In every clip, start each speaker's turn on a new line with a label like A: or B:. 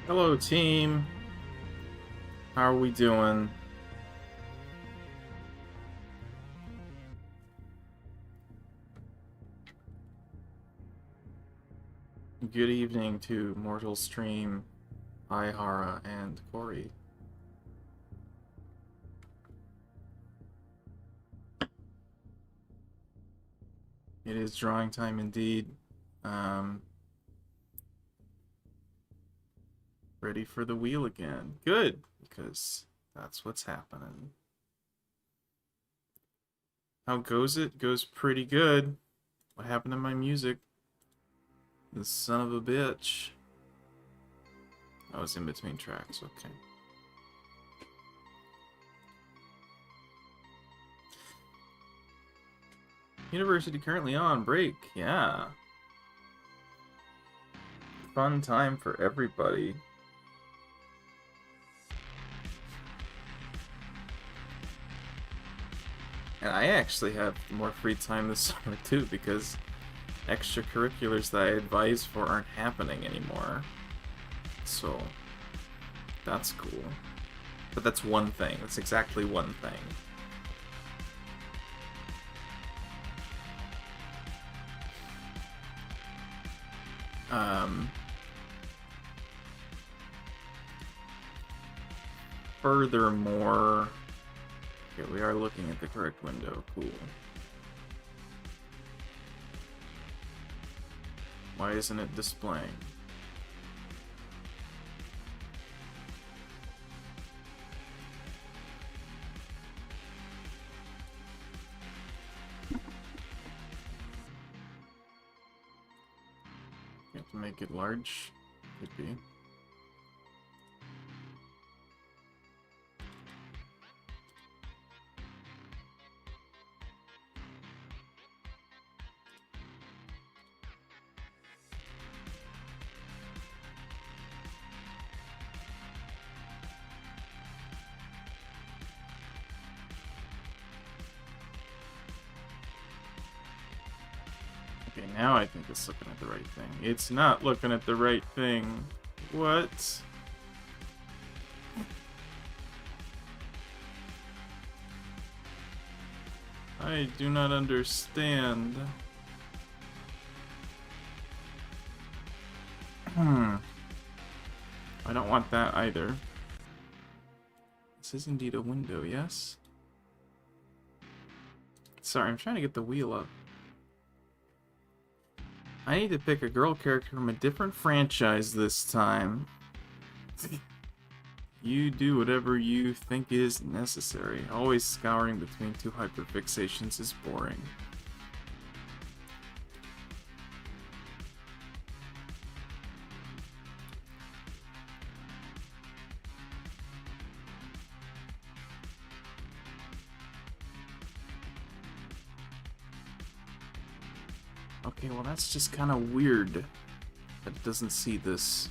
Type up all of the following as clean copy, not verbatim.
A: Hello, team. How are we doing? Good evening to Mortal Stream, Ihara, and Corey. It is drawing time indeed. Ready for the wheel again. Good, because that's what's happening. How goes it? Goes pretty good. What happened to my music? The son of a bitch. I was in between tracks, okay. University currently on break, yeah. Fun time for everybody. And I actually have more free time this summer too, because extracurriculars that I advise for aren't happening anymore. So, that's cool. But that's one thing. That's exactly one thing. Furthermore, okay, we are looking at the correct window. Cool. Why isn't it displaying? You have to make it large. Could be. Okay, now I think it's looking at the right thing. It's not looking at the right thing. What? I do not understand. I don't want that either. This is indeed a window, yes? Sorry, I'm trying to get the wheel up. I need to pick a girl character from a different franchise this time. You do whatever you think is necessary. Always scouring between two hyperfixations is boring. Okay, well that's just kind of weird that it doesn't see this.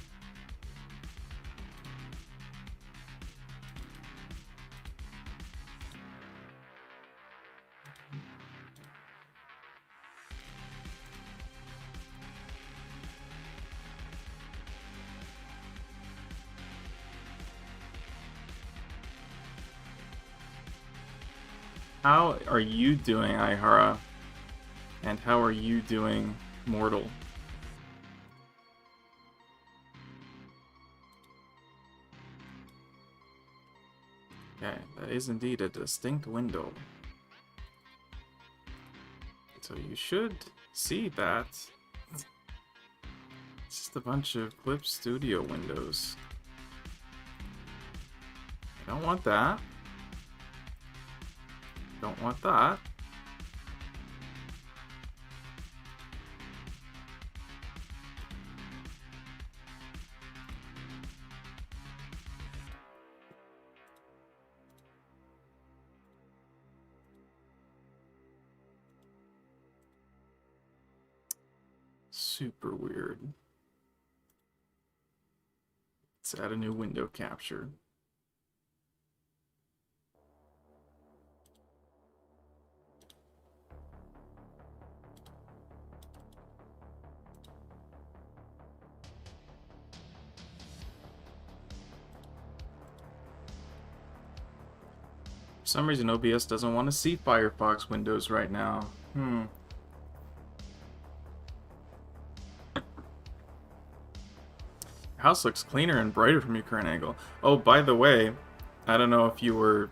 A: How are you doing, Ihara? And how are you doing, Mortal? Okay, that is indeed a distinct window. So you should see that. It's just a bunch of Clip Studio windows. I don't want that. Don't want that. Super weird. Let's add a new window capture. some reason OBS doesn't want to see Firefox windows right now. Your house looks cleaner and brighter from your current angle. Oh, by the way, I don't know if you were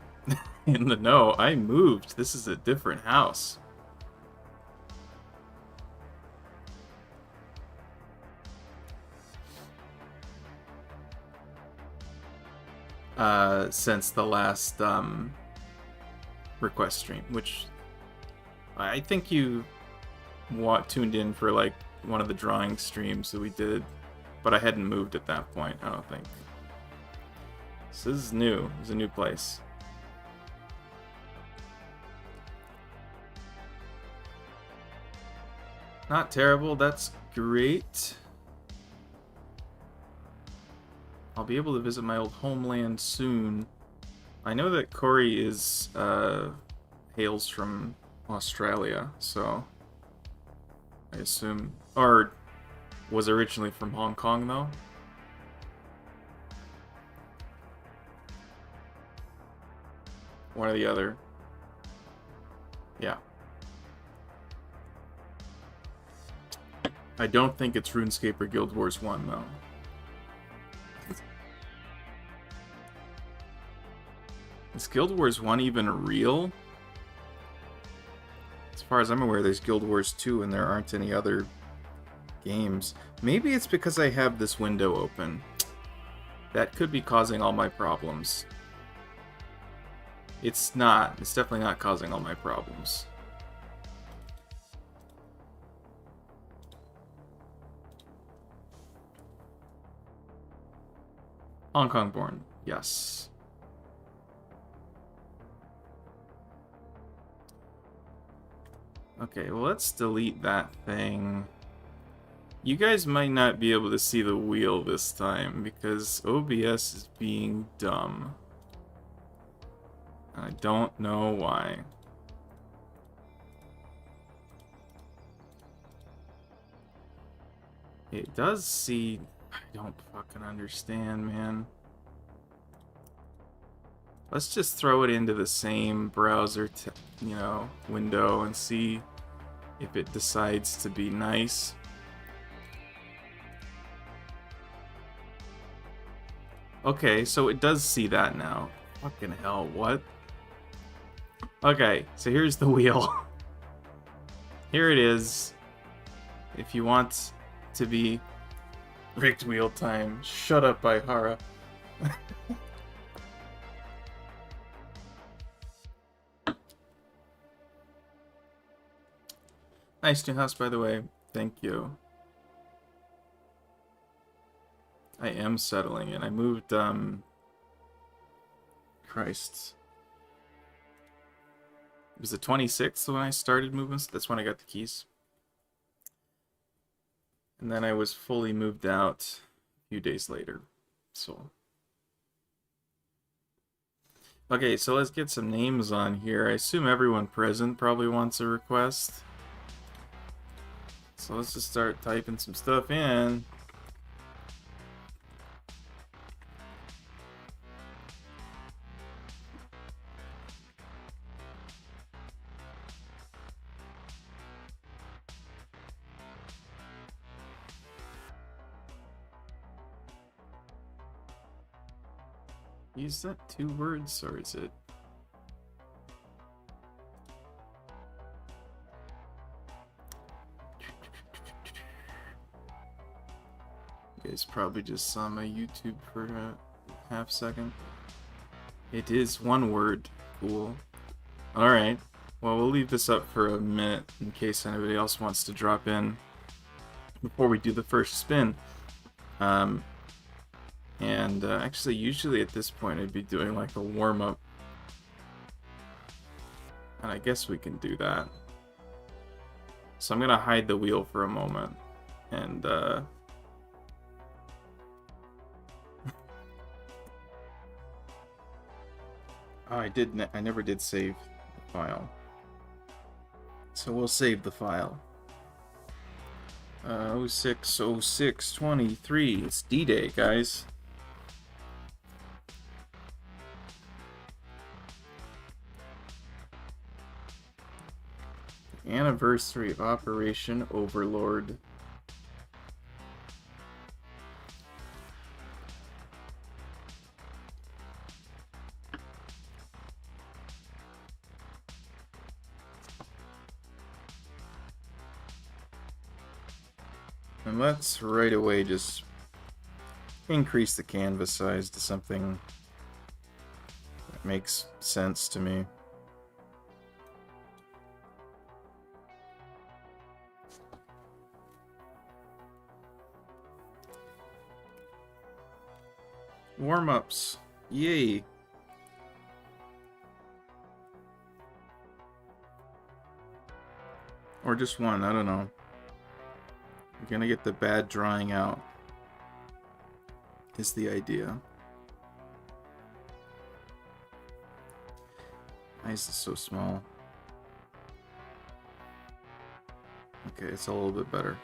A: in the know. I moved. This is a different house. Since the last request stream, which I think you tuned in for like one of the drawing streams that we did, but I hadn't moved at that point, I don't think. So this is new. It's a new place. Not terrible, that's great. I'll be able to visit my old homeland soon. I know that Corey is hails from Australia, so I assume, or was originally from Hong Kong though. One or the other. Yeah. I don't think it's RuneScape or Guild Wars 1 though. Is Guild Wars 1 even real? As far as I'm aware, there's Guild Wars 2 and there aren't any other games. Maybe it's because I have this window open. That could be causing all my problems. It's not. It's definitely not causing all my problems. Hong Kong born, yes. Okay, well, let's delete that thing. You guys might not be able to see the wheel this time because OBS is being dumb. I don't know why. It does see... I don't fucking understand, man. Let's just throw it into the same browser, window and see if it decides to be nice. Okay, so it does see that now. Fucking hell, what? Okay, so here's the wheel. Here it is. If you want to be rigged wheel time, shut up, Ihara. Nice new house, by the way. Thank you. I am settling in. I moved, Christ. It was the 26th when I started moving. That's when I got the keys. And then I was fully moved out a few days later. So. Okay, so let's get some names on here. I assume everyone present probably wants a request. So let's just start typing some stuff in. Is that 2 words or is it? You guys probably just saw my YouTube for a half second. It is 1 word. Cool. Alright. Well, we'll leave this up for a minute in case anybody else wants to drop in before we do the first spin. Actually, usually at this point I'd be doing like a warm-up. And I guess we can do that. So I'm gonna hide the wheel for a moment. And, oh, I never did save the file. So we'll save the file. 06/06/23. It's D-Day, guys. Anniversary of Operation Overlord. And let's right away just increase the canvas size to something that makes sense to me. Warm-ups. Yay. Or just one, I don't know. You're gonna get the bad drying out, is the idea. Why is this so small? Okay, it's a little bit better.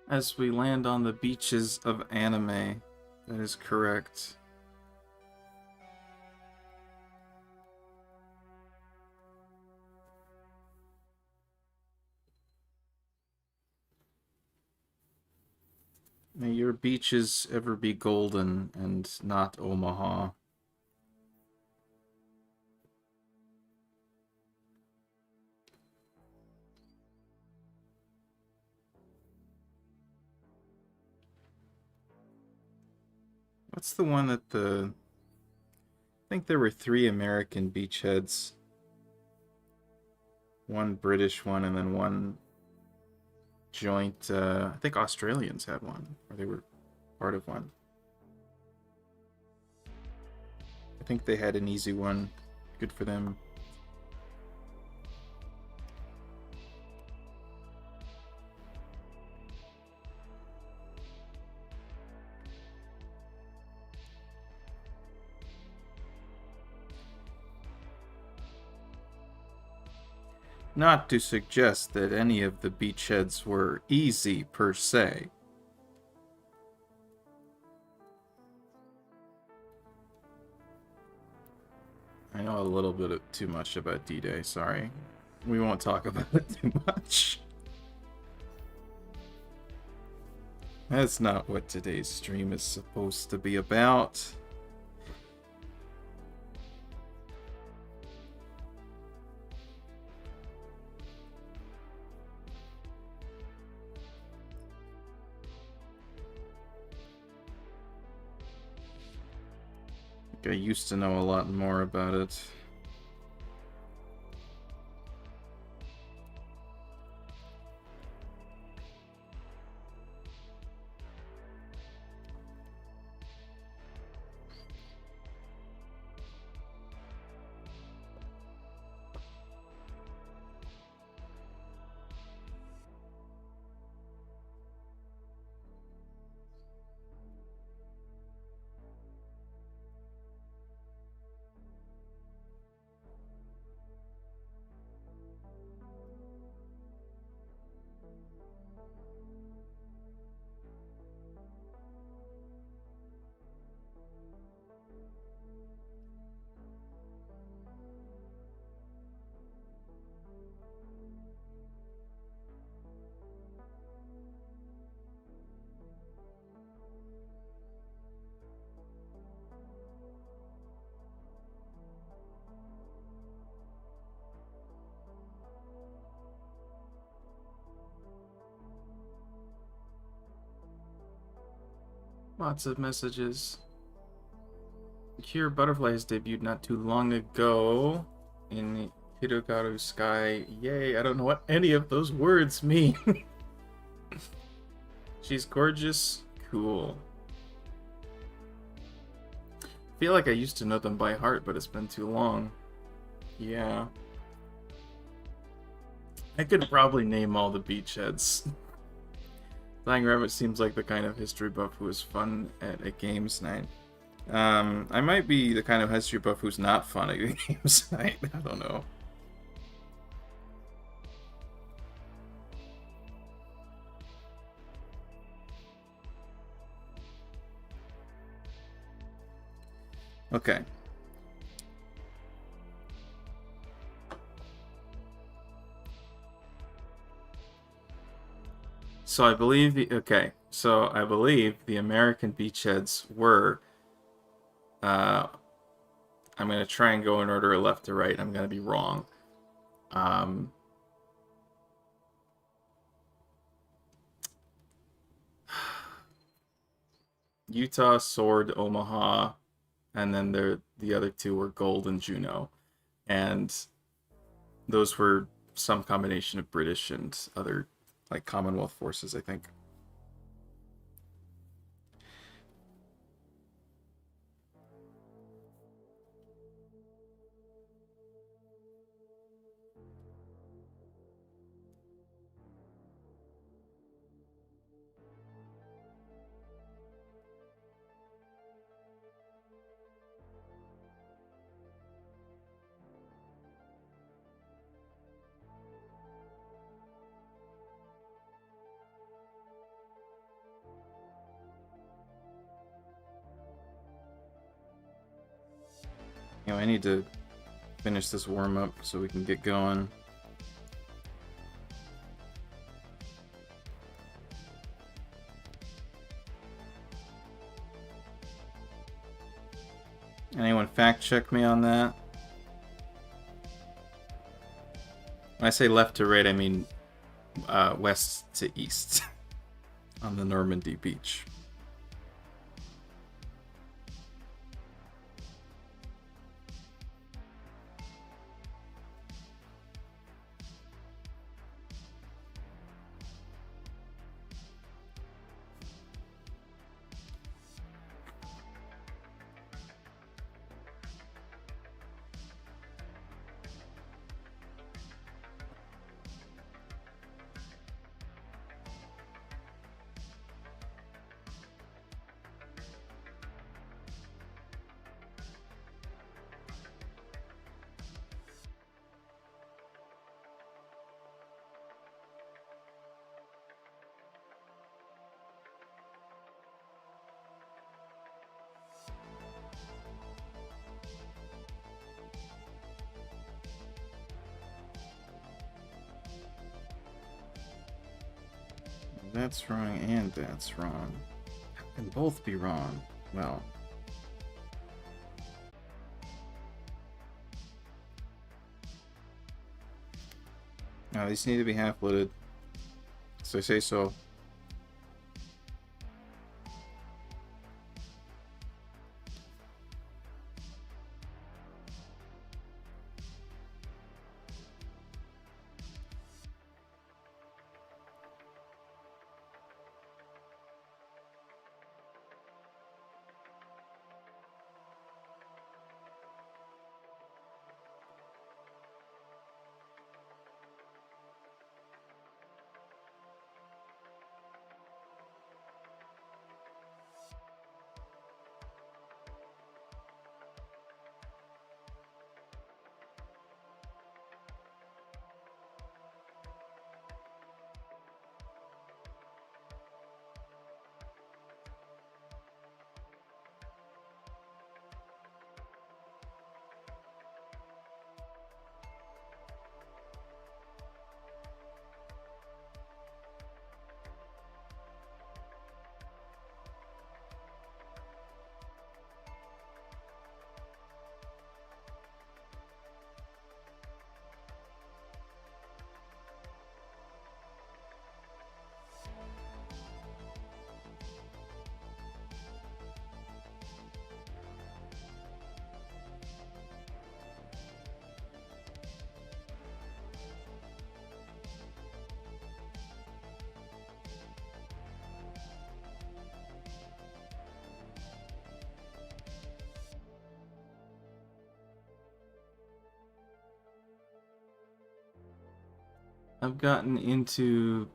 A: As we land on the beaches of anime, that is correct. May your beaches ever be golden and not Omaha. What's the one that I think there were 3 American beachheads. One British one and then one joint, I think Australians had one, or they were part of one. I think they had an easy one. Good for them. Not to suggest that any of the beachheads were easy per se. I know a little bit too much about D-Day, sorry. We won't talk about it too much. That's not what today's stream is supposed to be about. I used to know a lot more about it. Lots of messages. Cure Butterflies debuted not too long ago in Hidogaru Sky. Yay, I don't know what any of those words mean. She's gorgeous. Cool. I feel like I used to know them by heart, but it's been too long. Yeah. I could probably name all the beachheads. Flying Rabbit seems like the kind of history buff who is fun at a games night. I might be the kind of history buff who's not fun at a games night. I don't know. Okay. So I believe I believe the American beachheads were I'm gonna try and go in order of left to right. I'm gonna be wrong. Um Utah, Sword, Omaha, and then the other two were Gold and Juneau. And those were some combination of British and other like Commonwealth forces, I think. You know, I need to finish this warm up so we can get going. Anyone fact check me on that? When I say left to right, I mean west to east on the Normandy beach. That's wrong and that's wrong. How can both be wrong? Well. Now these need to be half loaded. So I say so. I've gotten into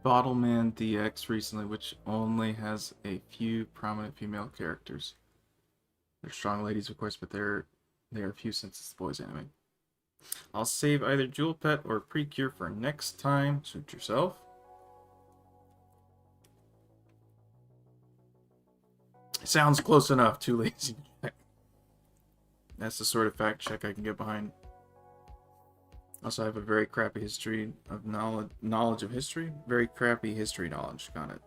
A: Bottleman DX recently, which only has a few prominent female characters. They're strong ladies, of course, but they are few since it's the boys anime. I'll save either Jewel Pet or Precure for next time. Suit yourself. Sounds close enough. Too lazy. That's the sort of fact check I can get behind. Also, I have a very crappy history of knowledge of history. Very crappy history knowledge. Got it.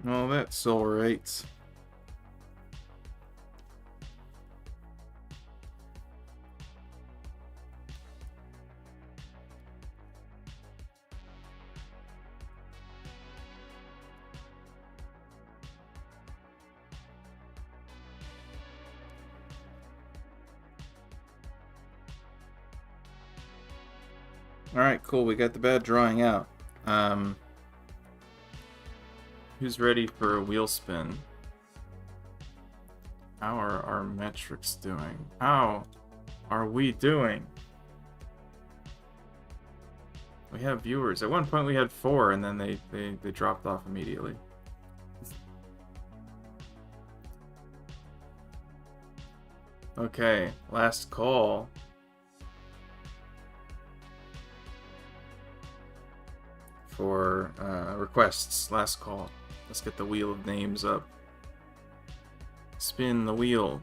A: Well, that's alright. Alright, cool. We got the bad drawing out. Who's ready for a wheel spin? How are our metrics doing? How are we doing? We have viewers. At one point we had 4 and then they dropped off immediately. Okay, last call. For requests. Last call. Let's get the wheel of names up. Spin the wheel.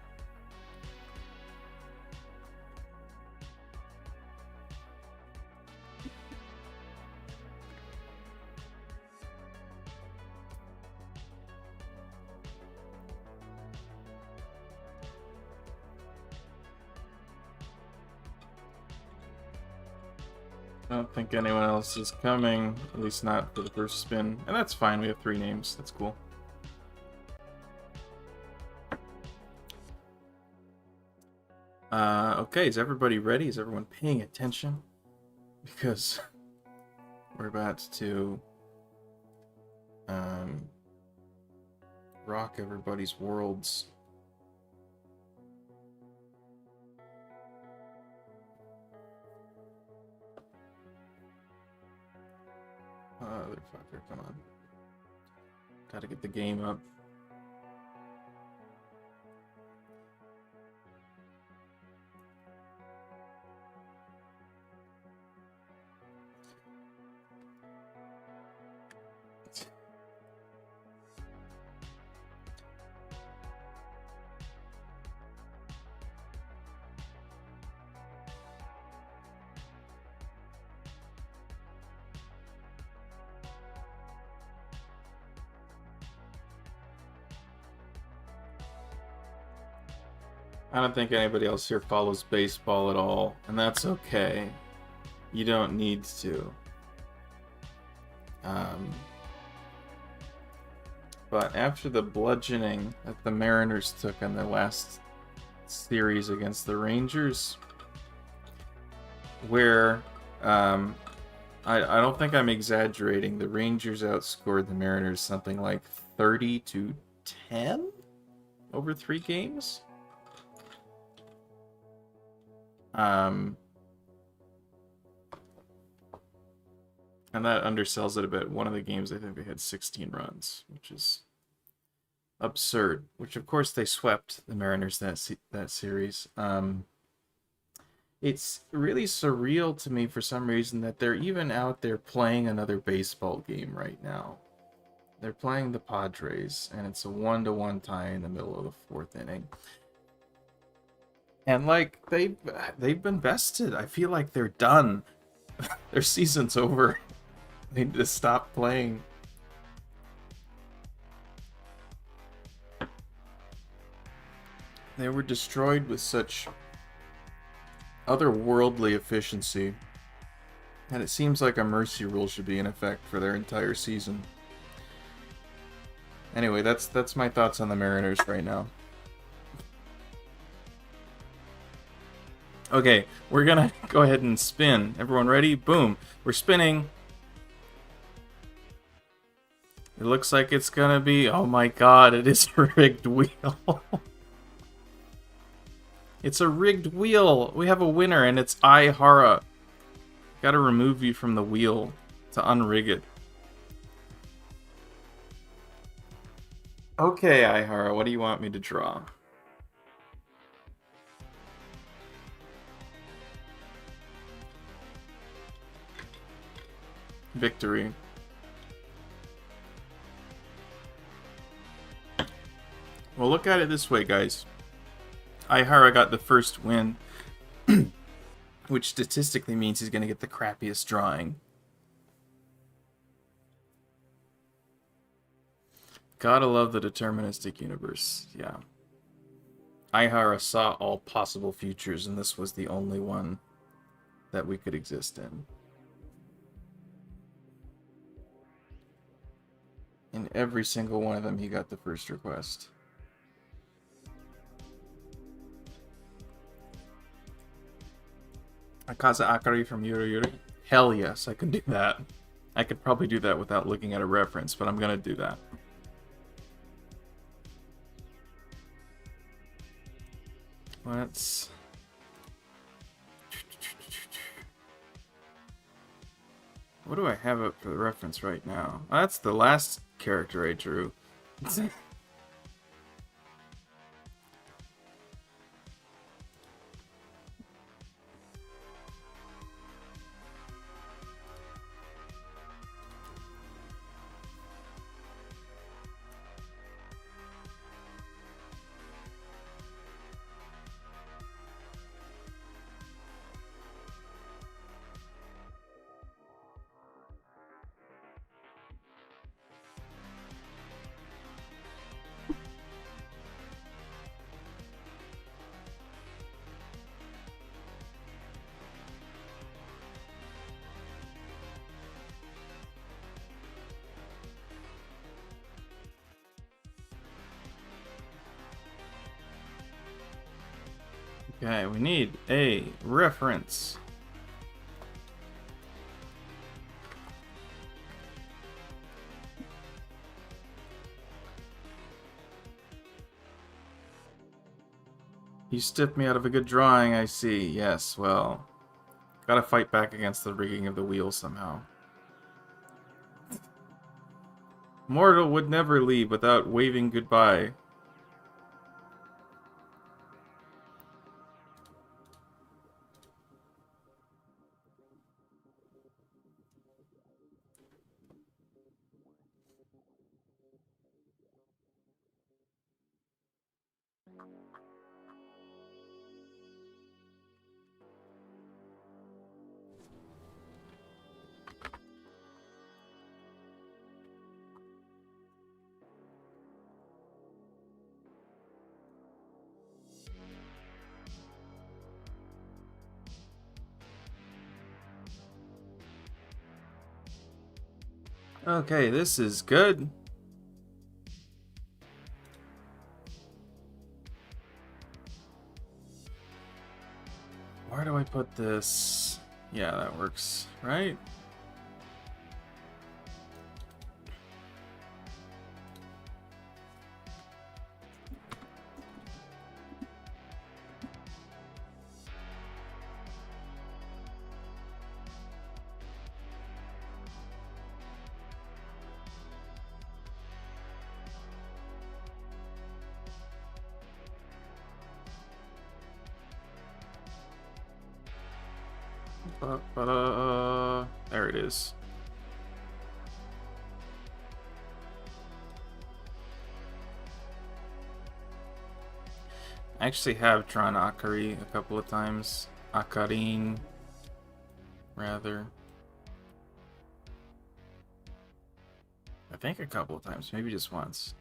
A: I don't think anyone else is coming, at least not for the first spin. And that's fine, we have 3 names, that's cool. Okay, is everybody ready? Is everyone paying attention? Because we're about to rock everybody's worlds. Motherfucker, come on. Gotta get the game up. I don't think anybody else here follows baseball at all, and that's okay. You don't need to. But after the bludgeoning that the Mariners took in their last series against the Rangers, where I don't think I'm exaggerating, the Rangers outscored the Mariners something like 30-10 over 3 games. And that undersells it a bit. One of the games, I think they had 16 runs, which is absurd. Which, of course, they swept the Mariners that series. It's really surreal to me for some reason that they're even out there playing another baseball game right now. They're playing the Padres, and it's a 1-1 tie in the middle of the 4th inning. And like they've been bested. I feel like they're done. Their season's over. They need to stop playing. They were destroyed with such otherworldly efficiency, and it seems like a mercy rule should be in effect for their entire season. Anyway, that's my thoughts on the Mariners right now. Okay, we're gonna go ahead and spin. Everyone ready? Boom. We're spinning. It looks like it's gonna be... Oh my god, it is a rigged wheel. It's a rigged wheel. We have a winner, and it's Ihara. Gotta remove you from the wheel to unrig it. Okay, Ihara, what do you want me to draw? Victory. Well, look at it this way, guys. Ihara got the first win, which statistically means he's going to get the crappiest drawing. Gotta love the deterministic universe, yeah. Ihara saw all possible futures, and this was the only one that we could exist in. In every single one of them, he got the first request. Akaza Akari from Yuri Yuri? Hell yes, I could do that. I could probably do that without looking at a reference, but I'm gonna do that. Let's... What do I have up for the reference right now? Oh, that's the last character I drew. Okay, we need a reference. You stiffed me out of a good drawing, I see. Yes, well, gotta fight back against the rigging of the wheel somehow. Mortal would never leave without waving goodbye. Okay, this is good. Where do I put this? Yeah, that works, right? There it is. I actually have drawn Akari a couple of times. Akarin, rather. I think a couple of times, maybe just once.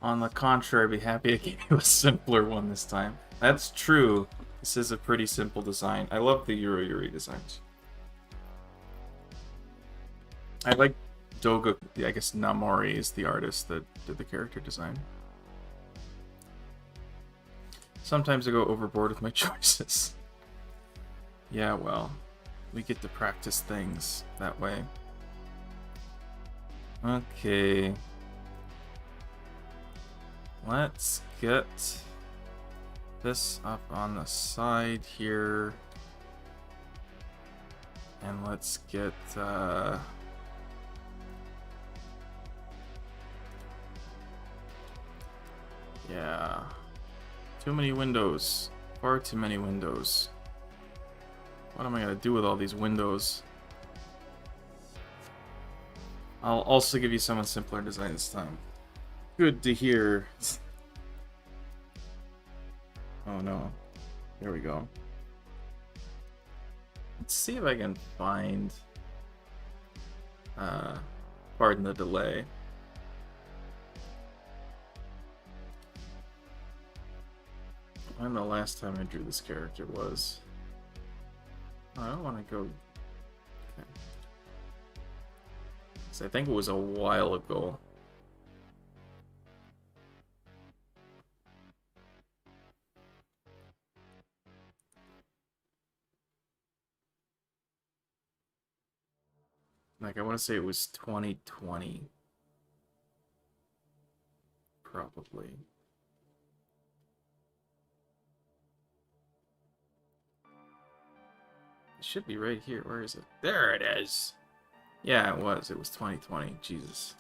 A: On the contrary, I'd be happy to give you a simpler one this time. That's true. This is a pretty simple design. I love the Yuri designs. I like Doga, I guess Namori is the artist that did the character design. Sometimes I go overboard with my choices. Yeah, well, we get to practice things that way. Okay. Let's get this up on the side here. And let's get, yeah. Too many windows. Far too many windows. What am I gonna do with all these windows? I'll also give you someone simpler design this time. Good to hear. Oh no. There we go. Let's see if I can find... pardon the delay. When the last time I drew this character was. Oh, I don't want to go... Okay. So I think it was a while ago. Like, I want to say it was 2020. Probably. It should be right here. Where is it? There it is! Yeah, it was. It was 2020. Jesus.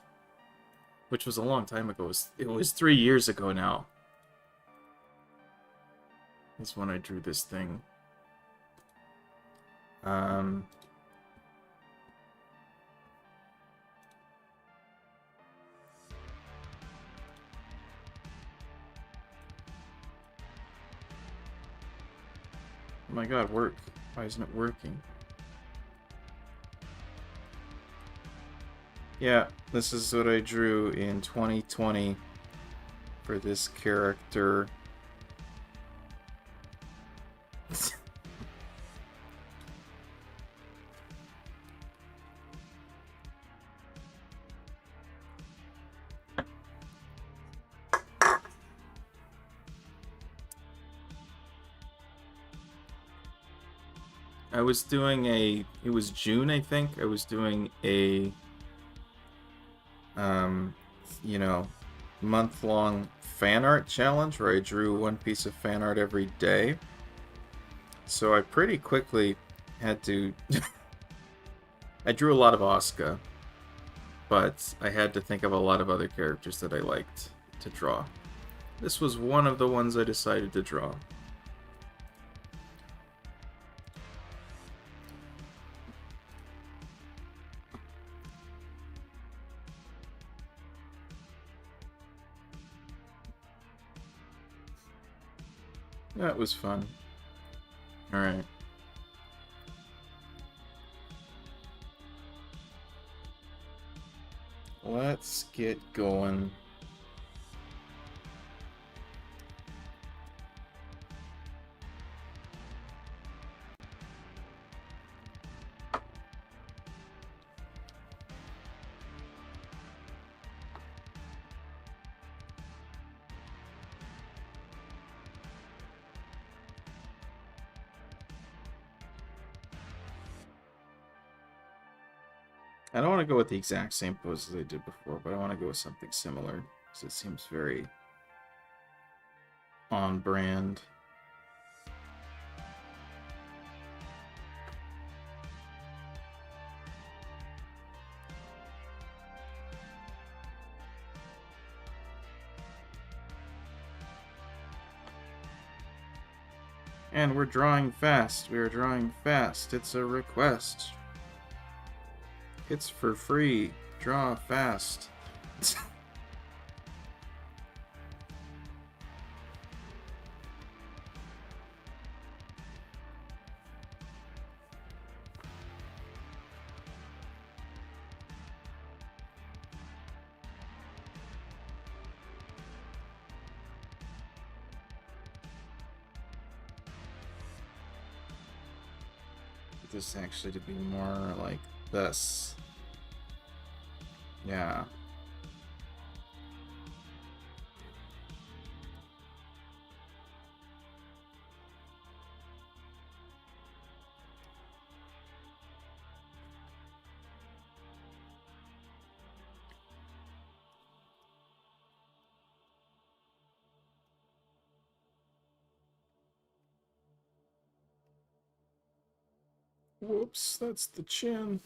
A: Which was a long time ago. It was 3 years ago now. That's when I drew this thing. Oh my god, work. Why isn't it working? Yeah, this is what I drew in 2020 for this character. I was doing it was June, I think. I was doing a, you know, month-long fan art challenge where I drew one piece of fan art every day. So I pretty quickly had to... I drew a lot of Asuka, but I had to think of a lot of other characters that I liked to draw. This was one of the ones I decided to draw. That was fun. Alright. Let's get going. I don't want to go with the exact same pose as I did before, but I want to go with something similar, because it seems very on brand. And we're drawing fast. We are drawing fast. It's a request. It's for free. Draw fast. This actually to be more like this. Yeah. Whoops, that's the chin.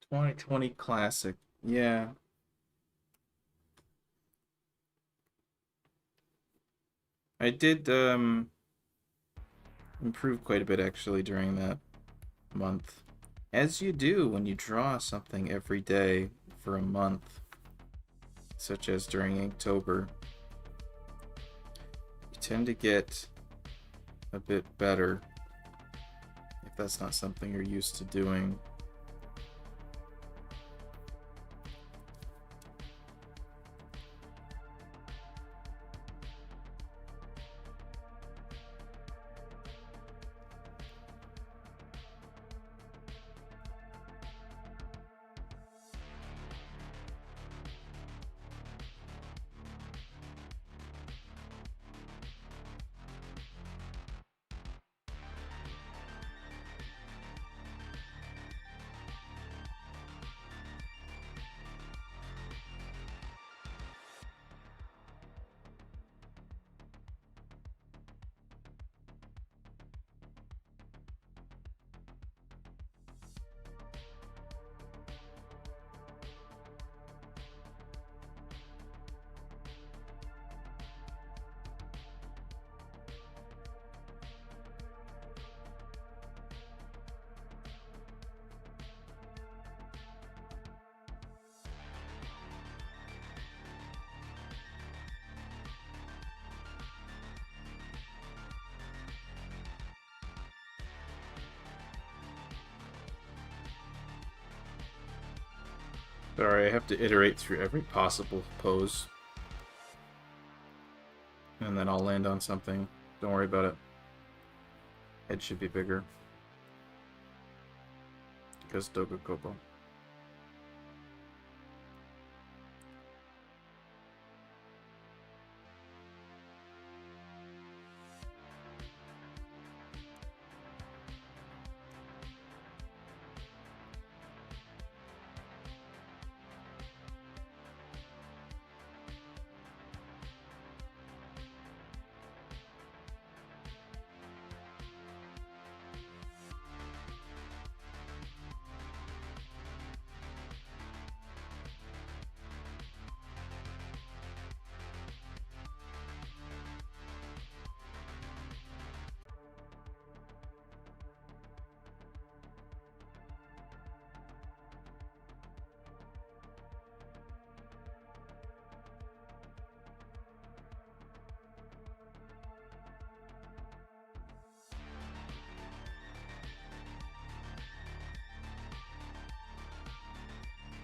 A: "2020 Classic." Yeah. I did improve quite a bit actually during that month. As you do when you draw something every day for a month, such as during Inktober. You tend to get a bit better if that's not something you're used to doing. Sorry, I have to iterate through every possible pose. And then I'll land on something. Don't worry about it. Head should be bigger. Because Dogokobo.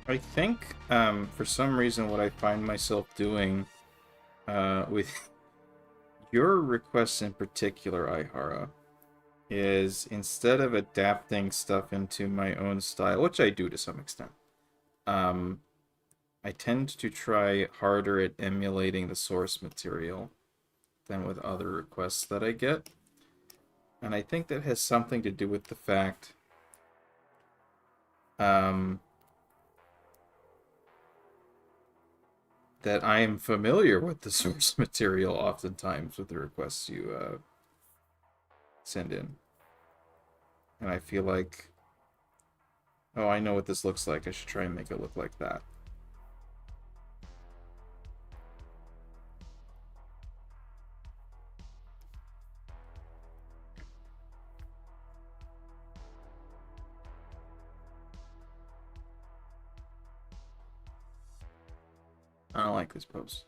A: I think, for some reason, what I find myself doing with your requests in particular, Aihara, is instead of adapting stuff into my own style, which I do to some extent, um, I tend to try harder at emulating the source material than with other requests that I get. And I think that has something to do with the fact um, that I am familiar with the source material oftentimes with the requests you send in. And I feel like, oh, I know what this looks like. I should try and make it look like that. I don't like this pose.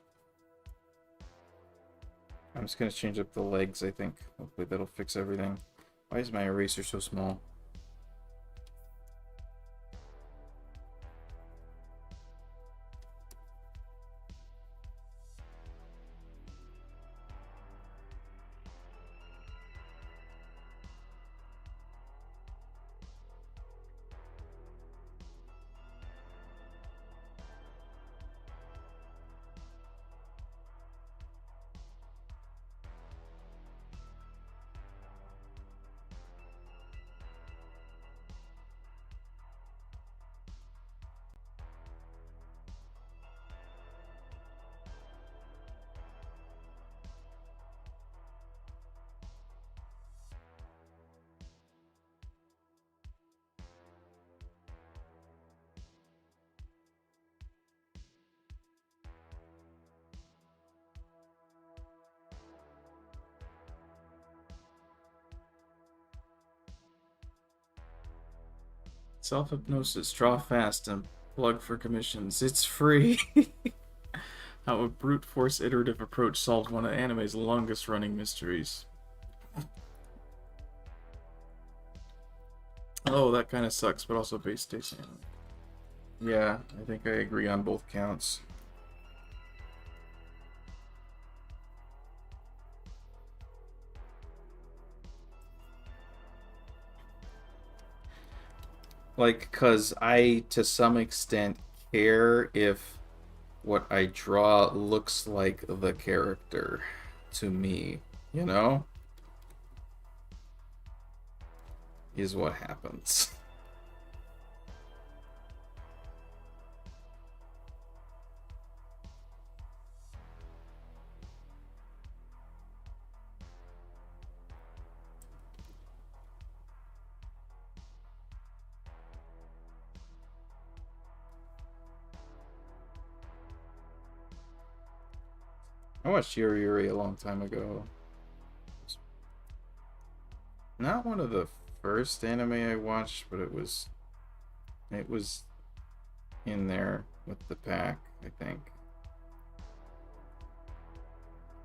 A: I'm just going to change up the legs, I think. Hopefully that'll fix everything. Why is my eraser so small? Self-hypnosis, draw fast, and plug for commissions. It's free! How a brute force iterative approach solves one of anime's longest running mysteries. Oh, that kind of sucks, but also base station. Yeah, I think I agree on both counts. Like, cause I, to some extent, care if what I draw looks like the character to me, you know? Is what happens. I watched Yuri Yuri a long time ago. Not one of the first anime I watched, but it was in there with the pack, I think.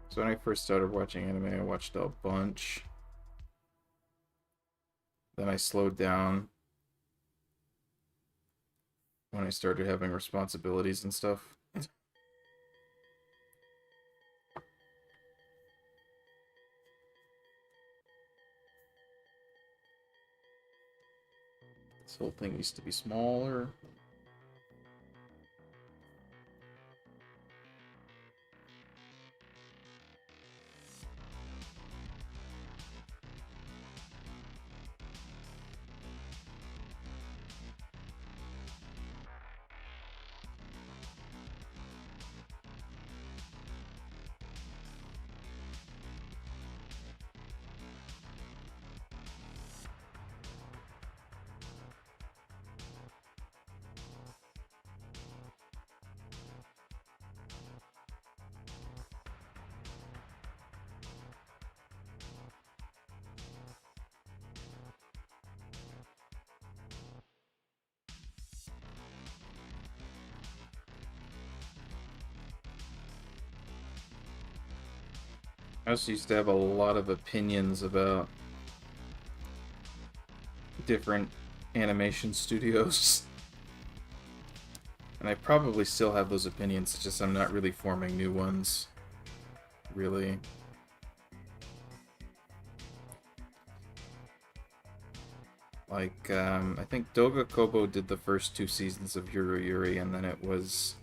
A: So when I first started watching anime, I watched a bunch. Then I slowed down when I started having responsibilities and stuff. This whole thing used to be smaller. I also used to have a lot of opinions about different animation studios. And I probably still have those opinions, it's just I'm not really forming new ones. Really. Like, I think Doga Kobo did the first 2 seasons of Yuru Yuri, and then it was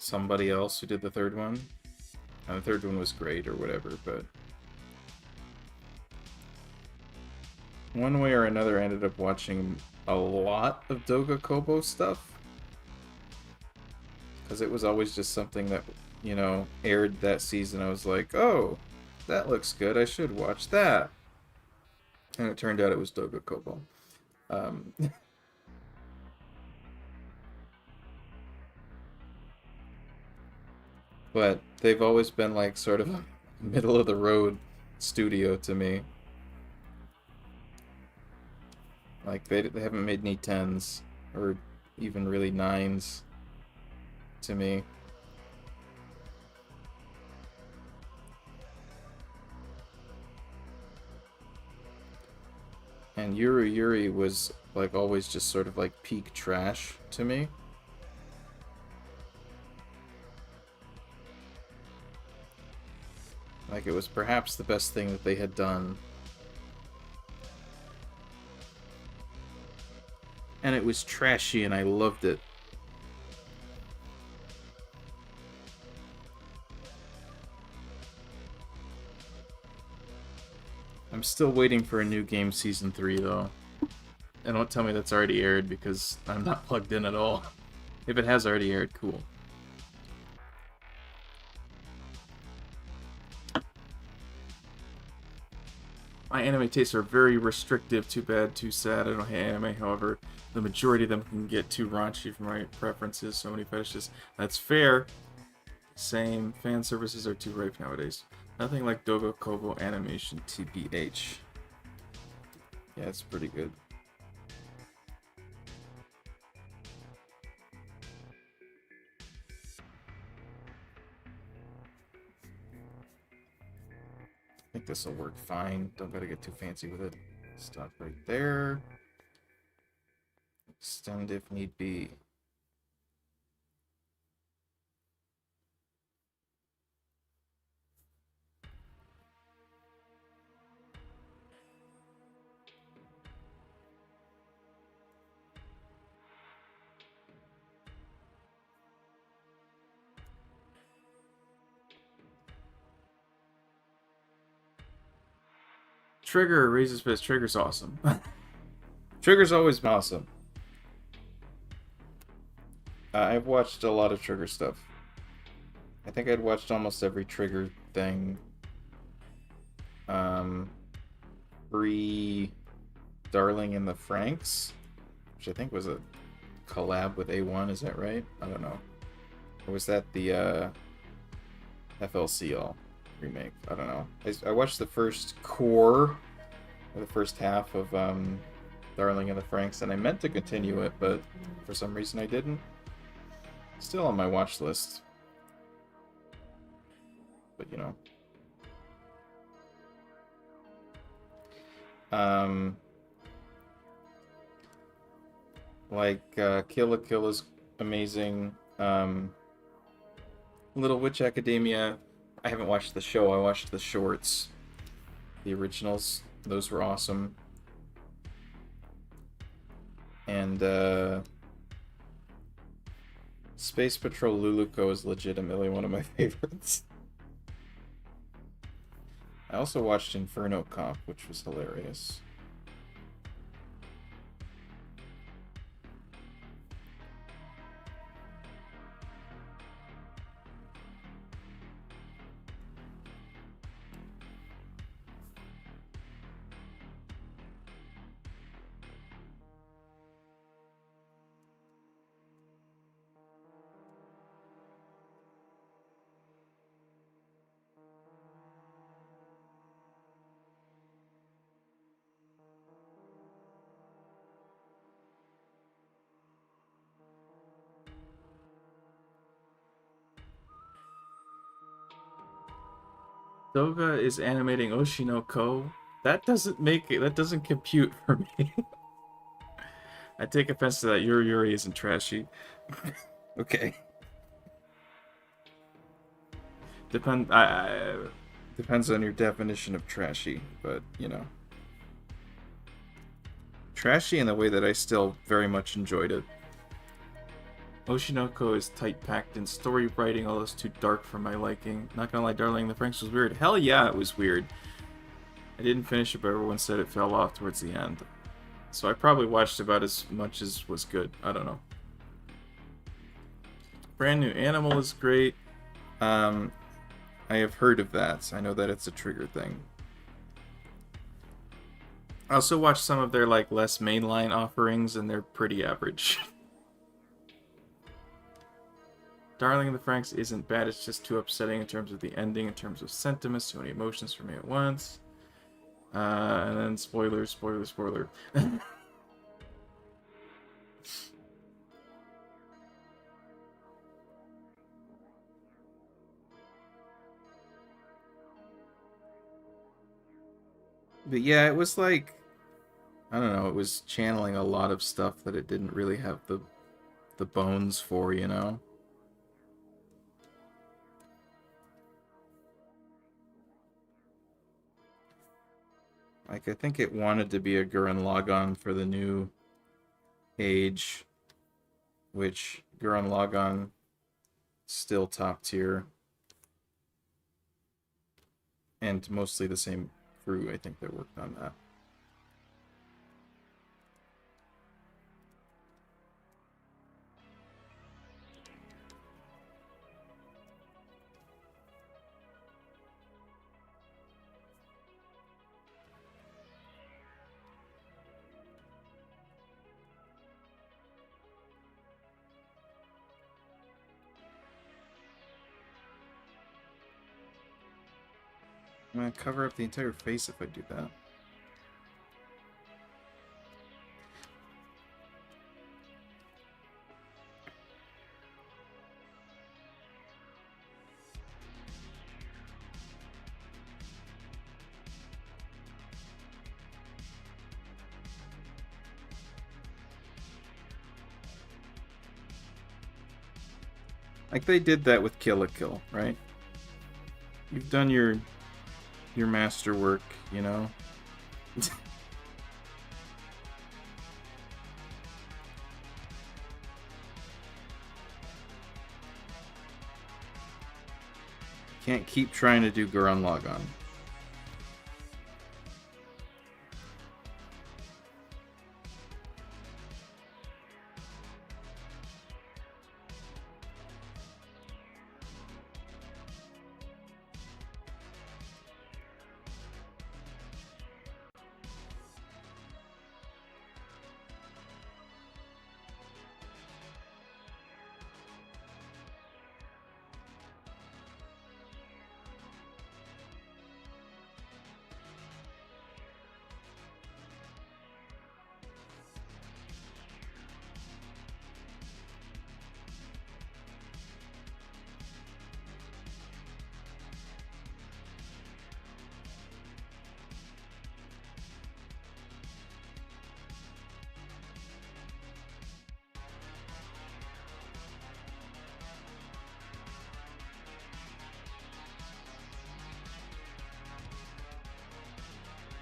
A: somebody else who did the third one. And the third one was great or whatever, but one way or another I ended up watching a lot of Doga Kobo stuff. Because it was always just something that, you know, aired that season. I was like, oh, that looks good, I should watch that. And it turned out it was Doga Kobo. But they've always been like sort of a middle of the road studio to me. Like they haven't made any 10s or even really 9s to me. And Yuru Yuri was like always just sort of like peak trash to me. Like it was perhaps the best thing that they had done. And it was trashy and I loved it. I'm still waiting for a new game season 3 though. And don't tell me that's already aired because I'm not plugged in at all. If it has already aired, cool. My anime tastes are very restrictive. Too bad, too sad. I don't hate anime, however, the majority of them can get too raunchy for my preferences. So many fetishes. That's fair. Same. Fan services are too ripe nowadays. Nothing like Dogo Kobo animation, TBH. Yeah, it's pretty good. I think this will work fine. Don't gotta get too fancy with it. Stop right there. Extend if need be. Trigger raises fist. Trigger's awesome. Trigger's always been awesome. I've watched a lot of Trigger stuff. I think I'd watched almost every Trigger thing. Free Darling in the Franxx, which I think was a collab with A1, is that right? I don't know. Or was that the FLCL remake? I don't know. I watched the first core, or the first half of Darling in the Franxx, and I meant to continue it, but for some reason I didn't. Still on my watch list. But, you know. Kill la Kill is amazing. Little Witch Academia, I haven't watched the show, I watched the shorts. The originals, those were awesome. And, Space Patrol Luluko is legitimately one of my favorites. I also watched Inferno Cop, which was hilarious. Doga is animating Oshinoko. That doesn't make it. That doesn't compute for me. I take offense to that. Yuri isn't trashy. Okay. Depends on your definition of trashy, but you know, trashy in the way that I still very much enjoyed it. Oshinoko is tight-packed in story writing, although it's too dark for my liking. Not gonna lie, Darling in the Franxx was weird. Hell yeah, it was weird. I didn't finish it, but everyone said it fell off towards the end. So I probably watched about as much as was good. I don't know. Brand New Animal is great. I have heard of that. I know that it's a Trigger thing. I also watched some of their like less mainline offerings, and they're pretty average. Darling in the Franxx isn't bad, it's just too upsetting in terms of the ending, in terms of sentiments, too many emotions for me at once. And then spoiler. But yeah, it was like, I don't know, it was channeling a lot of stuff that it didn't really have the bones for, you know? Like, I think it wanted to be a Gurren Lagann for the new age, which Gurren Lagann still top tier. And mostly the same crew, I think, that worked on that. I'm gonna cover up the entire face if I do that. Like they did that with Kill la Kill, right? You've done your masterwork, you know? Can't keep trying to do Gurren Lagann.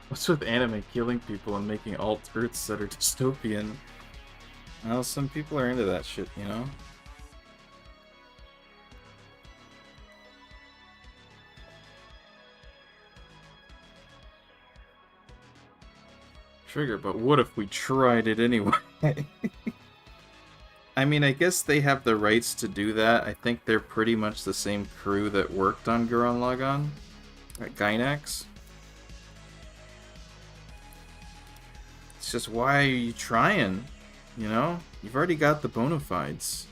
A: What's with anime killing people and making alt Earths that are dystopian? Well, some people are into that shit, you know? Trigger, but what if we tried it anyway? I mean, I guess they have the rights to do that. I think they're pretty much the same crew that worked on Gurren Lagann at Gainax. It's just, why are you trying? You know? You've already got the bona fides.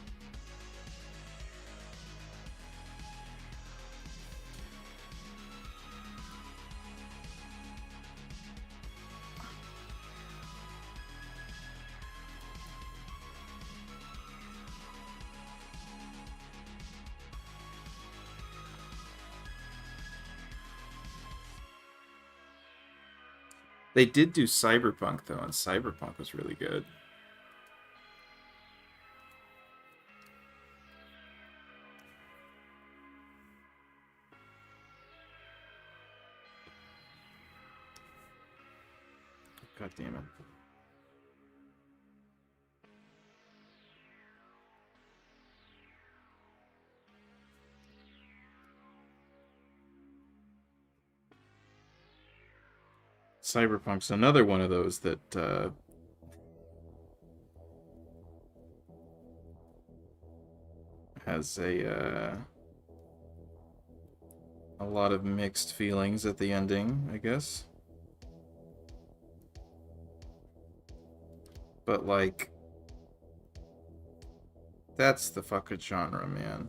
A: They did do Cyberpunk, though, and Cyberpunk was really good. God damn it. Cyberpunk's another one of those that has a lot of mixed feelings at the ending, I guess. But like, that's the fucking genre, man.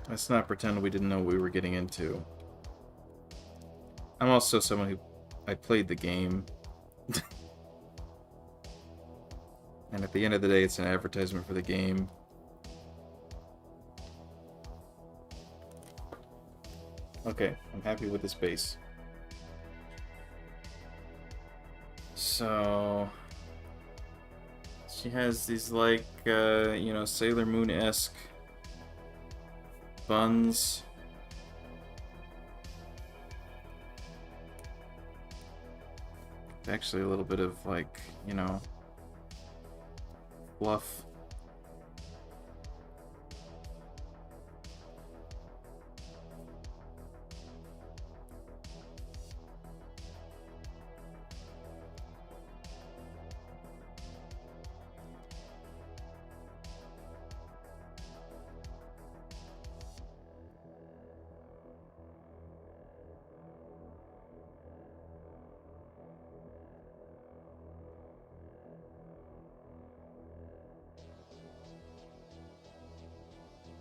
A: Let's not pretend we didn't know what we were getting into. I'm also someone who... I played the game. And at the end of the day, it's an advertisement for the game. Okay, I'm happy with this base. So... she has these, like, you know, Sailor Moon-esque buns. Actually, a little bit of, like, you know, fluff.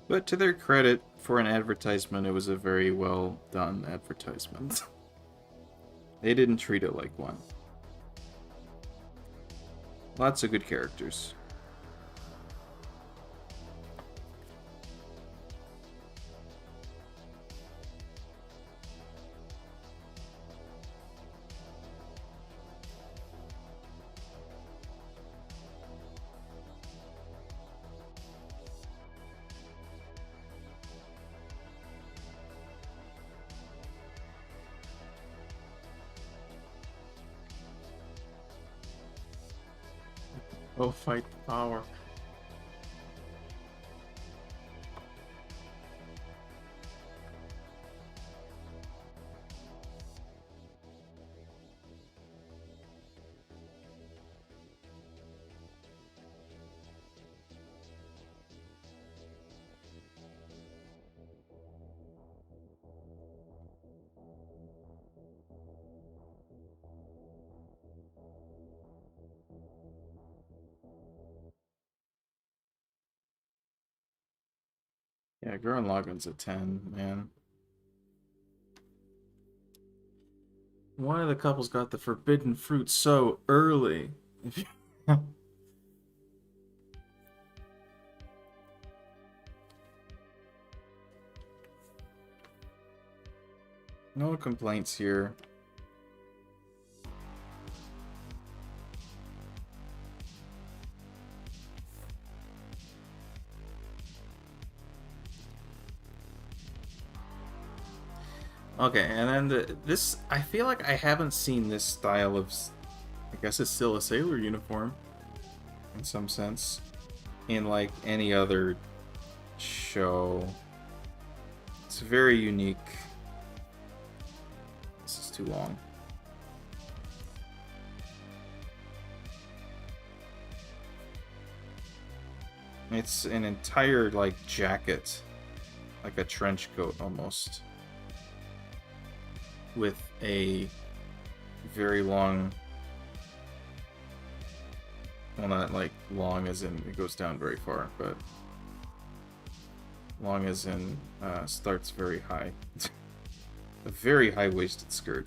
A: But to their credit, for an advertisement, it was a very well done advertisement. They didn't treat it like one. Lots of good characters. Oh, fight the power. Yeah, Gurren Lagann's a 10, man. Why the couples got the forbidden fruit so early? If you... No complaints here. Okay, and then this, I feel like I haven't seen this style of, I guess it's still a sailor uniform, in some sense, in like any other show. It's very unique. This is too long. It's an entire, like, jacket, like a trench coat almost, with a very long, well, not like long as in it goes down very far, but long as in starts very high. A very high-waisted skirt.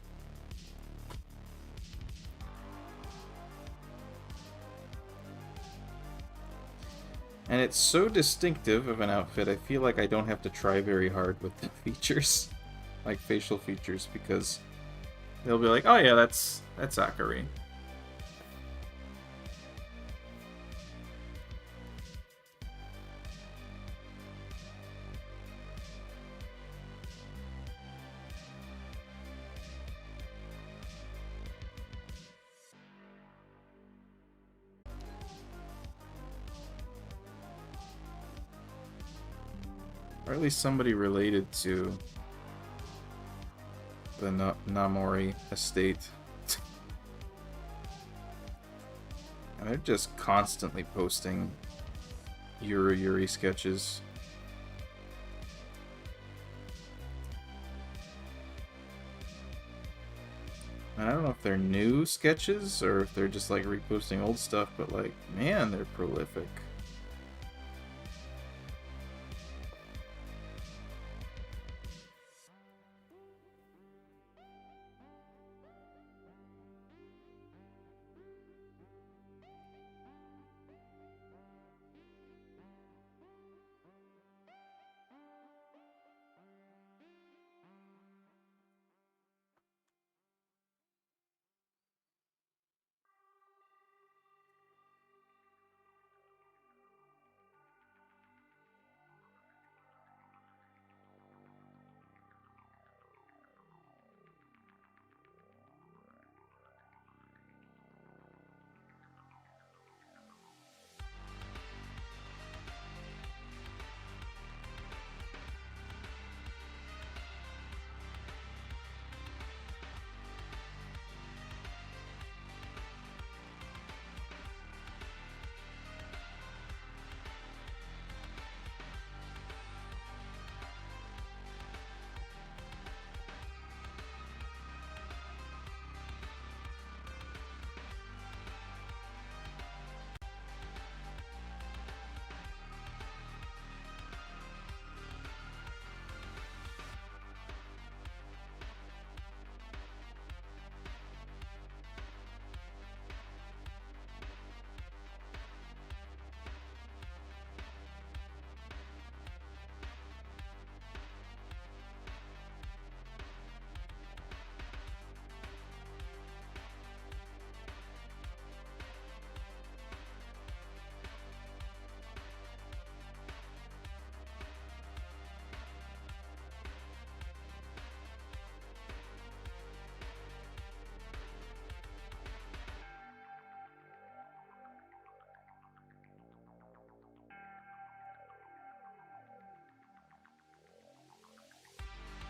A: And it's so distinctive of an outfit, I feel like I don't have to try very hard with the features, like facial features, because they'll be like, oh yeah, that's Zachary. Or at least somebody related to the Namori estate. And they're just constantly posting Yuri sketches. And I don't know if they're new sketches or if they're just like reposting old stuff, but like, man, they're prolific.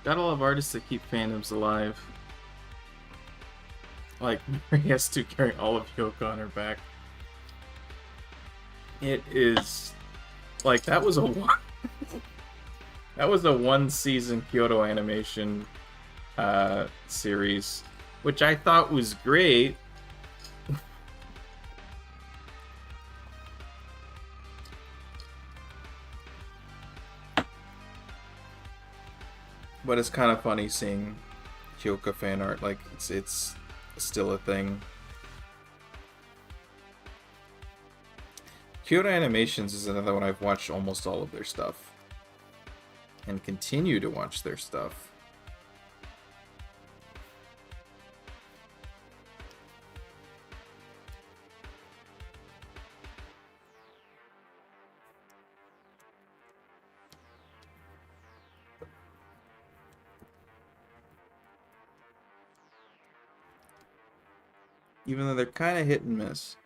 A: Gotta love artists that keep fandoms alive. Like, Mary has to carry all of Yoko on her back. It is... Like, that was a one... that was a one-season Kyoto Animation series, which I thought was great. But it's kind of funny seeing Kyoka fan art. Like, it's still a thing. Kyoto Animations is another one I've watched almost all of their stuff. And continue to watch their stuff. Even though they're kind of hit and miss.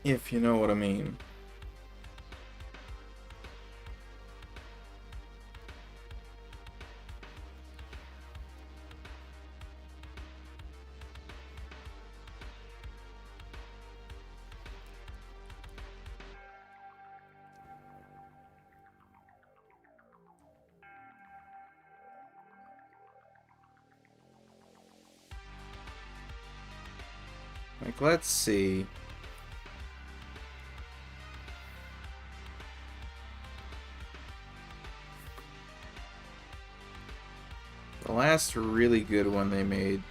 A: If you know what I mean. Like, let's see. The last really good one they made,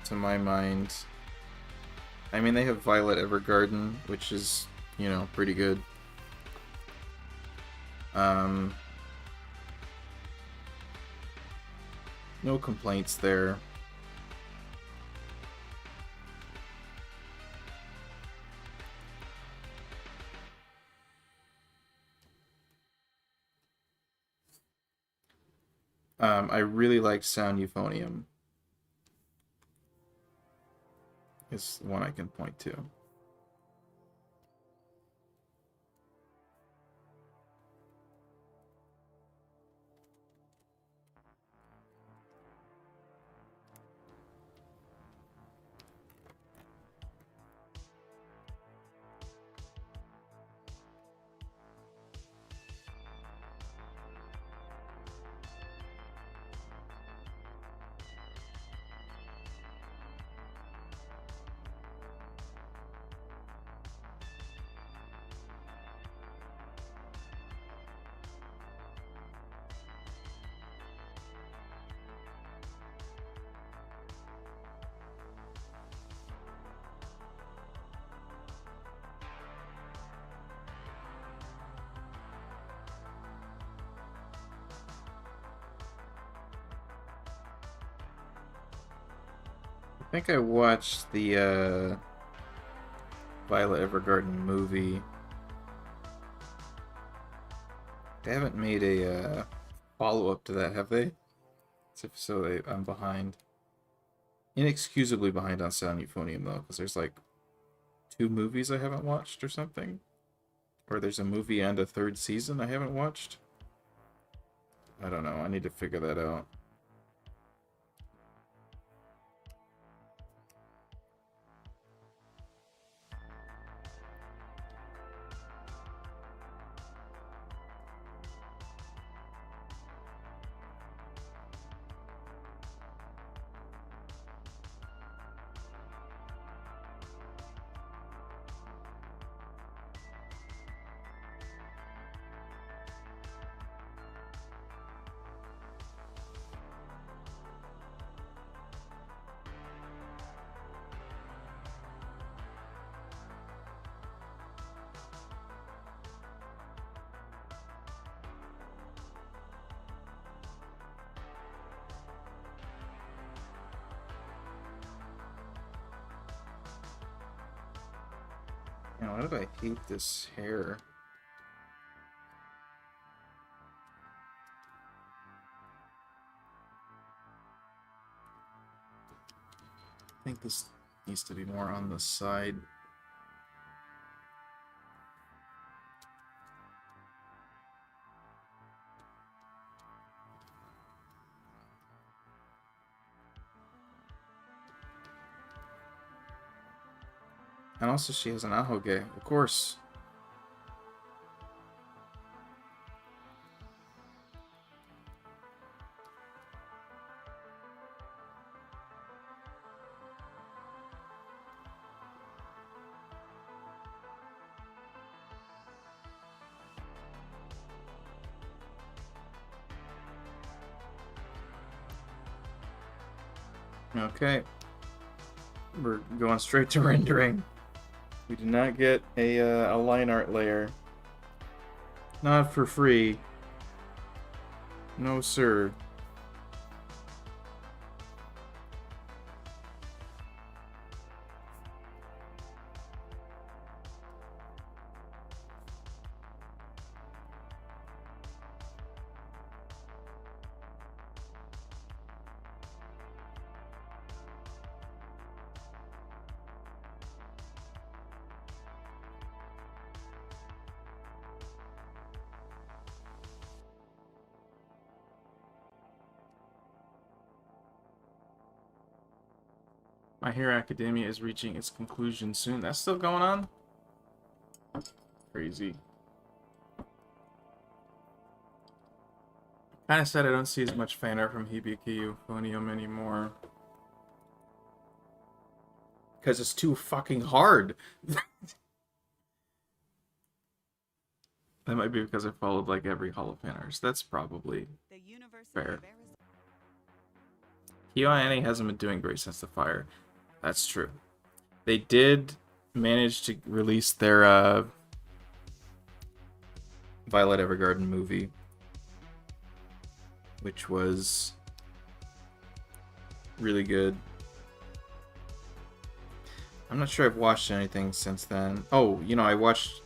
A: to my mind... I mean, they have Violet Evergarden, which is, you know, pretty good. No complaints there. I really like Sound Euphonium. Is one I can point to. I think I watched the Violet Evergarden movie. They haven't made a follow-up to that, have they? If so, I'm behind. Inexcusably behind on Sound Euphonium, though, because there's like 2 movies I haven't watched or something. Or there's a movie and a 3rd season I haven't watched. I don't know, I need to figure that out. Man, why did I hate this hair? I think this needs to be more on the side. And also she has an ahoge, of course. Okay. We're going straight to rendering. We did not get a line art layer. Not for free. No, sir. My Hero Academia is reaching its conclusion soon. That's still going on? Crazy. Kinda sad I don't see as much fan art from Hibiki Euphonium anymore. Because it's too fucking hard. That might be because I followed like every Hall of Faners. That's probably fair. KyoAni hasn't been doing great since the fire. That's true. They did manage to release their Violet Evergarden movie, which was really good. I'm not sure I've watched anything since then. Oh, you know, I watched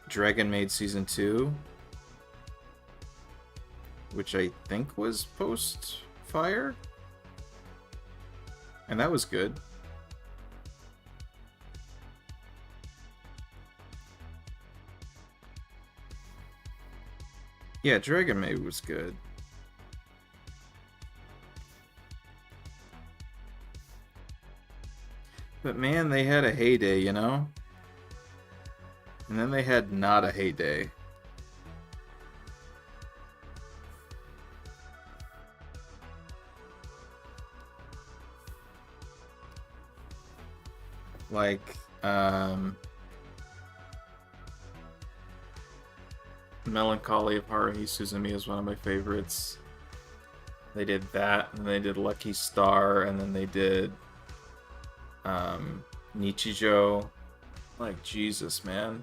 A: Dragon Maid Season 2, which I think was post-fire. And that was good. Yeah, Dragon Maid was good. But man, they had a heyday, you know? And then they had not a heyday. Like, Melancholy of Haruhi Suzumi is one of my favorites. They did that, and they did Lucky Star, and then they did Nichijou. Like, Jesus, man.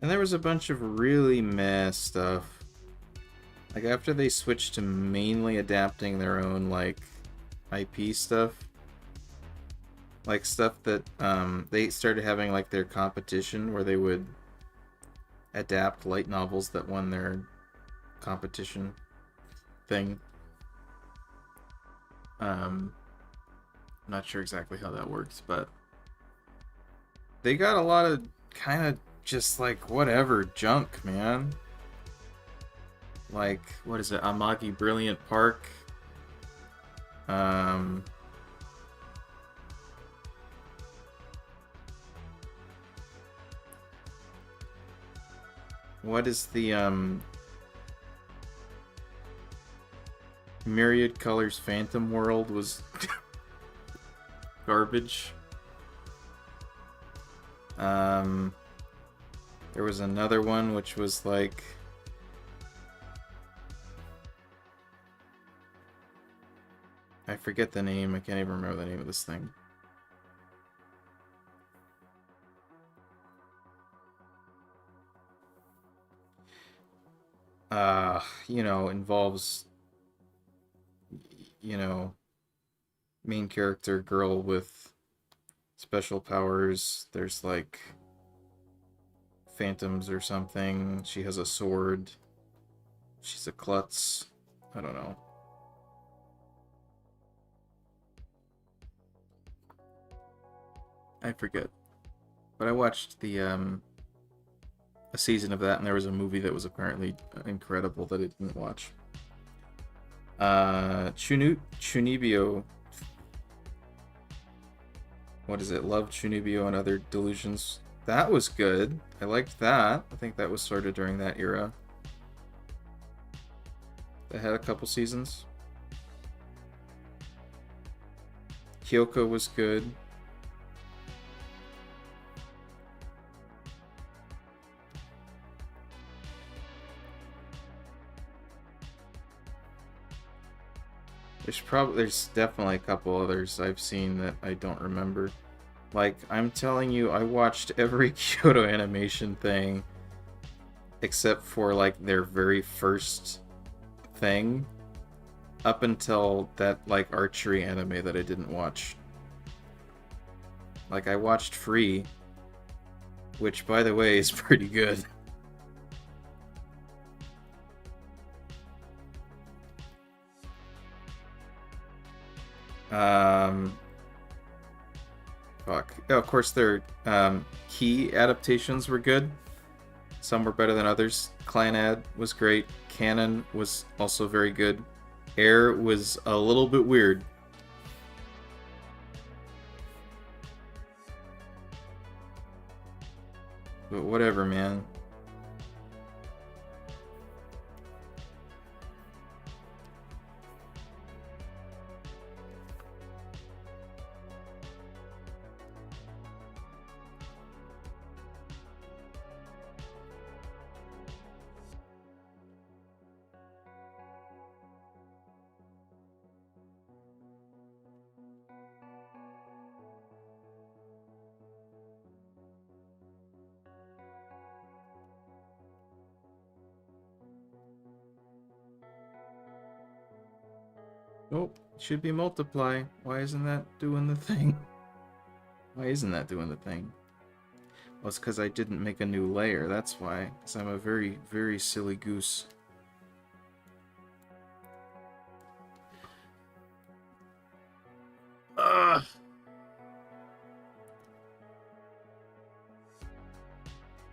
A: And there was a bunch of really meh stuff. Like, after they switched to mainly adapting their own, like, IP stuff, like, stuff that, they started having, like, their competition where they would adapt light novels that won their competition thing. I'm not sure exactly how that works, but they got a lot of kind of just like whatever junk, man. Like, what is it? Amagi Brilliant Park. What is the Myriad Colors Phantom World was garbage. There was another one which was like I forget the name. I can't even remember the name of this thing. You know, involves, you know, main character girl with special powers. There's like phantoms or something. She has a sword. She's a klutz. I don't know. I forget. But I watched the a season of that, and there was a movie that was apparently incredible that I didn't watch. Chunibyo. What is it? Love, Chunibyo, and Other Delusions. That was good. I liked that. I think that was sort of during that era. That had a couple seasons. Kyoko was good. There's definitely a couple others I've seen that I don't remember. Like, I'm telling you, I watched every Kyoto Animation thing except for, like, their very first thing up until that, like, archery anime that I didn't watch. Like, I watched Free, which, by the way, is pretty good. Fuck. Oh, of course, their key adaptations were good. Some were better than others. Clanad was great. Canon was also very good. Air was a little bit weird. But whatever, man. Oh, should be multiply. Why isn't that doing the thing? Why isn't that doing the thing? Well, it's because I didn't make a new layer. That's why. Because I'm a very, very silly goose. Ugh.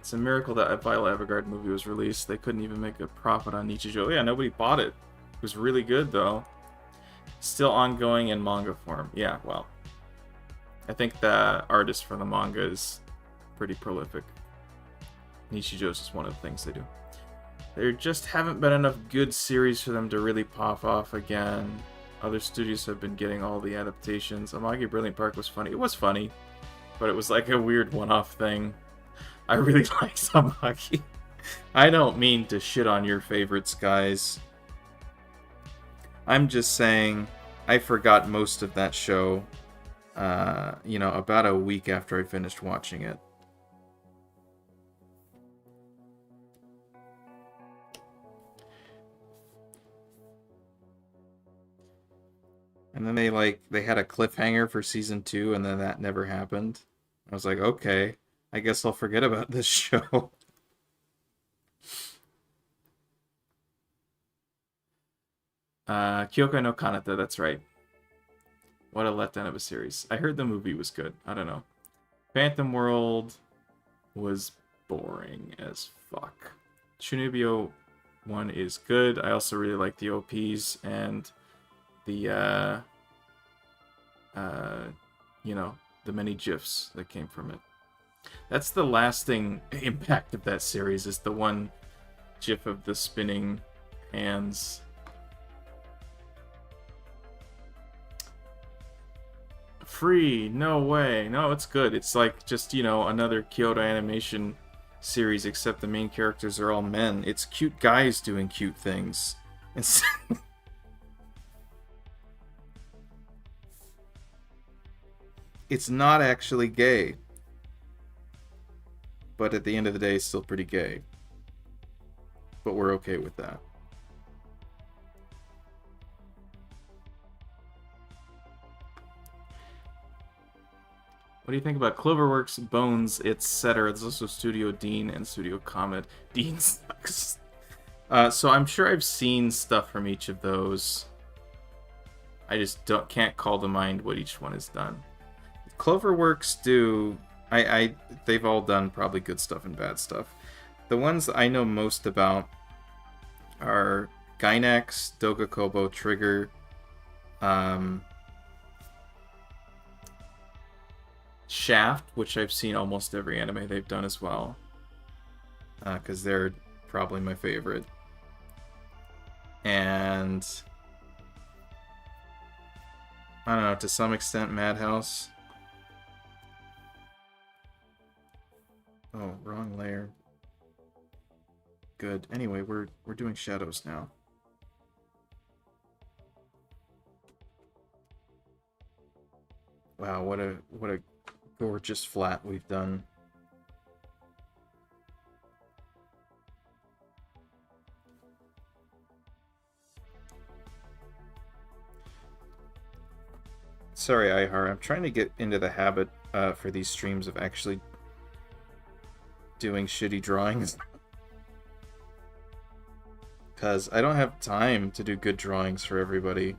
A: It's a miracle that a Violet Evergarden movie was released. They couldn't even make a profit on Nichijou. Yeah, nobody bought it. It was really good, though. Still ongoing in manga form. Yeah, well. I think the artist for the manga is pretty prolific. Nichijou is just one of the things they do. There just haven't been enough good series for them to really pop off again. Other studios have been getting all the adaptations. Amagi Brilliant Park was funny. It was funny, but it was like a weird one-off thing. I really like Amagi. I don't mean to shit on your favorites, guys. I'm just saying, I forgot most of that show, you know, about a week after I finished watching it. And then they had a cliffhanger for season 2, and then that never happened. I was like, okay, I guess I'll forget about this show. Kyoko no Kanata, that's right. What a letdown of a series. I heard the movie was good. I don't know. Phantom World was boring as fuck. Shunibyo 1 is good. I also really like the OPs and the, you know, the many GIFs that came from it. That's the lasting impact of that series, is the one GIF of the spinning hands. Free, no way. No, it's good. It's like just, you know, another Kyoto Animation series, except the main characters are all men. It's cute guys doing cute things. It's it's not actually gay. But at the end of the day, it's still pretty gay. But we're okay with that. What do you think about Cloverworks, Bones, etc.? There's also Studio Dean and Studio Comet. Dean sucks. So I'm sure I've seen stuff from each of those. I just can't call to mind what each one has done. Cloverworks do. They've all done probably good stuff and bad stuff. The ones I know most about are Gynax, Dogakobo, Trigger, Shaft, which I've seen almost every anime they've done as well, because they're probably my favorite. And I don't know, to some extent, Madhouse. Oh, wrong layer. Good. Anyway, we're doing shadows now. Wow, what a gorgeous flat we've done. Sorry, Ihar. I'm trying to get into the habit for these streams of actually doing shitty drawings. Because I don't have time to do good drawings for everybody.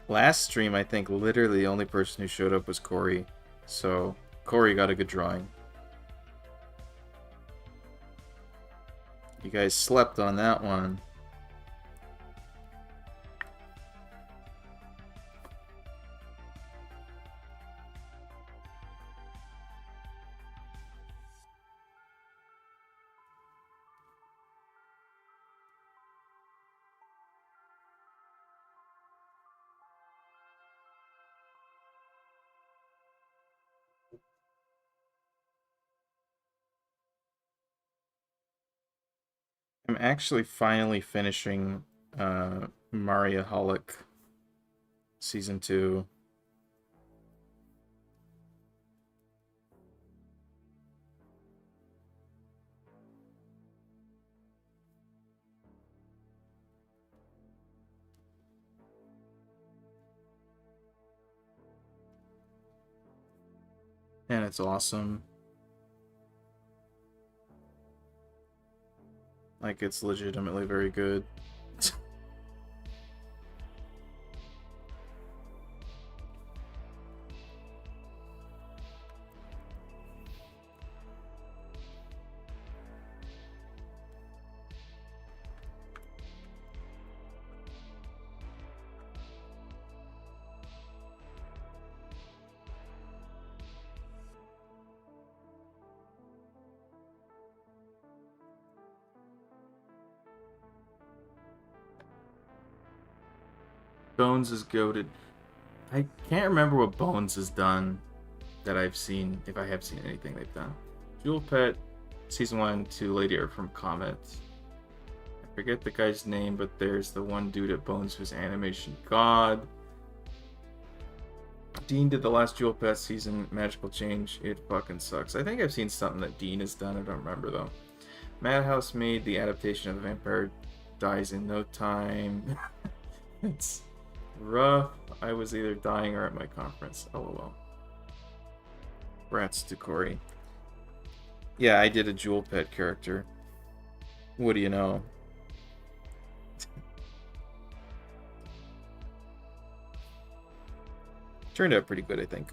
A: Last stream, I think literally the only person who showed up was Corey. So, Corey got a good drawing. You guys slept on that one. I'm actually finally finishing Mariaholic Season 2. And it's awesome. Like, it's legitimately very good. Bones is goated. I can't remember what Bones has done that I've seen, if I have seen anything they've done. Jewel Pet, Season 1, 2 Lady are from Comet. I forget the guy's name, but there's the one dude at Bones who's animation god. Dean did the last Jewel Pet season, Magical Change. It fucking sucks. I think I've seen something that Dean has done, I don't remember though. Madhouse made the adaptation of the Vampire Dies in No Time. It's rough. I was either dying or at my conference. LOL. Rats to Corey. Yeah, I did a Jewel Pet character. What do you know? Turned out pretty good, I think.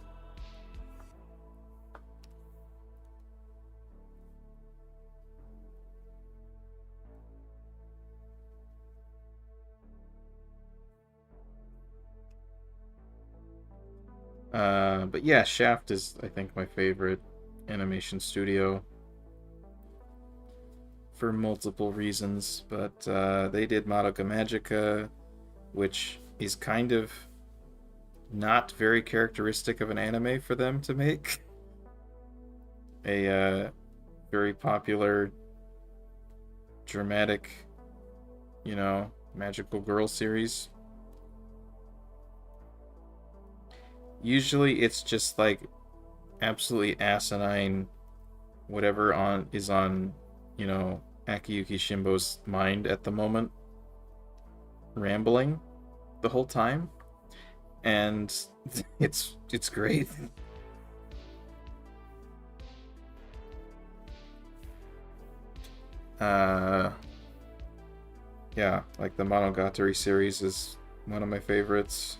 A: But yeah, Shaft is, I think, my favorite animation studio for multiple reasons. But they did Madoka Magica, which is kind of not very characteristic of an anime for them to make. A very popular, dramatic, magical girl series. Usually it's just like absolutely asinine whatever is on Akiyuki Shimbo's mind at the moment. rambling the whole time, and it's great. Yeah, like the Monogatari series is one of my favorites.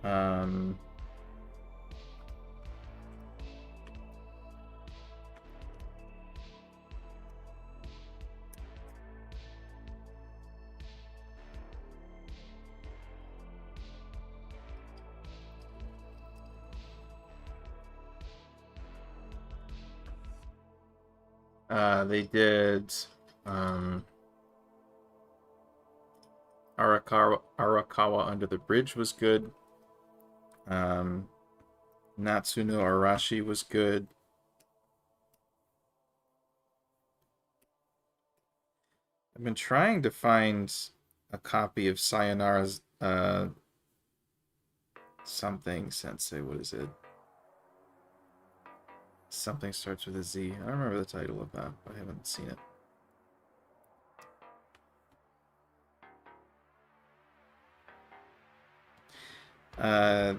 A: Um, they did Arakawa Under the Bridge was good. Natsu no Arashi was good. I've been trying to find a copy of Sayonara's something Sensei. What is it? Something starts with a Z. I don't remember the title of that, but I haven't seen it.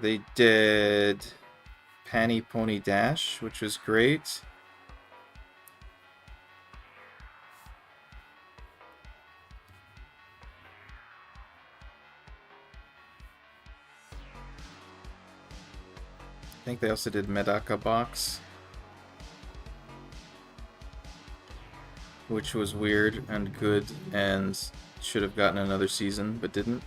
A: They did Panty Pony Dash, which was great. I think they also did Medaka Box, which was weird and good and should have gotten another season, but didn't.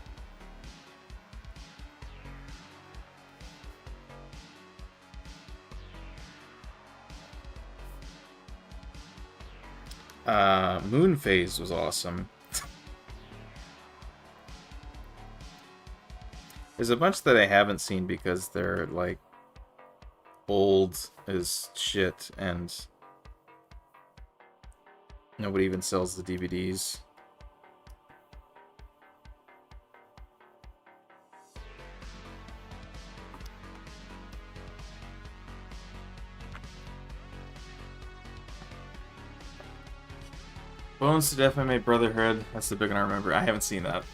A: Moon Phase was awesome. There's a bunch that I haven't seen because they're like old as shit and nobody even sells the DVDs. Bones to Death I Made Brotherhood. That's the big one I remember. I haven't seen that,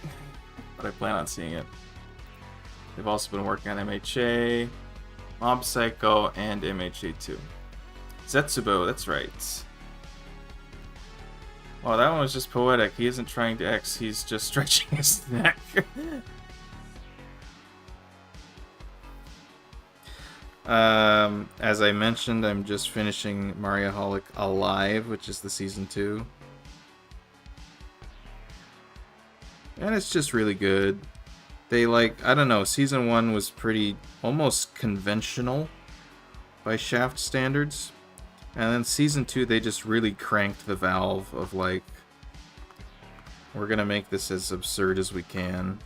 A: but I plan on seeing it. They've also been working on MHA, Mob Psycho, and MHA 2. Zetsubo, that's right. Oh, that one was just poetic. He isn't trying to X, he's just stretching his neck. As I mentioned, I'm just finishing Mariaholic Alive, which is the season 2. And it's just really good. They I don't know, season 1 was pretty, almost conventional by Shaft standards. And then season 2, they just really cranked the valve of we're gonna make this as absurd as we can.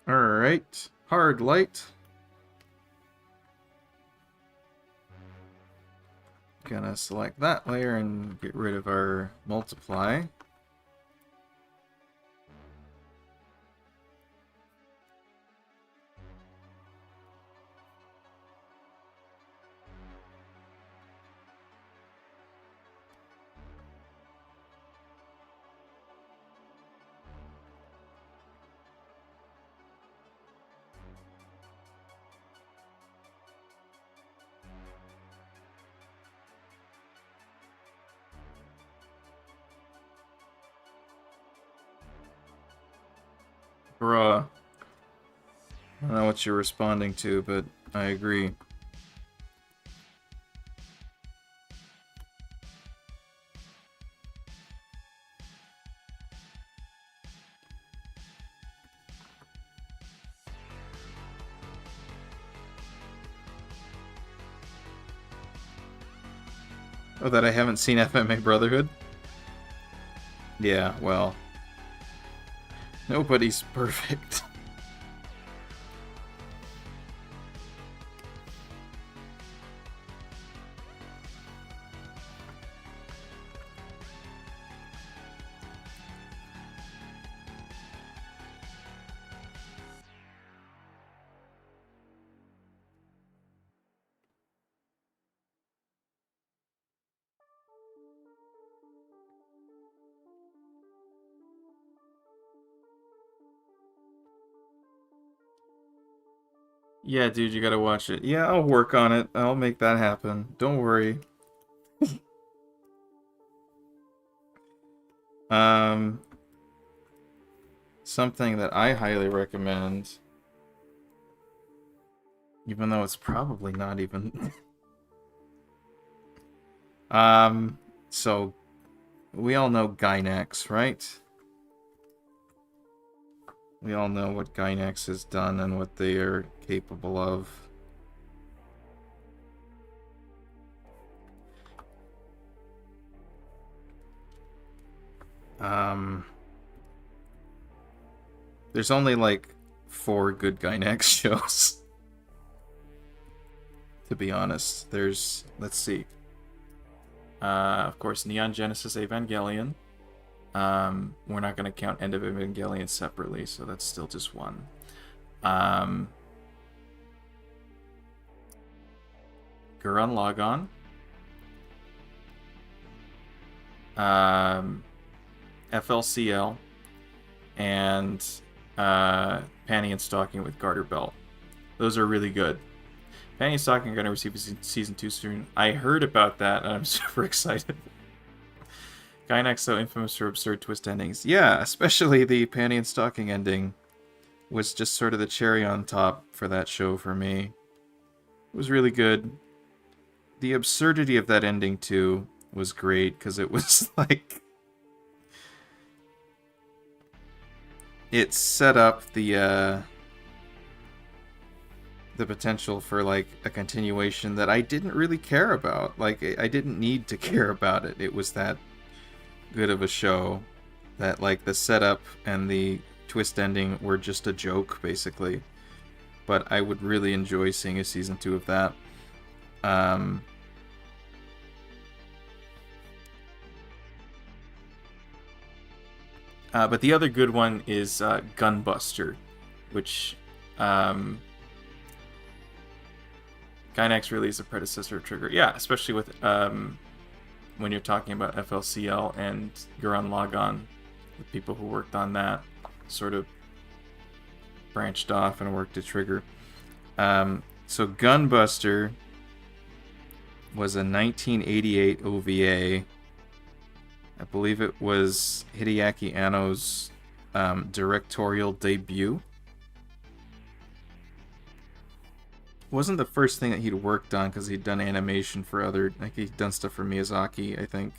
A: Alright, hard light. Gonna select that layer and get rid of our multiply. Bruh. I don't know what you're responding to, but I agree. Oh, that I haven't seen FMA Brotherhood? Yeah, well... Nobody's perfect. Yeah, dude, you gotta watch it. Yeah, I'll work on it. I'll make that happen. Don't worry. Um, Something that I highly recommend, even though it's probably not even. So we all know Gynax, right? We all know what Gynax has done and what they are capable of. There's only like 4 good Gynax shows. To be honest, let's see. Of course, Neon Genesis Evangelion. We're not going to count End of Evangelion separately, so that's still just one. Gurren Lagann. FLCL. And Panty and Stocking with Garter Belt. Those are really good. Panty and Stocking are going to receive season 2 soon. I heard about that, and I'm super excited. Gynax so infamous for absurd twist endings. Yeah, especially the Panty and Stocking ending was just sort of the cherry on top for that show for me. It was really good. The absurdity of that ending, too, was great, because it was like... It set up the potential for, like, a continuation that I didn't really care about. Like, I didn't need to care about it. It was that good of a show that, like, the setup and the twist ending were just a joke, basically. But I would really enjoy seeing a season 2 of that. But the other good one is Gunbuster, which Gynax really is a predecessor of Trigger. Yeah, especially with when you're talking about FLCL and Gurren Lagann, the people who worked on that sort of branched off and worked at Trigger. So Gunbuster was a 1988 OVA. I believe it was Hideaki Anno's directorial debut. It wasn't the first thing that he'd worked on, because he'd done animation for other... Like, he'd done stuff for Miyazaki, I think.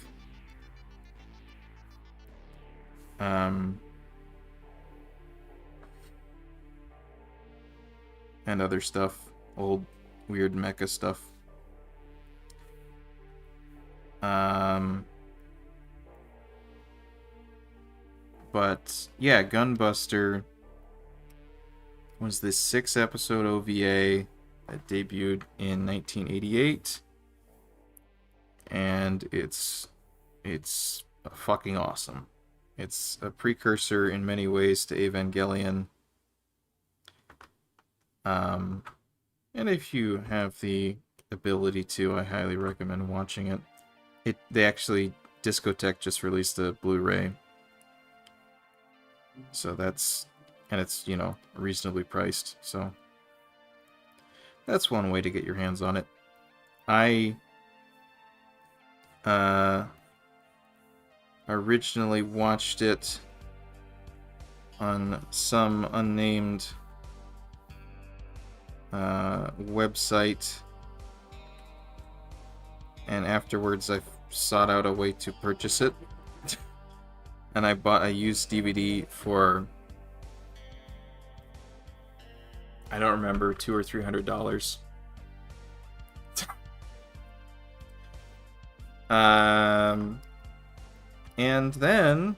A: And other stuff. Old, weird mecha stuff. But, yeah, Gunbuster was this 6-episode OVA that debuted in 1988. And it's fucking awesome. It's a precursor in many ways to Evangelion. And if you have the ability to, I highly recommend watching it. They actually, Discotek just released a Blu-ray. So that's, and it's, you know, reasonably priced, so that's one way to get your hands on it. I originally watched it on some unnamed website, and afterwards I sought out a way to purchase it. And I bought a used DVD for, I don't remember, $200 or $300. And then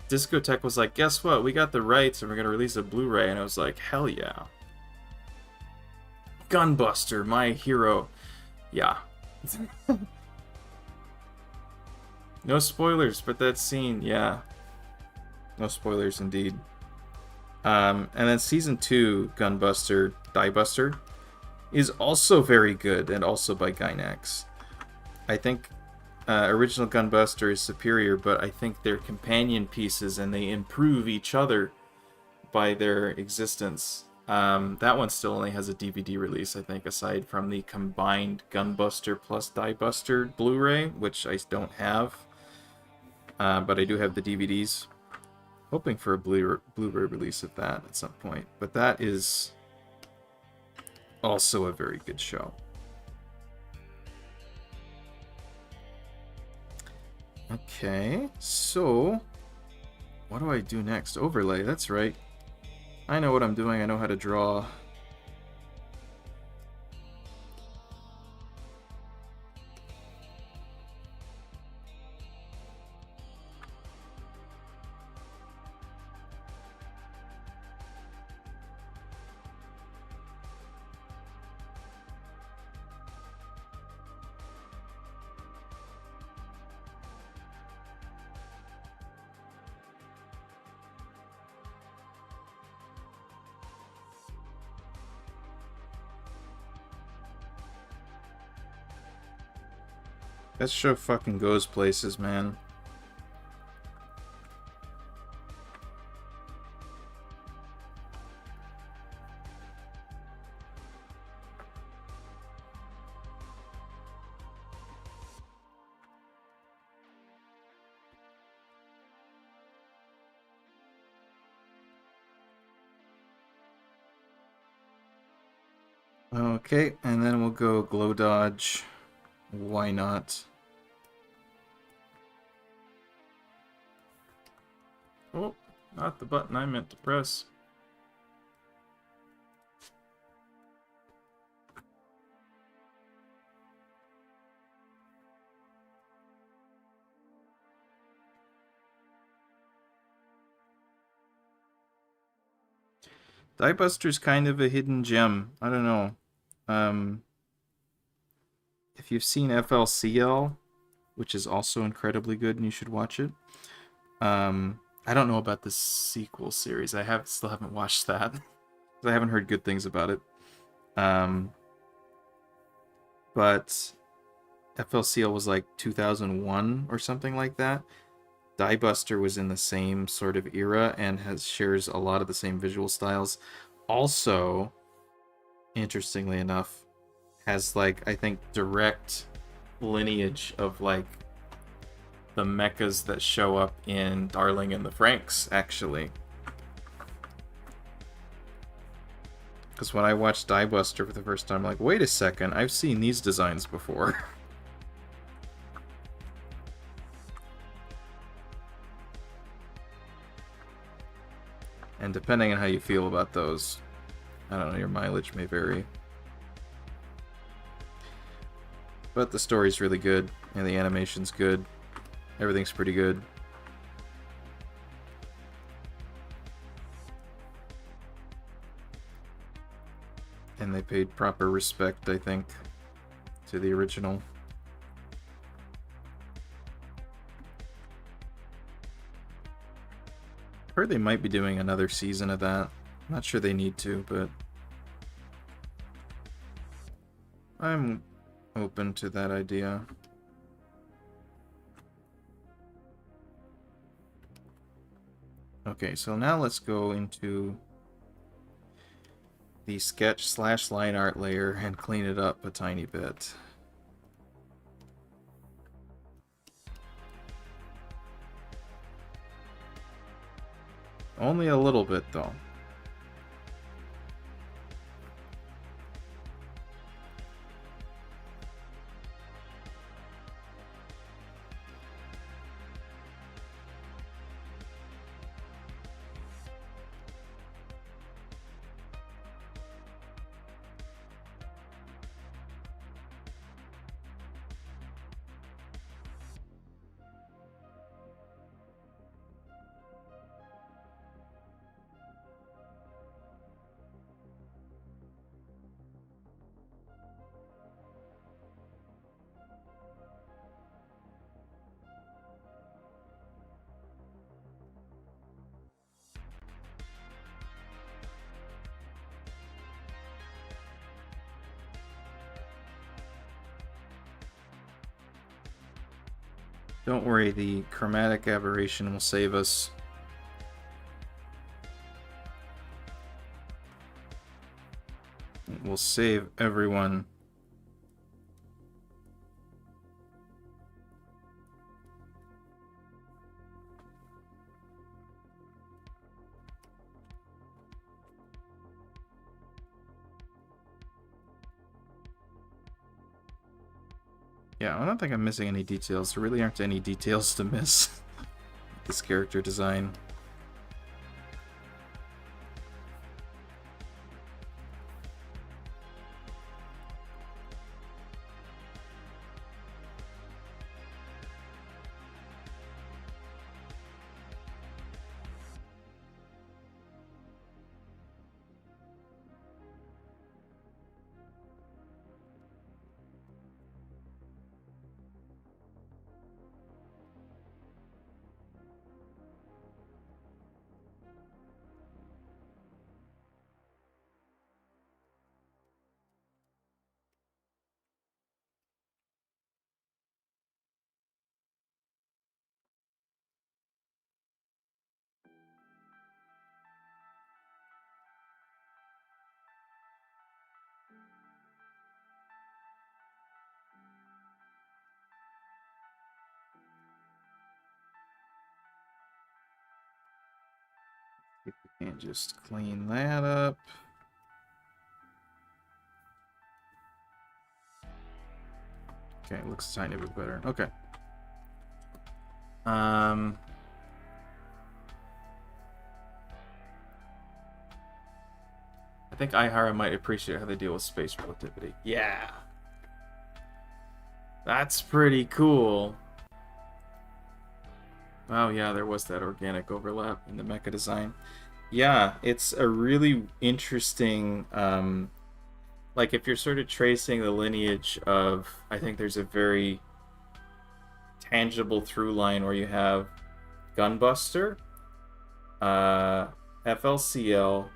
A: Discotek was like, guess what? We got the rights and we're going to release a Blu-ray. And I was like, hell yeah. Gunbuster, my hero. Yeah. No spoilers, but that scene, yeah. No spoilers indeed. And then season 2, Gunbuster, Diebuster, is also very good, and also by Gynax. I think original Gunbuster is superior, but I think they're companion pieces and they improve each other by their existence. That one still only has a DVD release, I think, aside from the combined Gunbuster plus Diebuster Blu-ray, which I don't have. But I do have the DVDs. Hoping for a Blu-ray release of that at some point. But that is also a very good show. Okay, so what do I do next? Overlay, that's right. I know what I'm doing. I know how to draw. That show fucking goes places, man. Okay, and then we'll go glow dodge. Why not? Oh, not the button I meant to press. Diebuster's kind of a hidden gem. I don't know. If you've seen FLCL, which is also incredibly good and you should watch it. I don't know about the sequel series. I still haven't watched that. I haven't heard good things about it. But FLCL was like 2001 or something like that. Diebuster was in the same sort of era and shares a lot of the same visual styles. Also, interestingly enough, has like, I think, direct lineage of like the mechas that show up in Darling in the Franxx, actually. Because when I watched Diebuster for the first time, I'm like, wait a second, I've seen these designs before. And depending on how you feel about those, I don't know, your mileage may vary. But the story's really good, and the animation's good. Everything's pretty good. And they paid proper respect, I think, to the original. Heard they might be doing another season of that. I'm not sure they need to, but I'm open to that idea. Okay, so now let's go into the sketch/line art layer and clean it up a tiny bit. Only a little bit, though. Don't worry, the chromatic aberration will save us. We'll save everyone. Yeah, I don't think I'm missing any details. There really aren't any details to miss. This character design. If we can just clean that up. Okay, it looks a tiny bit better. Okay. I think Ihara might appreciate how they deal with space relativity. Yeah. That's pretty cool. Wow, yeah, there was that organic overlap in the mecha design. Yeah, it's a really interesting, like if you're sort of tracing the lineage of, I think there's a very tangible through line where you have Gunbuster, FLCL,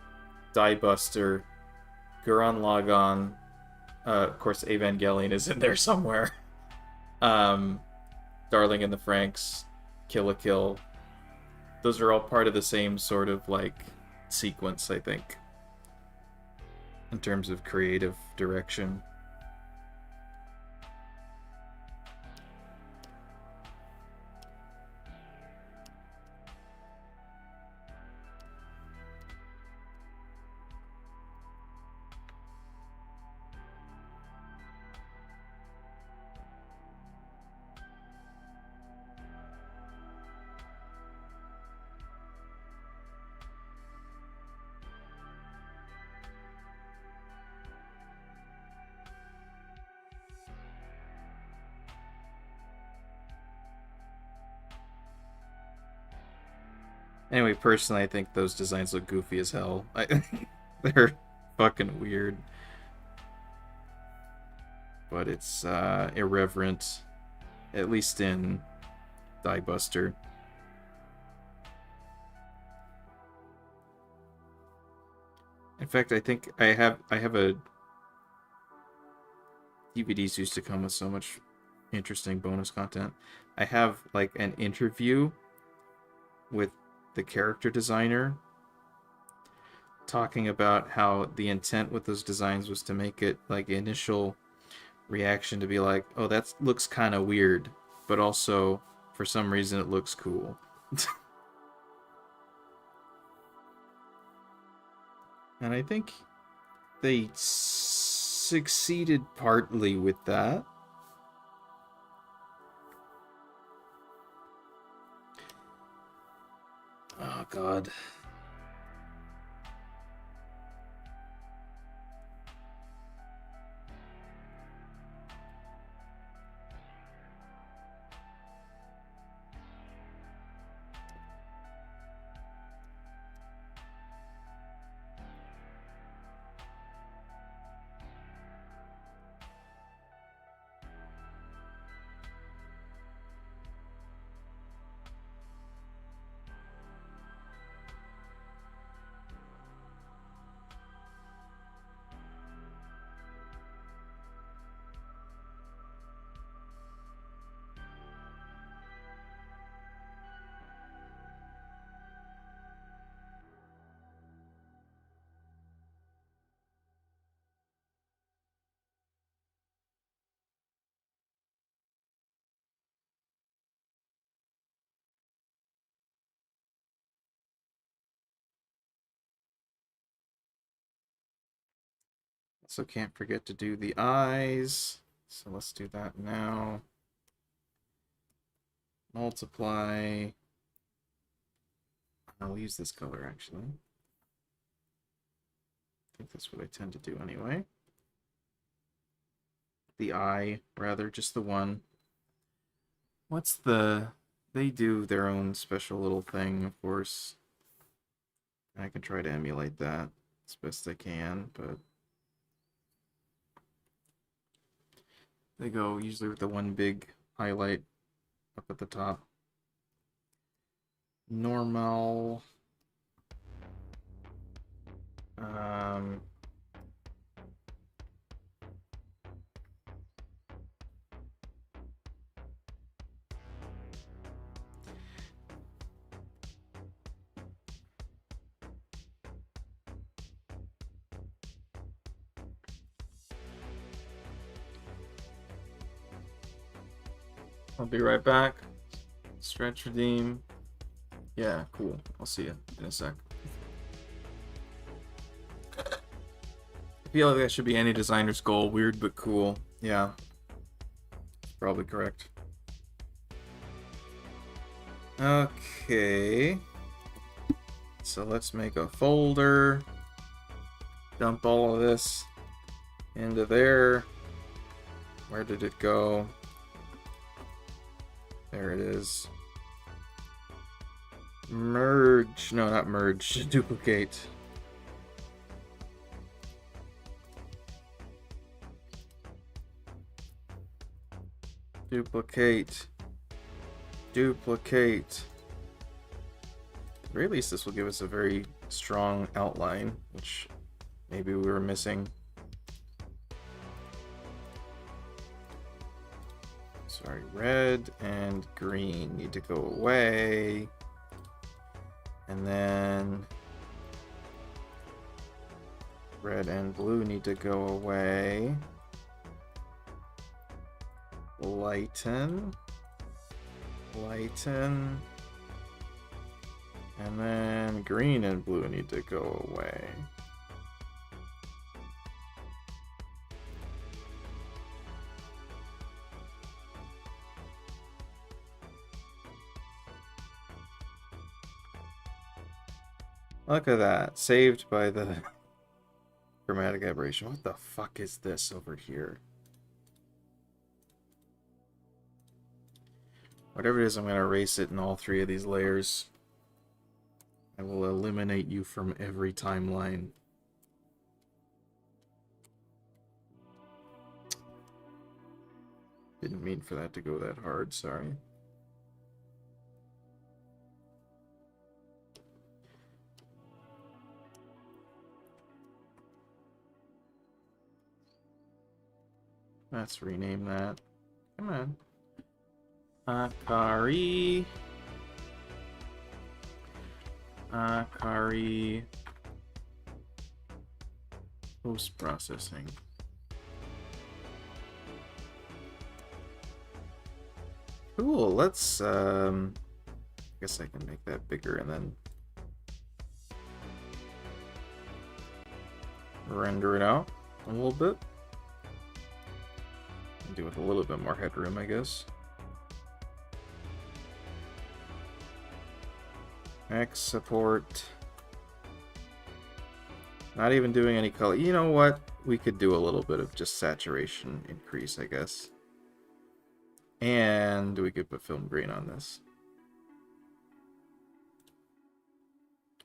A: Diebuster, Gurren Lagann, of course Evangelion is in there somewhere, Darling in the Franxx, Kill la Kill. Those are all part of the same sort of like sequence, I think, in terms of creative direction. Anyway, personally, I think those designs look goofy as hell. They're fucking weird. But it's irreverent, at least in Diebuster. In fact, I think I have a DVDs used to come with so much interesting bonus content. I have like an interview with the character designer talking about how the intent with those designs was to make it like initial reaction to be like, oh, that looks kind of weird, but also for some reason it looks cool. And I think they succeeded partly with that. Oh god. Also can't forget to do the eyes. So let's do that now. Multiply. I'll use this color actually. I think that's what I tend to do anyway. The eye, rather, just the one. What's the... They do their own special little thing, of course. I can try to emulate that as best I can, but... They go usually with the one big highlight up at the top. Normal. I'll be right back. Stretch, redeem. Yeah, cool. I'll see you in a sec. I feel like that should be any designer's goal. Weird but cool. Yeah. Probably correct. Okay. So let's make a folder. Dump all of this into there. Where did it go? There it is. Merge. No, not merge. Duplicate. Duplicate. Duplicate. At the very least, this will give us a very strong outline, which maybe we were missing. Sorry, red and green need to go away. And then red and blue need to go away. Lighten. Lighten. And then green and blue need to go away. Look at that. Saved by the chromatic aberration. What the fuck is this over here? Whatever it is, I'm going to erase it in all three of these layers. I will eliminate you from every timeline. Didn't mean for that to go that hard, sorry. Let's rename that. Come on. Akari. Akari. Post-processing. Cool, let's, I guess I can make that bigger and then render it out a little bit. Do with a little bit more headroom, I guess. X support. Not even doing any color. You know what? We could do a little bit of just saturation increase, I guess. And we could put film grain on this.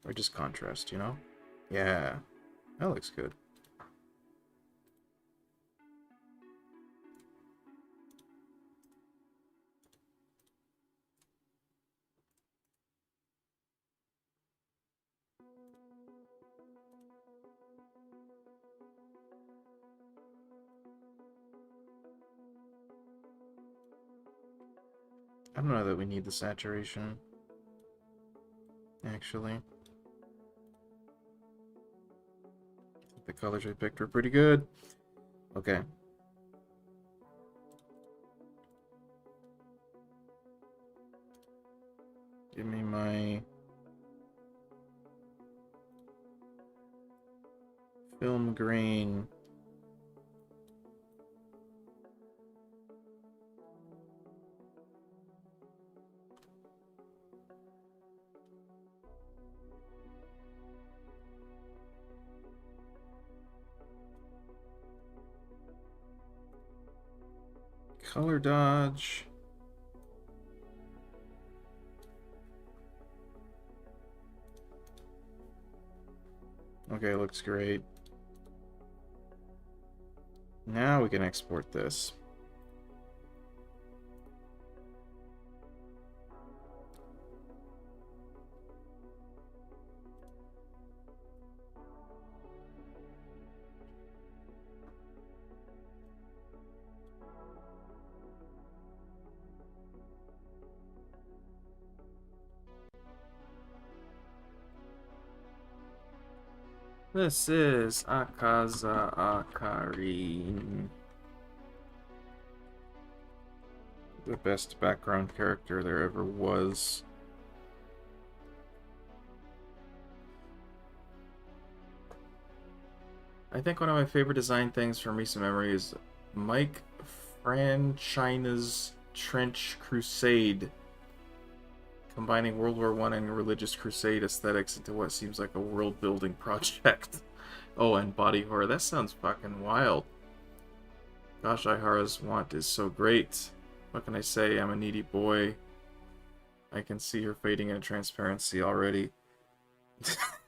A: Or just contrast, you know? Yeah. That looks good. I don't know that we need the saturation, actually. I think the colors I picked were pretty good. Okay. Give me my film grain Color dodge. Okay, looks great. Now we can export this. This is Akaza Akarin. The best background character there ever was. I think one of my favorite design things from recent memory is Mike Franchina's Trench Crusade, combining World War I and religious crusade aesthetics into what seems like a world-building project. Oh, and body horror. That sounds fucking wild. Gosh, Ihara's want is so great. What can I say? I'm a needy boy. I can see her fading in transparency already.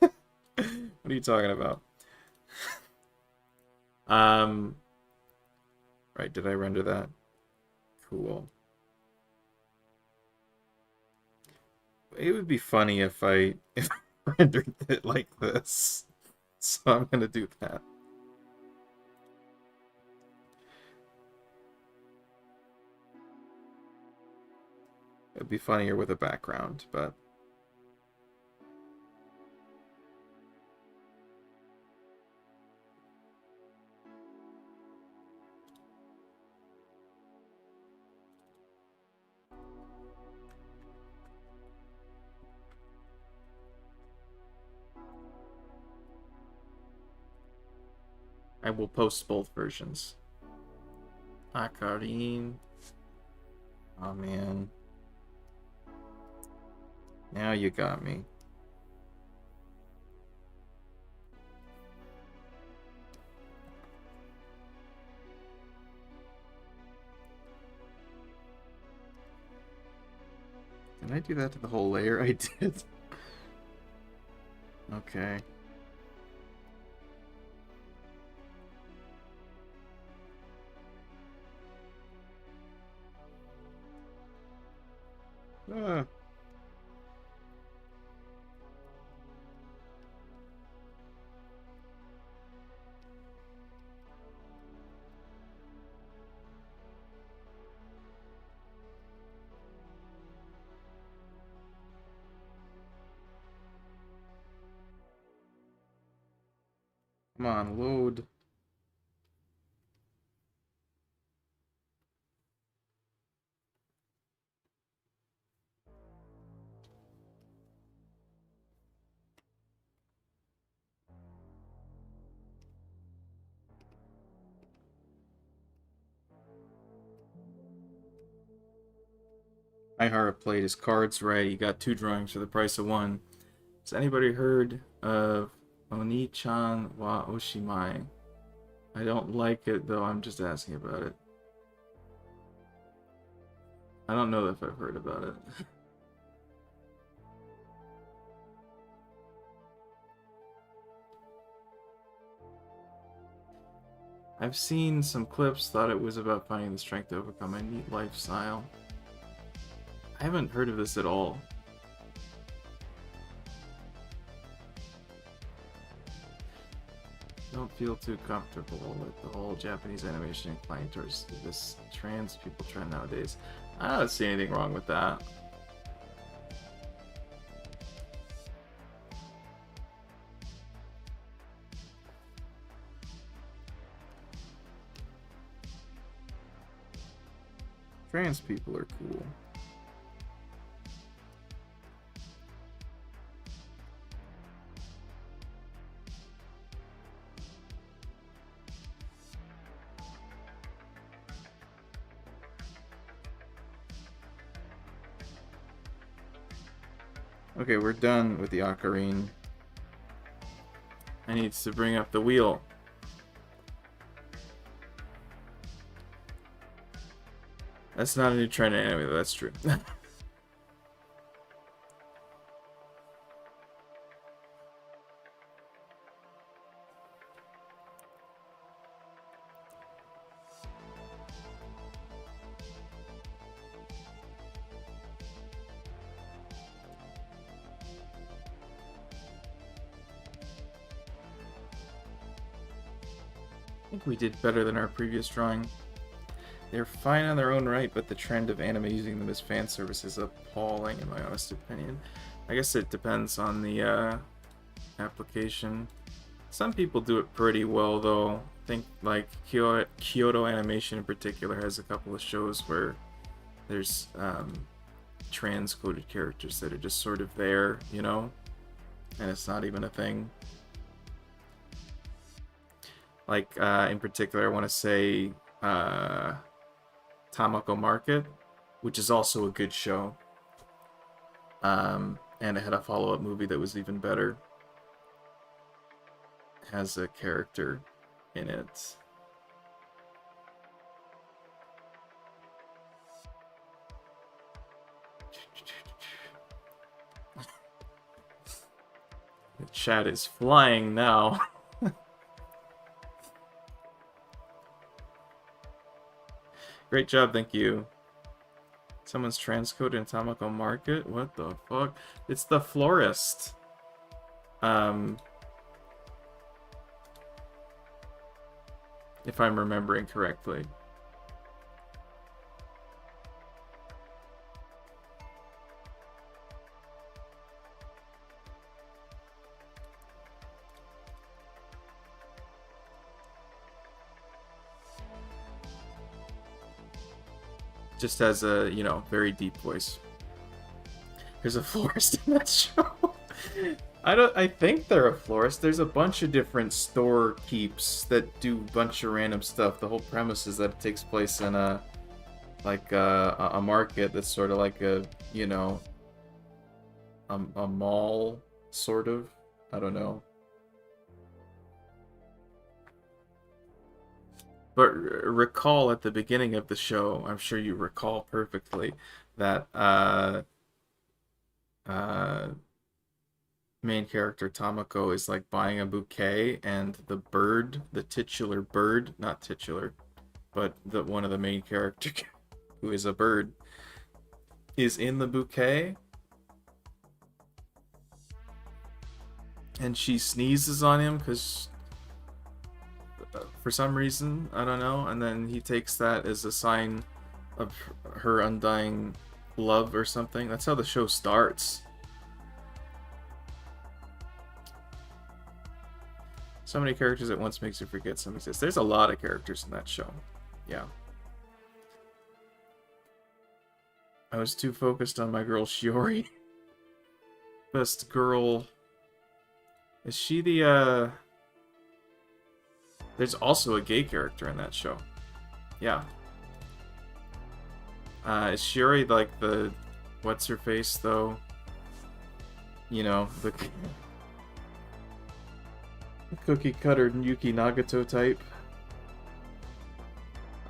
A: What are you talking about? Right, did I render that? Cool. It would be funny if I rendered it like this. So I'm gonna do that. It'd be funnier with a background, but I will post both versions. Akarin. Oh man. Now you got me. Did I do that to the whole layer? I did. Okay. Ah. Come on, load. Ihara played his cards right. He got 2 drawings for the price of 1. Has anybody heard of Oni-chan wa Oshimai? I don't like it, though. I'm just asking about it. I don't know if I've heard about it. I've seen some clips, thought it was about finding the strength to overcome a neat lifestyle. I haven't heard of this at all. Don't feel too comfortable with the whole Japanese animation inclined towards this trans people trend nowadays. I don't see anything wrong with that. Trans people are cool. Okay, we're done with the ocarine. I need to bring up the wheel. That's not a new trend in anime, though. That's true. I think we did better than our previous drawing. They're fine on their own right, but the trend of anime using them as fan service is appalling, in my honest opinion. I guess it depends on the application. Some people do it pretty well, though. I think like Kyoto Animation in particular has a couple of shows where there's transcoded characters that are just sort of there, you know, and it's not even a thing. Like in particular, I want to say Tamako Market, which is also a good show. And it had a follow-up movie that was even better. It has a character in it. The chat is flying now. Great job, thank you. Someone's transcoded in Tamako Market? What the fuck? It's the florist. If I'm remembering correctly. Just has a, you know, very deep voice. There's a florist in that show. I think they're a florist. There's a bunch of different store keeps that do a bunch of random stuff. The whole premise is that it takes place in a market that's sort of like a, you know, a mall, sort of. I don't know. But recall at the beginning of the show, I'm sure you recall perfectly, that main character Tamako is like buying a bouquet, and the bird, the titular bird, not titular, but the one of the main character who is a bird, is in the bouquet, and she sneezes on him because for some reason, I don't know, and then he takes that as a sign of her undying love or something. That's how the show starts. So many characters at once makes you forget some exist. There's a lot of characters in that show. Yeah. I was too focused on my girl Shiori. Best girl. Is she the, There's also a gay character in that show. Yeah. Is Shiori like the... What's her face, though? You know, the cookie cutter Yuki Nagato type?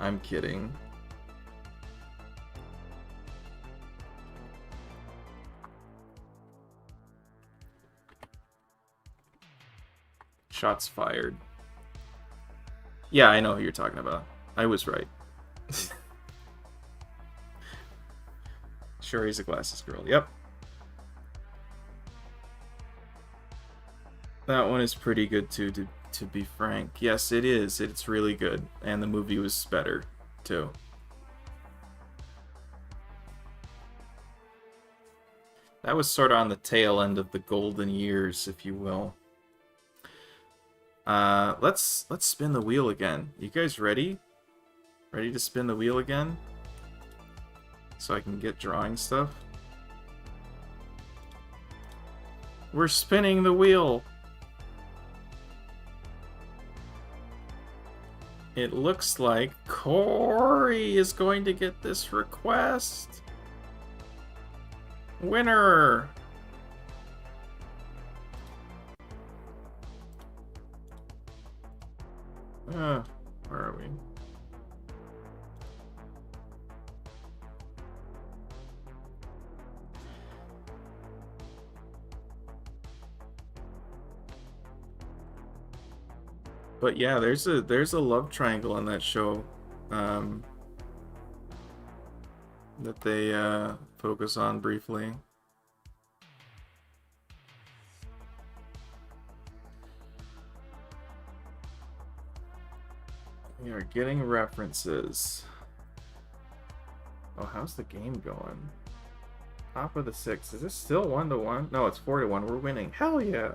A: I'm kidding. Shots fired. Yeah, I know who you're talking about. I was right. Shiori's a glasses girl. Yep. That one is pretty good too, to be frank. Yes, it is. It's really good. And the movie was better, too. That was sort of on the tail end of the golden years, if you will. Let's spin the wheel again. You guys ready? Ready to spin the wheel again? So I can get drawing stuff? We're spinning the wheel! It looks like Corey is going to get this request! Winner! Where are we? But yeah, there's a love triangle on that show, um, that they focus on briefly. We are getting references. Oh, how's the game going? Top of the 6. Is this still 1-1? No, it's 4-1. We're winning. Hell yeah!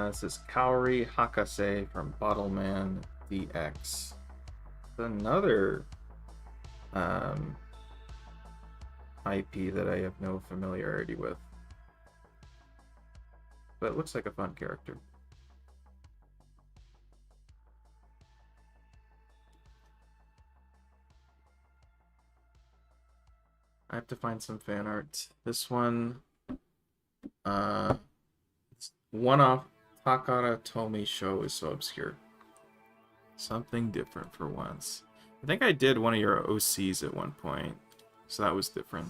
A: This is Kaori Hakase from Bottleman DX. Another IP that I have no familiarity with. But it looks like a fun character. I have to find some fan art. This one, one-off Takara Tomy show is so obscure. Something different for once. I think I did one of your OCs at one point, so that was different.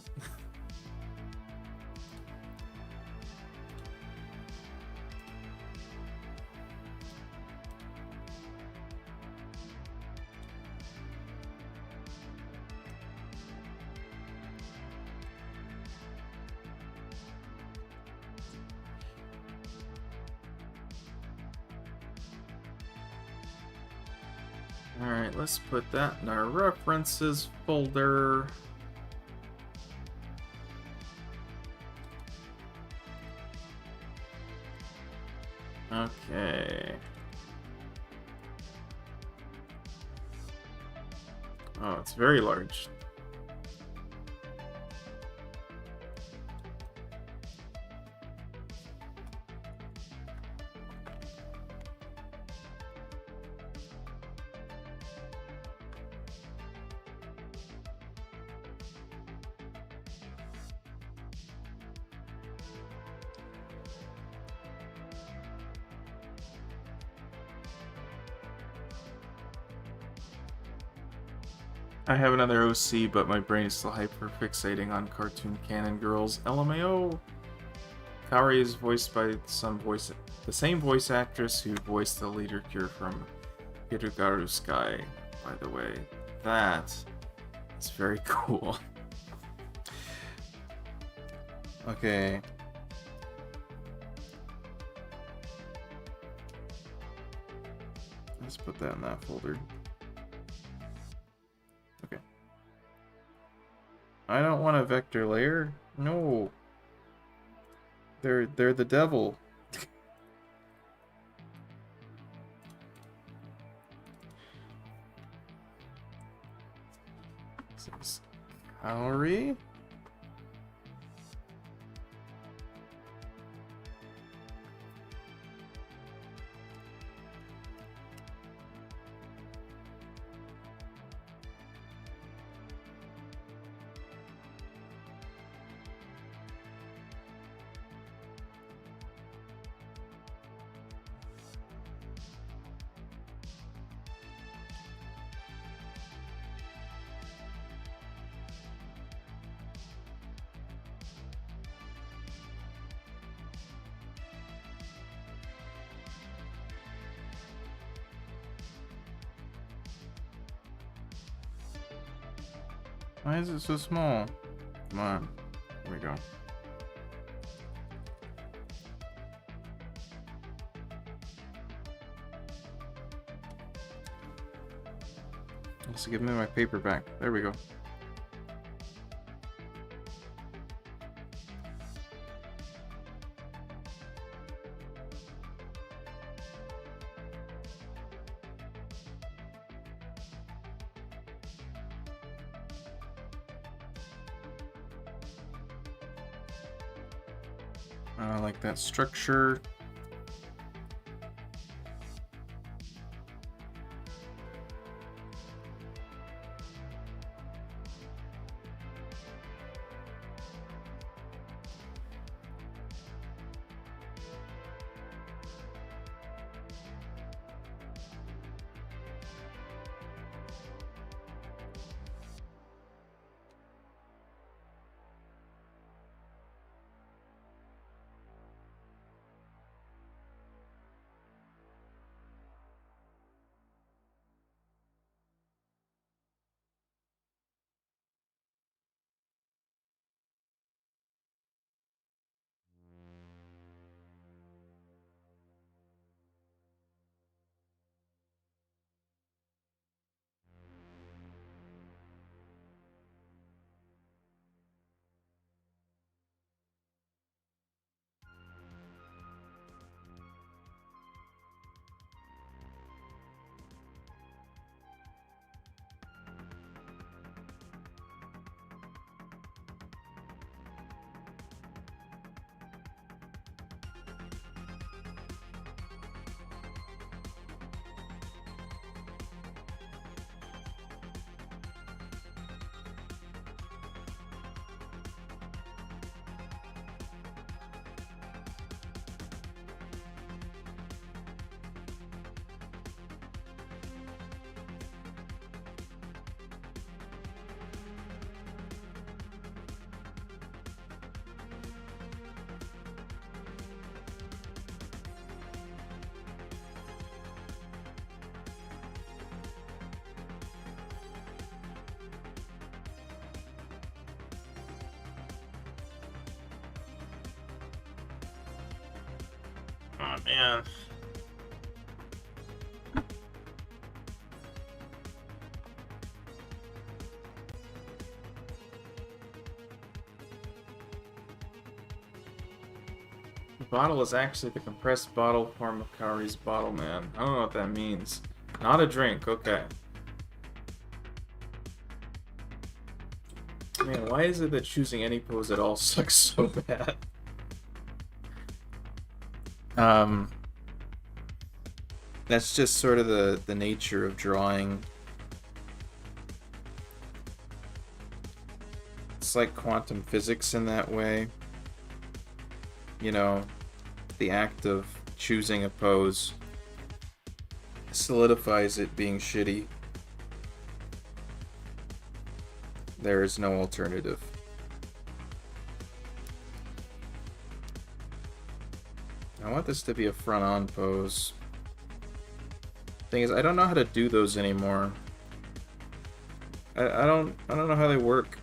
A: Alright, let's put that in our references folder. Okay. Oh, it's very large. I have another OC, but my brain is still hyper-fixating on cartoon canon girls. LMAO! Kaori is voiced by the same voice actress who voiced the leader cure from Hirugaru Sky, by the way. That is very cool. Okay. Let's put that in that folder. I don't want a vector layer. No. They're the devil. This is Kaori. Why is it so small? Come on. Here we go. Let's give me my paper back. There we go. I like that structure. man. The bottle is actually the compressed bottle form of Kaori's bottle, man. I don't know what that means. Not a drink, okay. Man, why is it that choosing any pose at all sucks so bad? That's just sort of the nature of drawing. It's like quantum physics in that way. You know, the act of choosing a pose solidifies it being shitty. There is no alternative. I want this to be a front-on pose. Thing is, I don't know how to do those anymore. I don't know how they work.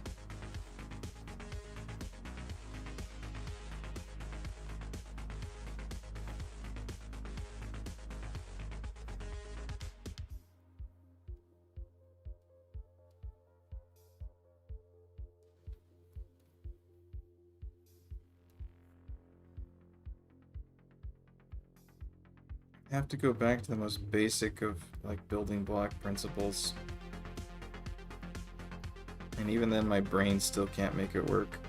A: I have to go back to the most basic of, like, building block principles. And even then, my brain still can't make it work.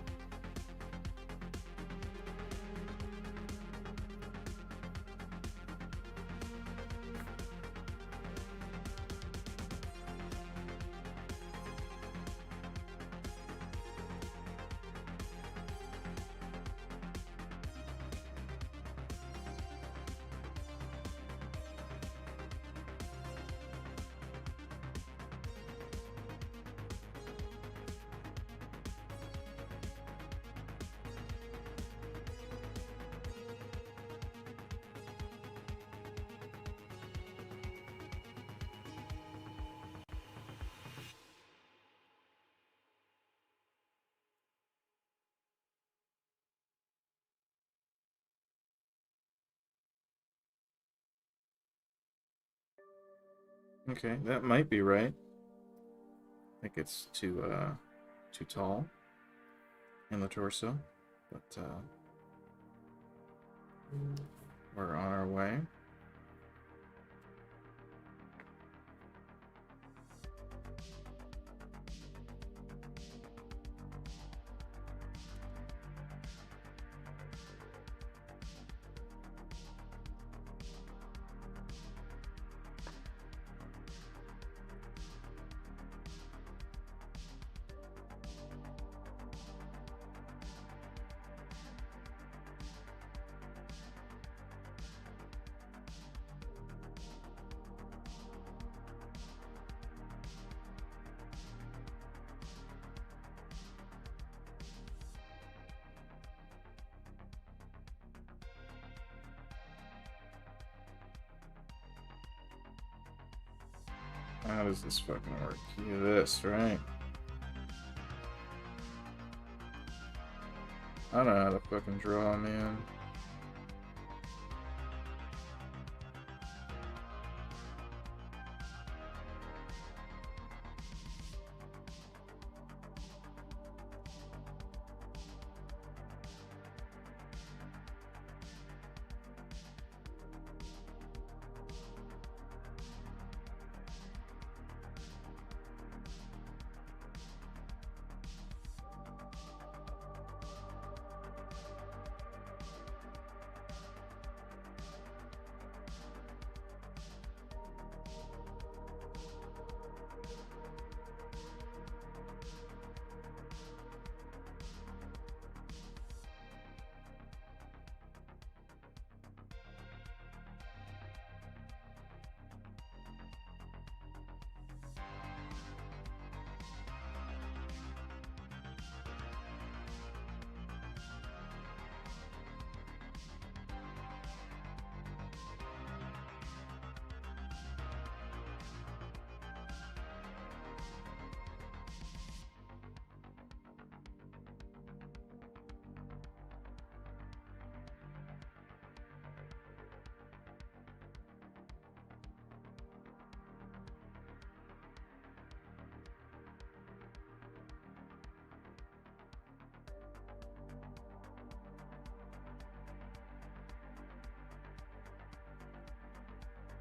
A: Okay, that might be right. I think it's too tall in the torso, but we're on our way. How does this fucking work? You do this, right? I don't know how to fucking draw, man.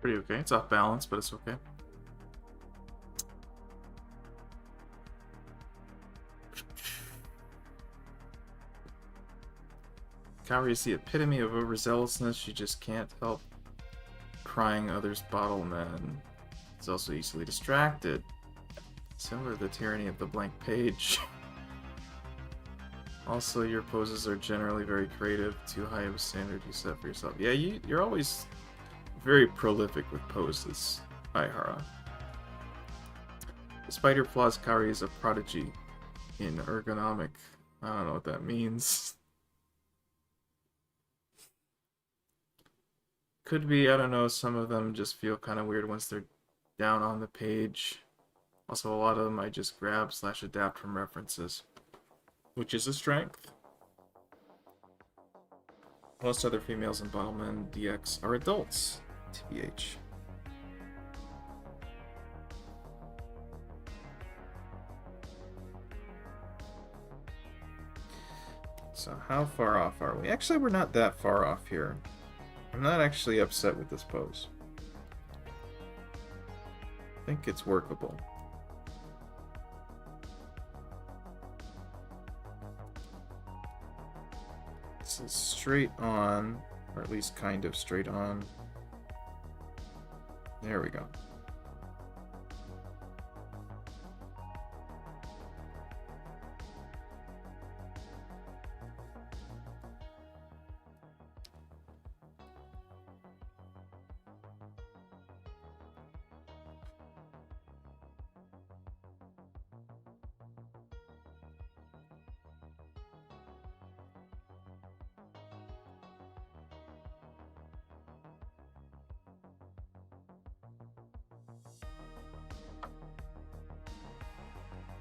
A: pretty okay. It's off balance, but it's okay. Kaori is the epitome of overzealousness. She just can't help prying others' bottle men. He's also easily distracted. Similar to the tyranny of the blank page. Also, your poses are generally very creative. Too high of a standard you set for yourself. Yeah, you're always very prolific with poses, Aihara. Despite her flaws, Kaori is a prodigy in ergonomic. I don't know what that means. Could be, I don't know, some of them just feel kind of weird once they're down on the page. Also, a lot of them I just grab / adapt from references, which is a strength. Most other females in Bottlemen DX are adults, TBH. So how far off are we? Actually, we're not that far off here. I'm not actually upset with this pose. I think it's workable. This is straight on, or at least kind of straight on. There we go.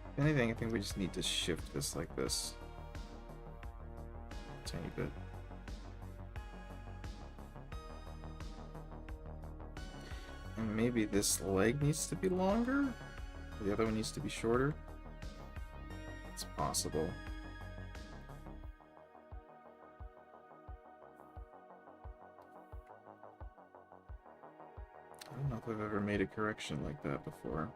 A: If anything, I think we just need to shift this like this. A tiny bit. And maybe this leg needs to be longer? The other one needs to be shorter? It's possible. I don't know if I've ever made a correction like that before.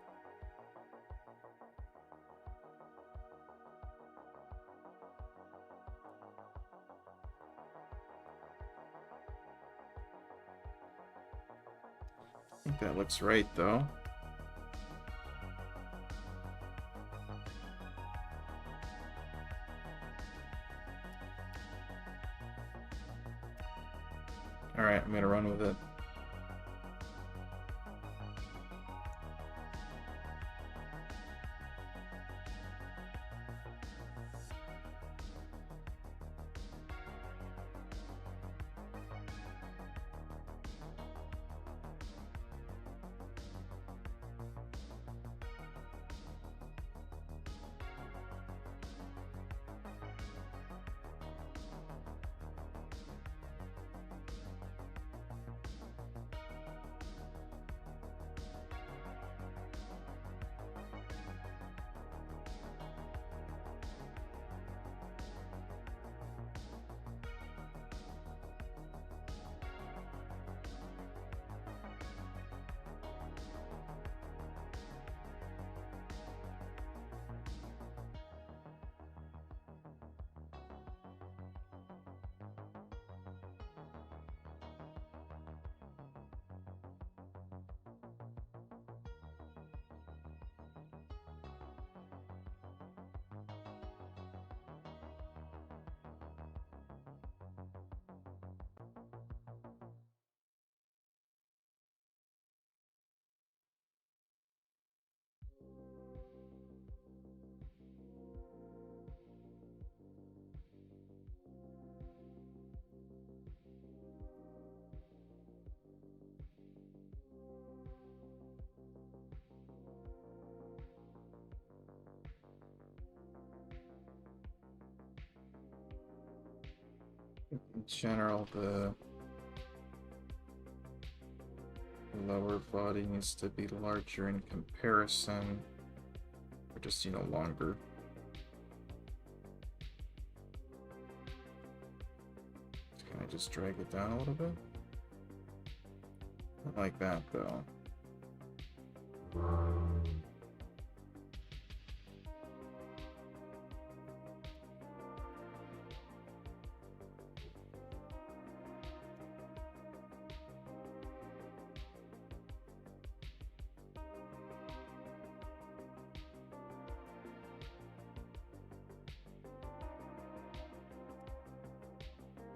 A: I think that looks right, though. Alright, I'm gonna run with it. In general, the lower body needs to be larger in comparison, or just, you know, longer. Can I just drag it down a little bit? I like that, though.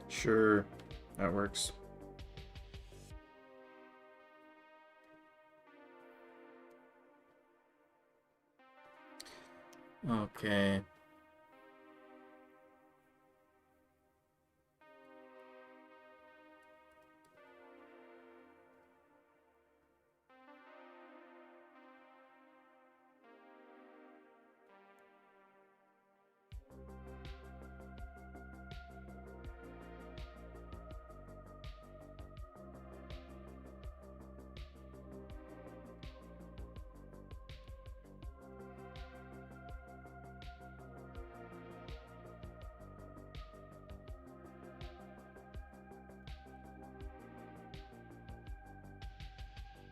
A: Sure, that works. Okay.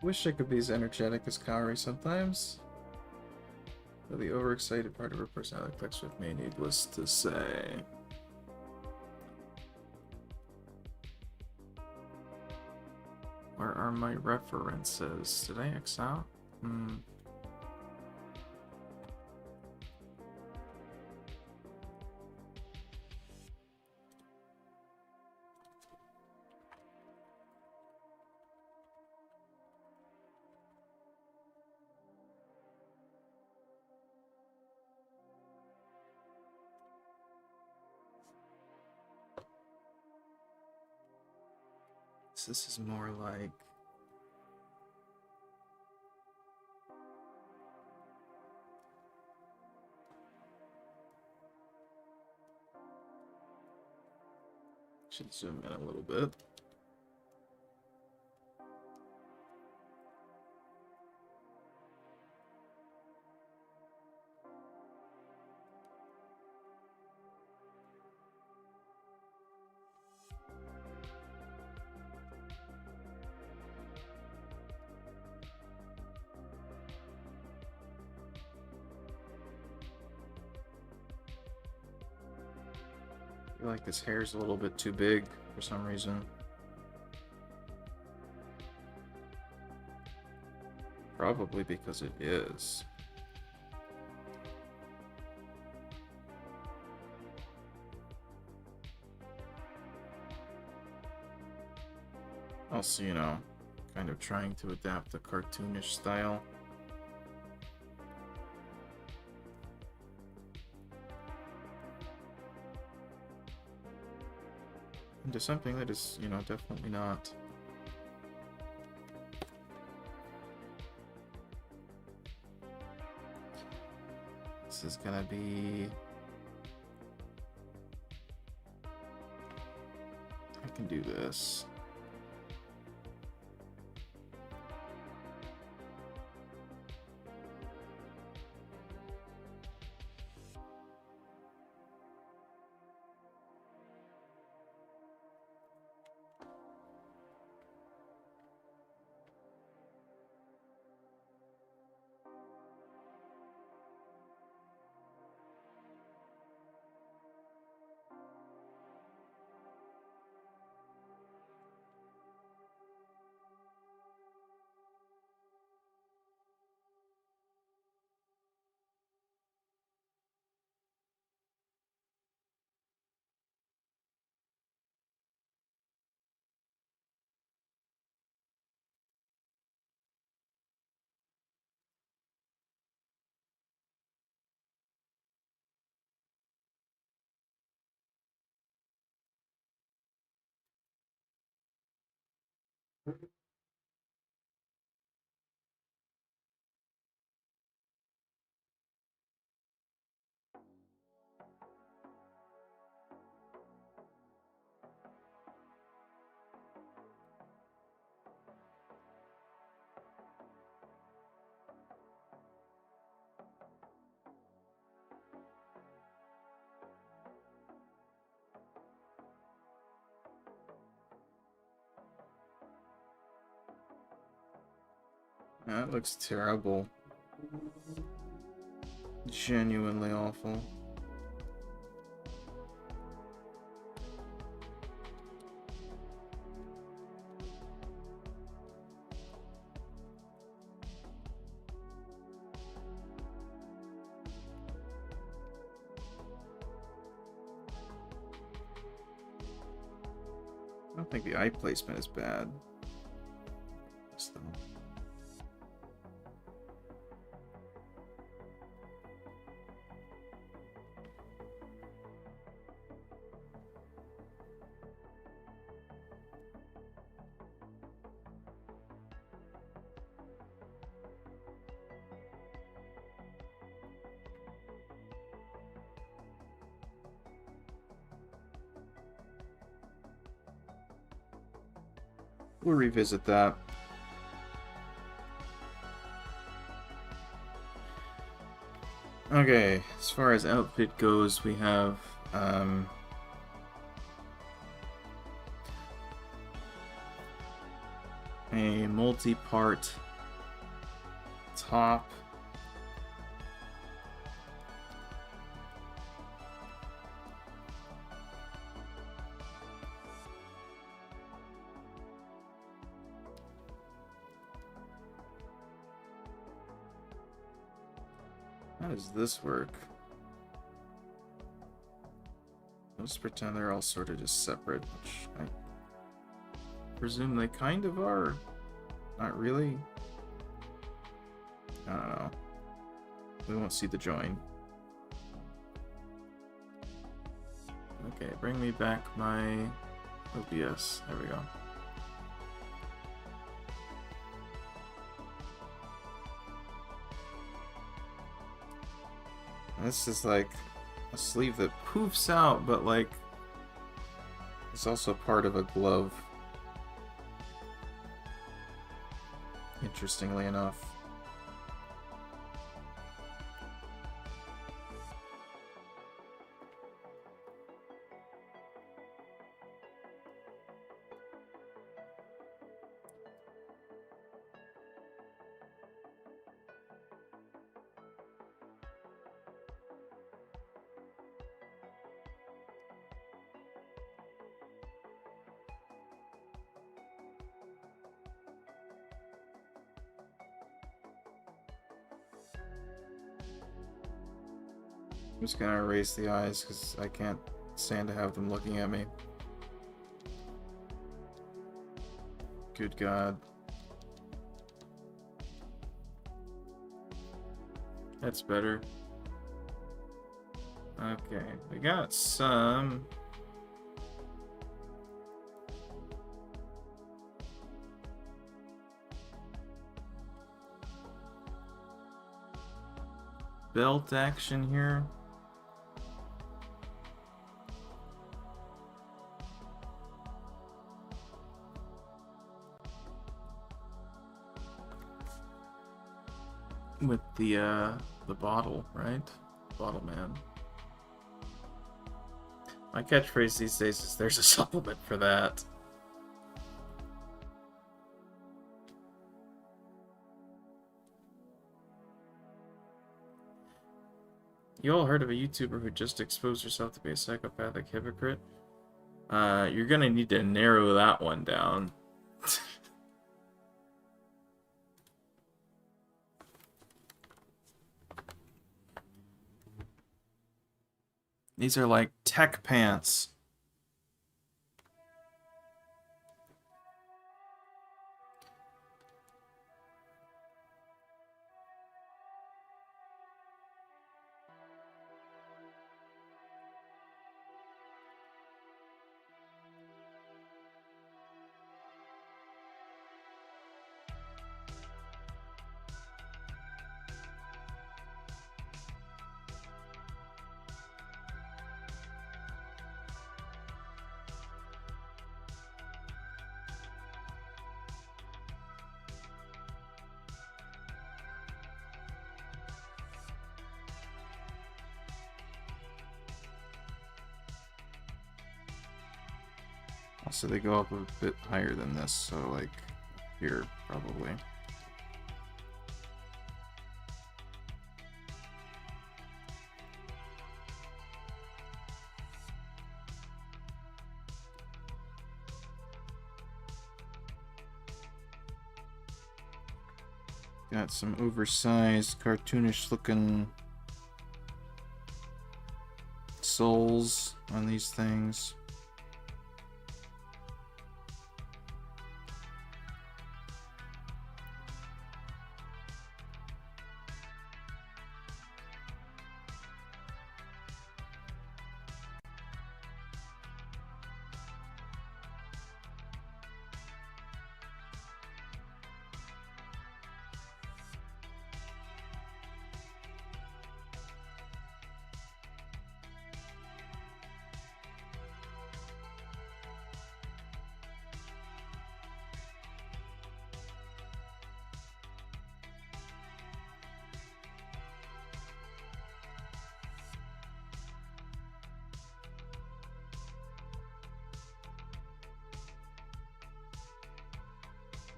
A: Wish I could be as energetic as Kaori sometimes. But the overexcited part of her personality clicks with me, needless to say. Where are my references? Did I X out? So this is more like... Should zoom in a little bit. I feel like this hair's a little bit too big for some reason. Probably because it is. Also, you know, kind of trying to adapt the cartoonish style. Into something that is, you know, definitely not. This is gonna be... I can do this. That looks terrible. Genuinely awful. I don't think the eye placement is bad. So. We'll revisit that. Okay, as far as outfit goes, we have a multi-part top. How does this work? Let's pretend they're all sort of just separate, which I presume they kind of are. Not really. I don't know. We won't see the join. Okay, bring me back my OBS. There we go. This is like a sleeve that poofs out, but like it's also part of a glove. Interestingly enough. I'm just gonna erase the eyes because I can't stand to have them looking at me. Good God. That's better. Okay, we got some... belt action here. With the bottle, right? Bottle man. My catchphrase these days is there's a supplement for that. You all heard of a YouTuber who just exposed herself to be a psychopathic hypocrite? You're gonna need to narrow that one down. These are like tech pants. So they go up a bit higher than this, so like here, probably. Got some oversized, cartoonish looking souls on these things.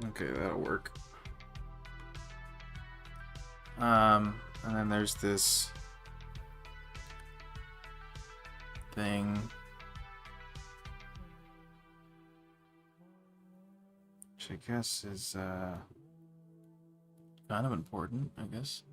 A: Okay, that'll work. And then there's this thing, which I guess is kind of important, I guess.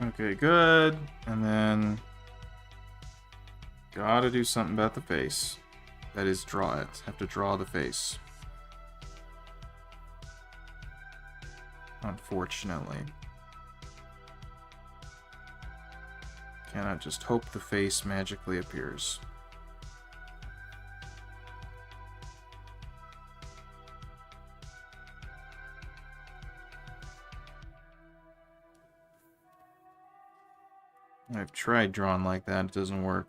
A: Okay, good. And then gotta do something about the face. That is, draw it. Have to draw the face. Unfortunately. Cannot just hope the face magically appears. I've tried drawing like that, it doesn't work.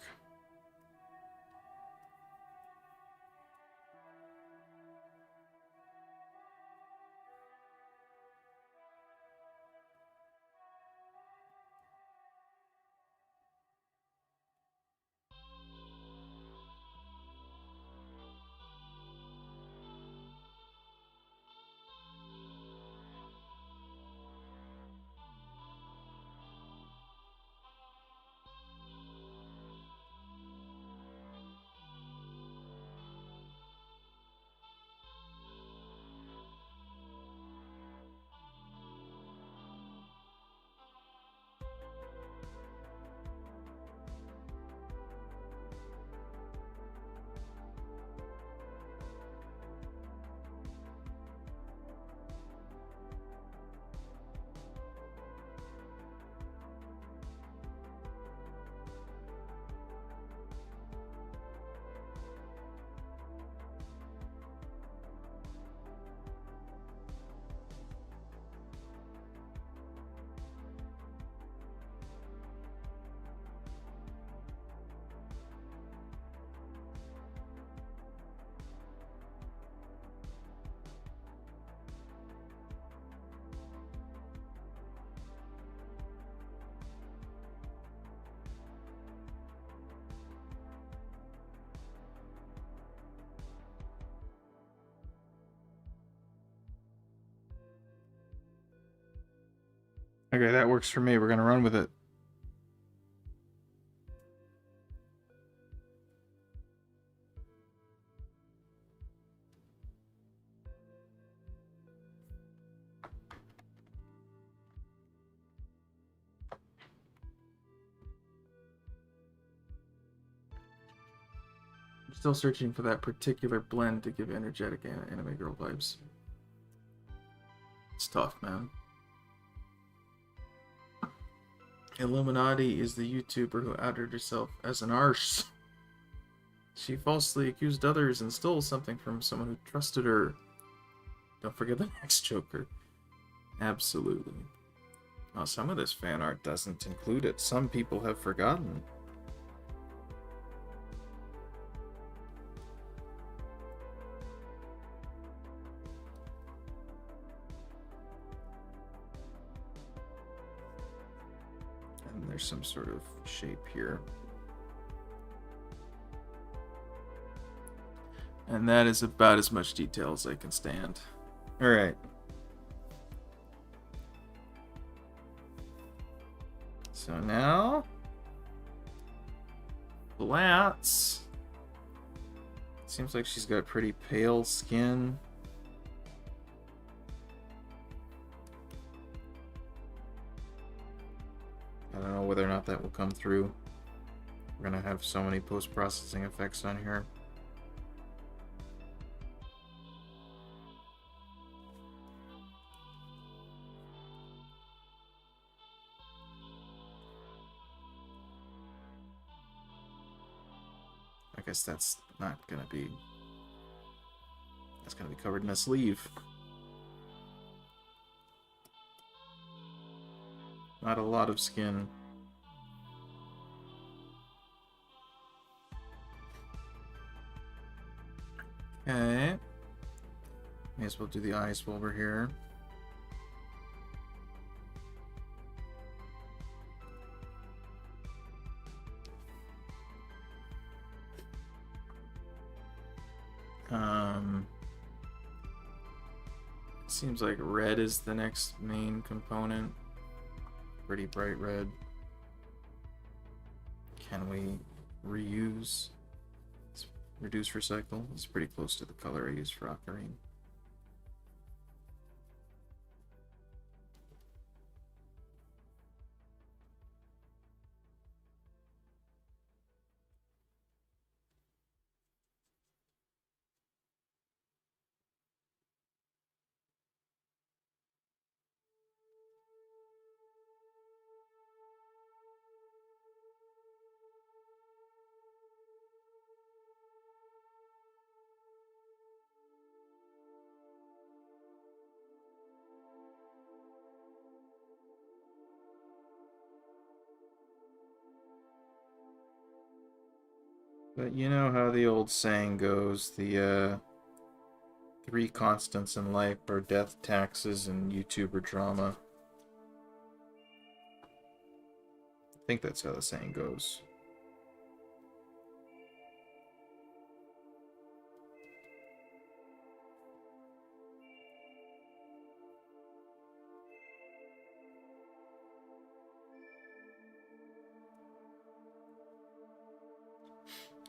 A: Okay, that works for me. We're gonna run with it. I'm still searching for that particular blend to give energetic anime girl vibes. It's tough, man. Illuminati is the YouTuber who outed herself as an arse. She falsely accused others and stole something from someone who trusted her. Don't forget the next Joker. Absolutely. Oh, some of this fan art doesn't include it. Some people have forgotten. And there's some sort of shape here. And that is about as much detail as I can stand. Alright. So now... Blatz. Seems like she's got pretty pale skin. I don't know whether or not that will come through. We're gonna have so many post-processing effects on here. I guess that's not gonna be... That's gonna be covered in a sleeve. Not a lot of skin. Okay. May as well do the eyes while we're here. Seems like red is the next main component. Pretty bright red. Can we reuse? Reduce, recycle? It's pretty close to the color I used for Ocarine. But you know how the old saying goes, the three constants in life are death, taxes, and YouTuber drama. I think that's how the saying goes.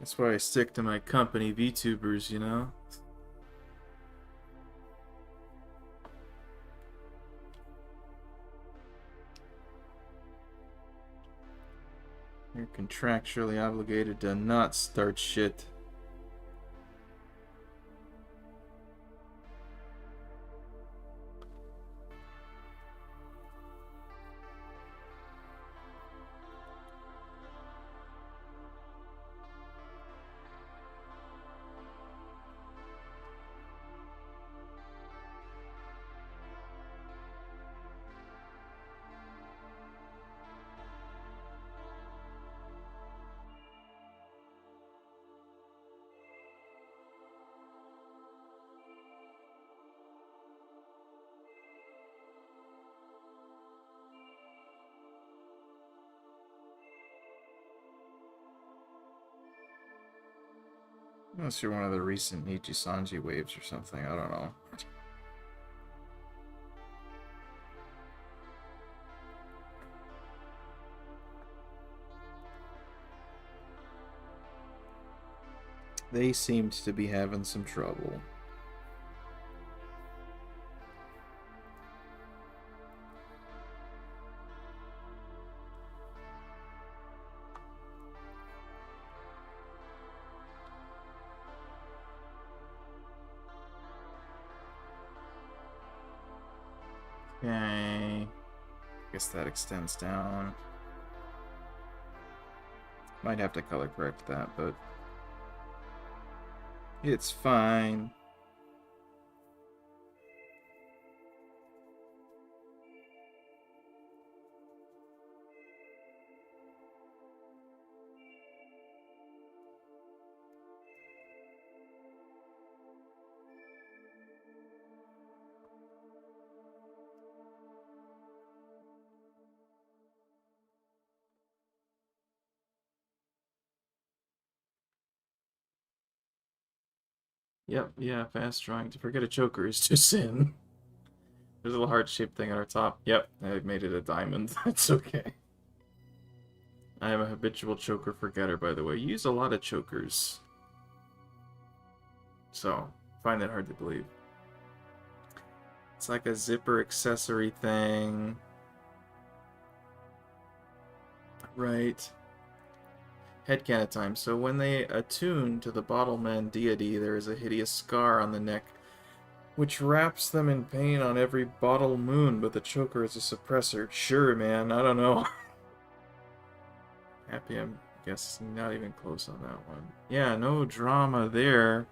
A: That's why I stick to my company VTubers, you know? You're contractually obligated to not start shit. Unless you're one of the recent Nichisanji waves or something, I don't know. They seemed to be having some trouble. Okay. Guess that extends down. Might have to color correct that, but it's fine. Yep, yeah, fast drawing. To forget a choker is to sin. There's a little heart-shaped thing on our top. Yep, I made it a diamond. That's okay. I am a habitual choker forgetter, by the way. You use a lot of chokers. So, find that hard to believe. It's like a zipper accessory thing. Right. Headcanon time. So when they attune to the Bottleman deity, there is a hideous scar on the neck, which wraps them in pain on every bottle moon, but the choker is a suppressor. Sure, man, I don't know. Happy, I'm guess not even close on that one. Yeah, no drama there.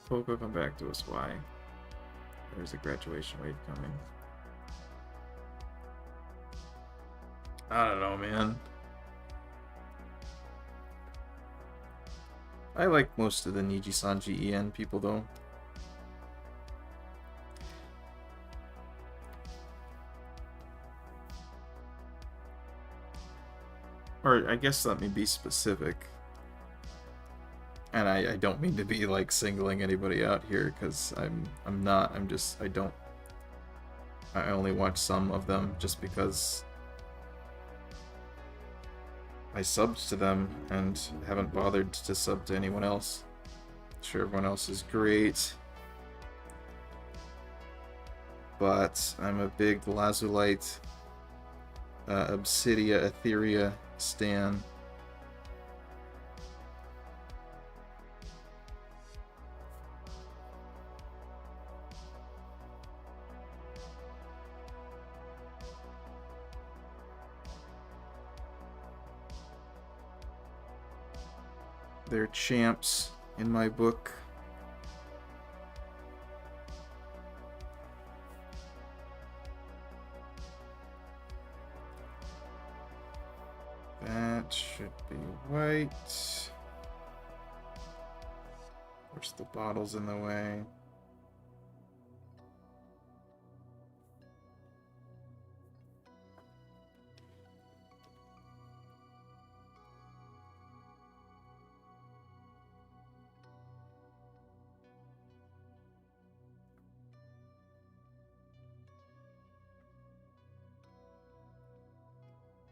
A: Poco, come back to us. Why? There's a graduation wave coming. I don't know, man. I like most of the Niji-san GEN people, though. Or, I guess let me be specific. And I don't mean to be, like, singling anybody out here, because I'm not. I'm just, I don't... I only watch some of them, just because I subbed to them, and haven't bothered to sub to anyone else. Sure, everyone else is great. But I'm a big Lazulite, Obsidia, Etheria stan. They're champs in my book. That should be white. Of course, the bottle's in the way.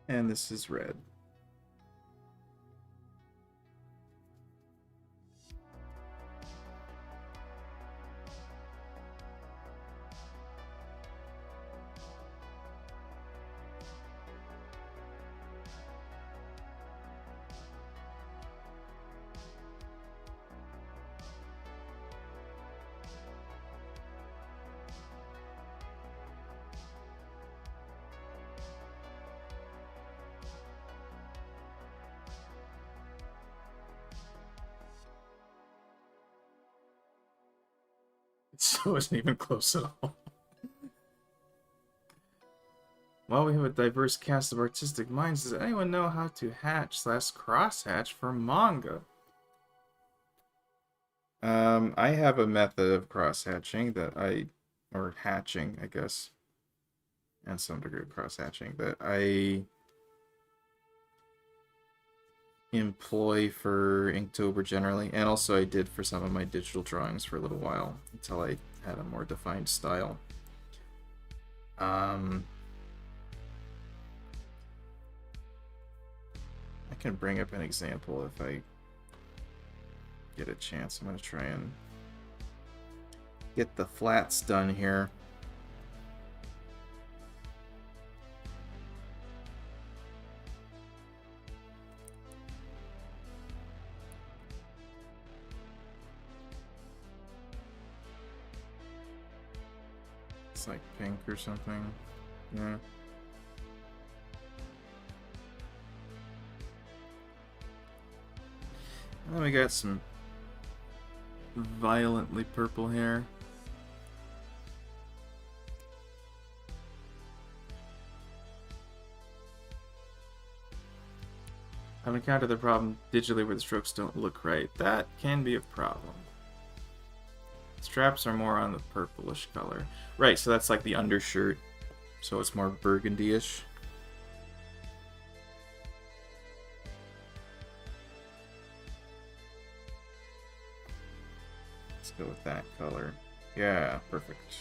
A: And this is red. So it wasn't even close at all. While we have a diverse cast of artistic minds, does anyone know how to hatch/cross-hatch for manga? I have a method of cross-hatching or hatching, I guess, and some degree of cross-hatching that I employ for Inktober generally, and also I did for some of my digital drawings for a little while until I had a more defined style. I can bring up an example if I get a chance. I'm going to try and get the flats done here. It's like pink or something. Yeah. And then we got some violently purple hair. I've encountered the problem digitally where the strokes don't look right. That can be a problem. Straps are more on the purplish color. Right, so that's like the undershirt. So it's more burgundy-ish. Let's go with that color. Yeah, perfect.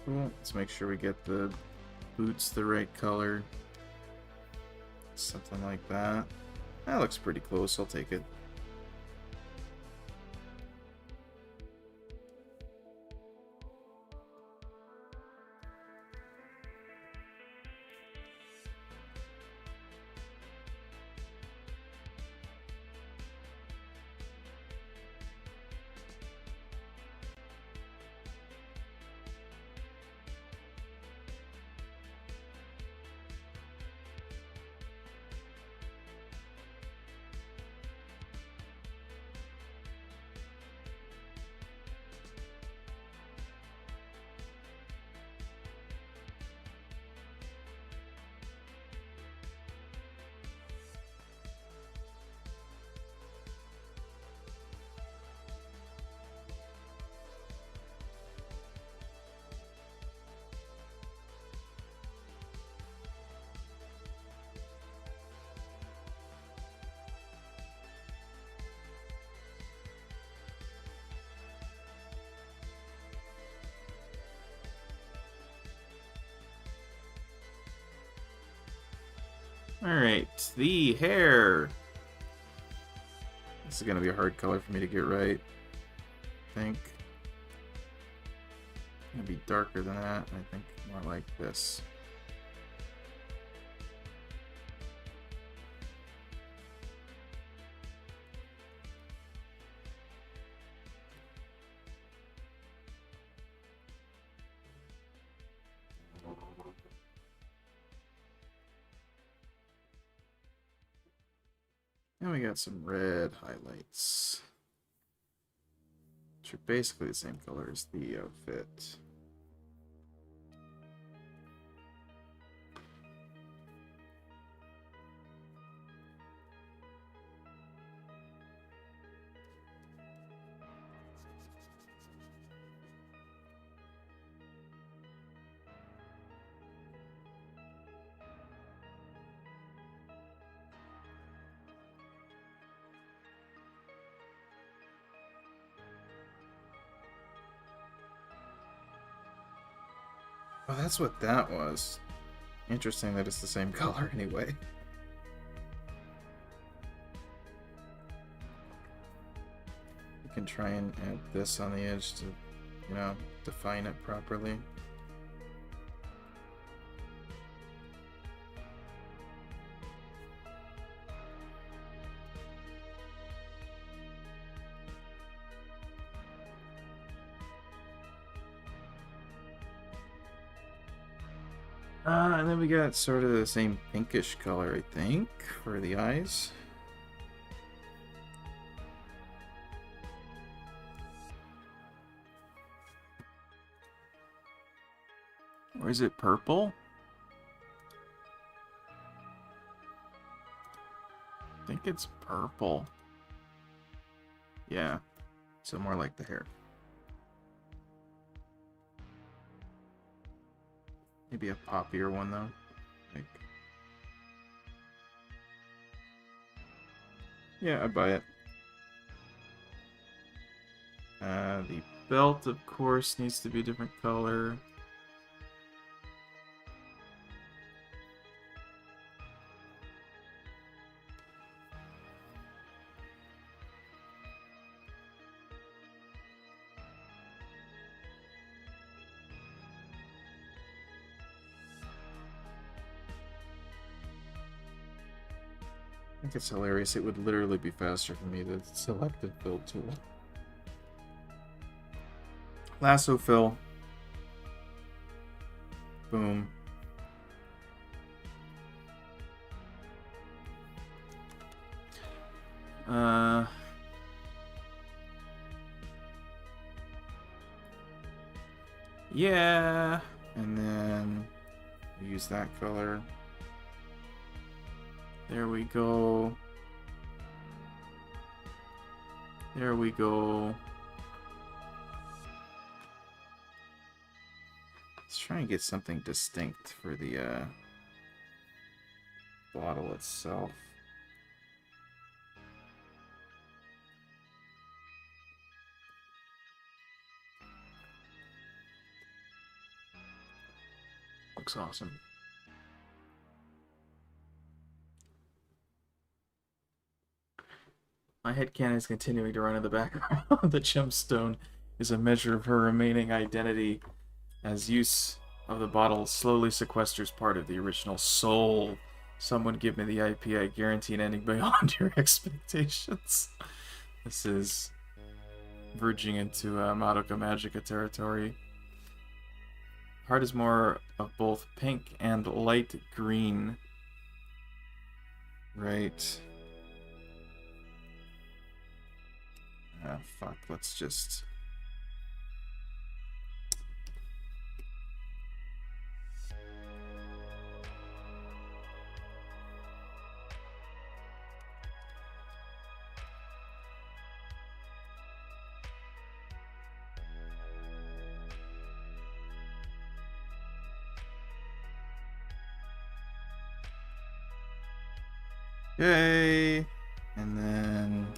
A: Cool. Let's make sure we get the boots the right color. Something like that. That looks pretty close. I'll take it. Alright, the hair. This is gonna be a hard color for me to get right, I think. It's gonna be darker than that, I think more like this. And we got some red highlights, which are basically the same color as the outfit. Oh, that's what that was. Interesting that it's the same color anyway. You can try and add this on the edge to, you know, define it properly. And then we got sort of the same pinkish color, I think, for the eyes. Or is it purple? I think it's purple. Yeah, so more like the hair. Maybe a poppier one though. Like, yeah, I'd buy it. The belt, of course, needs to be a different color. I think it's hilarious. It would literally be faster for me to select a fill tool. Lasso fill. Boom. Yeah, and then use that color. There we go. There we go. Let's try and get something distinct for the bottle itself. Looks awesome. My headcanon is continuing to run in the background. The gemstone is a measure of her remaining identity, as use of the bottle slowly sequesters part of the original soul. Someone give me the IP, I guarantee an ending beyond your expectations. This is verging into Madoka Magica territory. Heart is more of both pink and light green. Right. Ah, fuck, let's just... Yay! And then...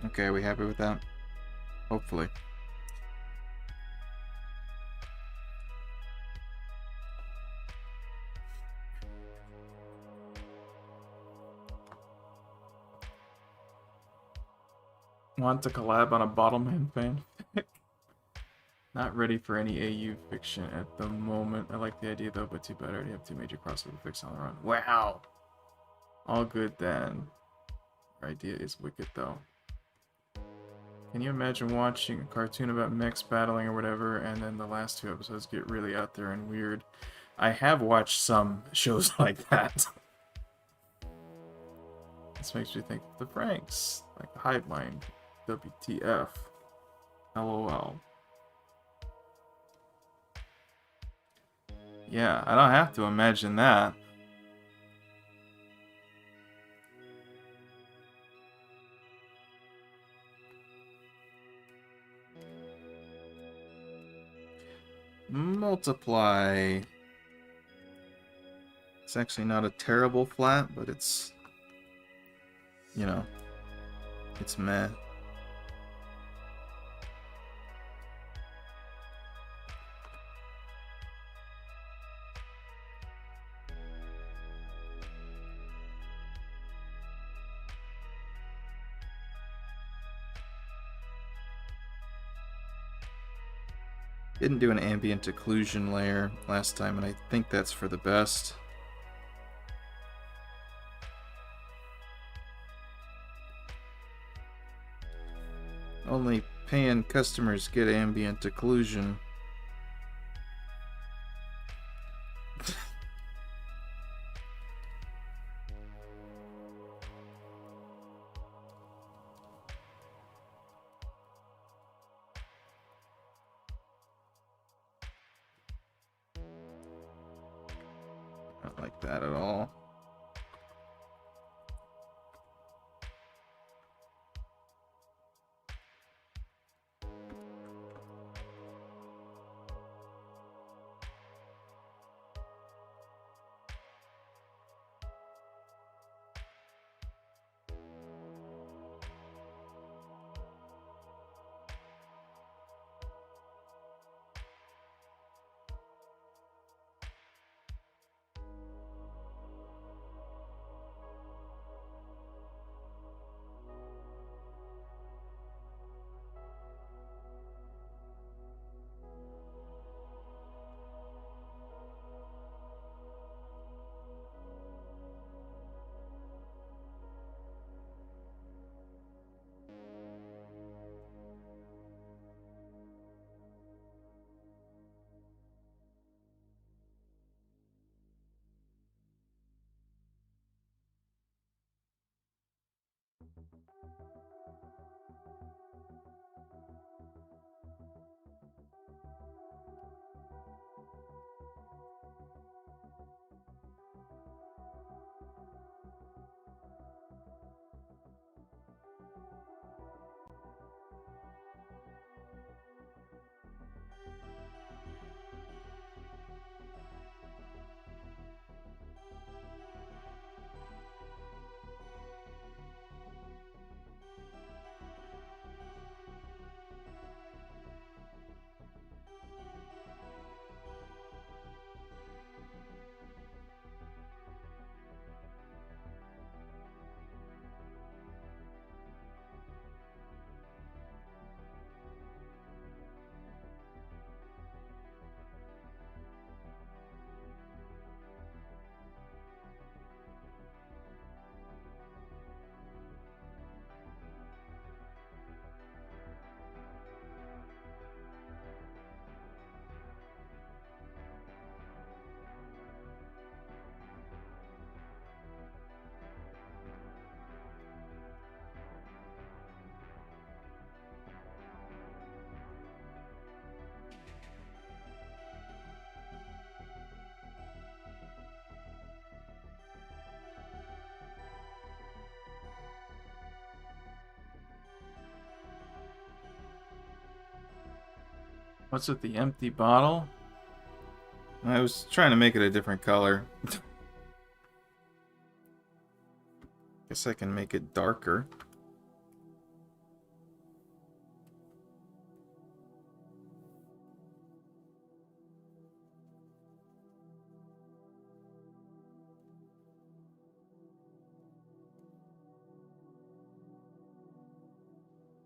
A: Okay, are we happy with that? Hopefully. Want to collab on a Bottleman fanfic? Not ready for any AU fiction at the moment. I like the idea though, but too bad I already have 2 major crossover fics on the run. Wow! All good then. Your idea is wicked though. Can you imagine watching a cartoon about mechs battling or whatever, and then the last 2 episodes get really out there and weird? I have watched some shows like that. This makes me think of the Franks, like the Hive Mind, WTF, LOL. Yeah, I don't have to imagine that. Multiply. It's actually not a terrible flat, but it's, you know, it's meh. Didn't do an ambient occlusion layer last time, and I think that's for the best. Only paying customers get ambient occlusion. Not like that at all. What's with the empty bottle? I was trying to make it a different color. Guess I can make it darker.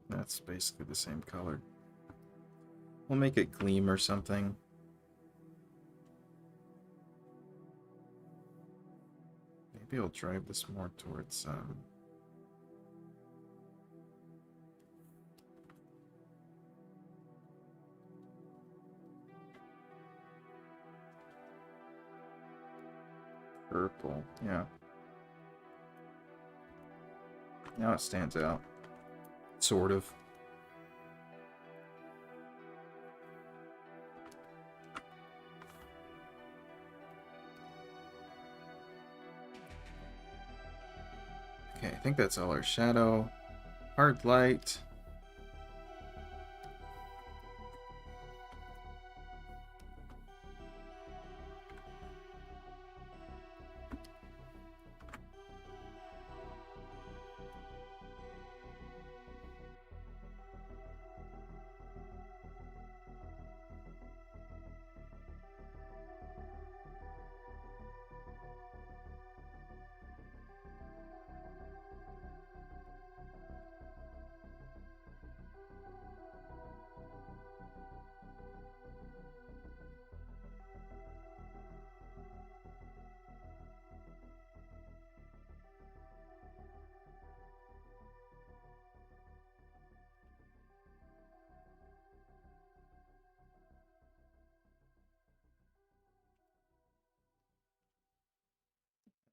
A: That's basically the same color. We'll make it gleam or something. Maybe I'll drive this more towards purple. Yeah. Now it stands out. Sort of. Okay, I think that's all our shadow. Hard light.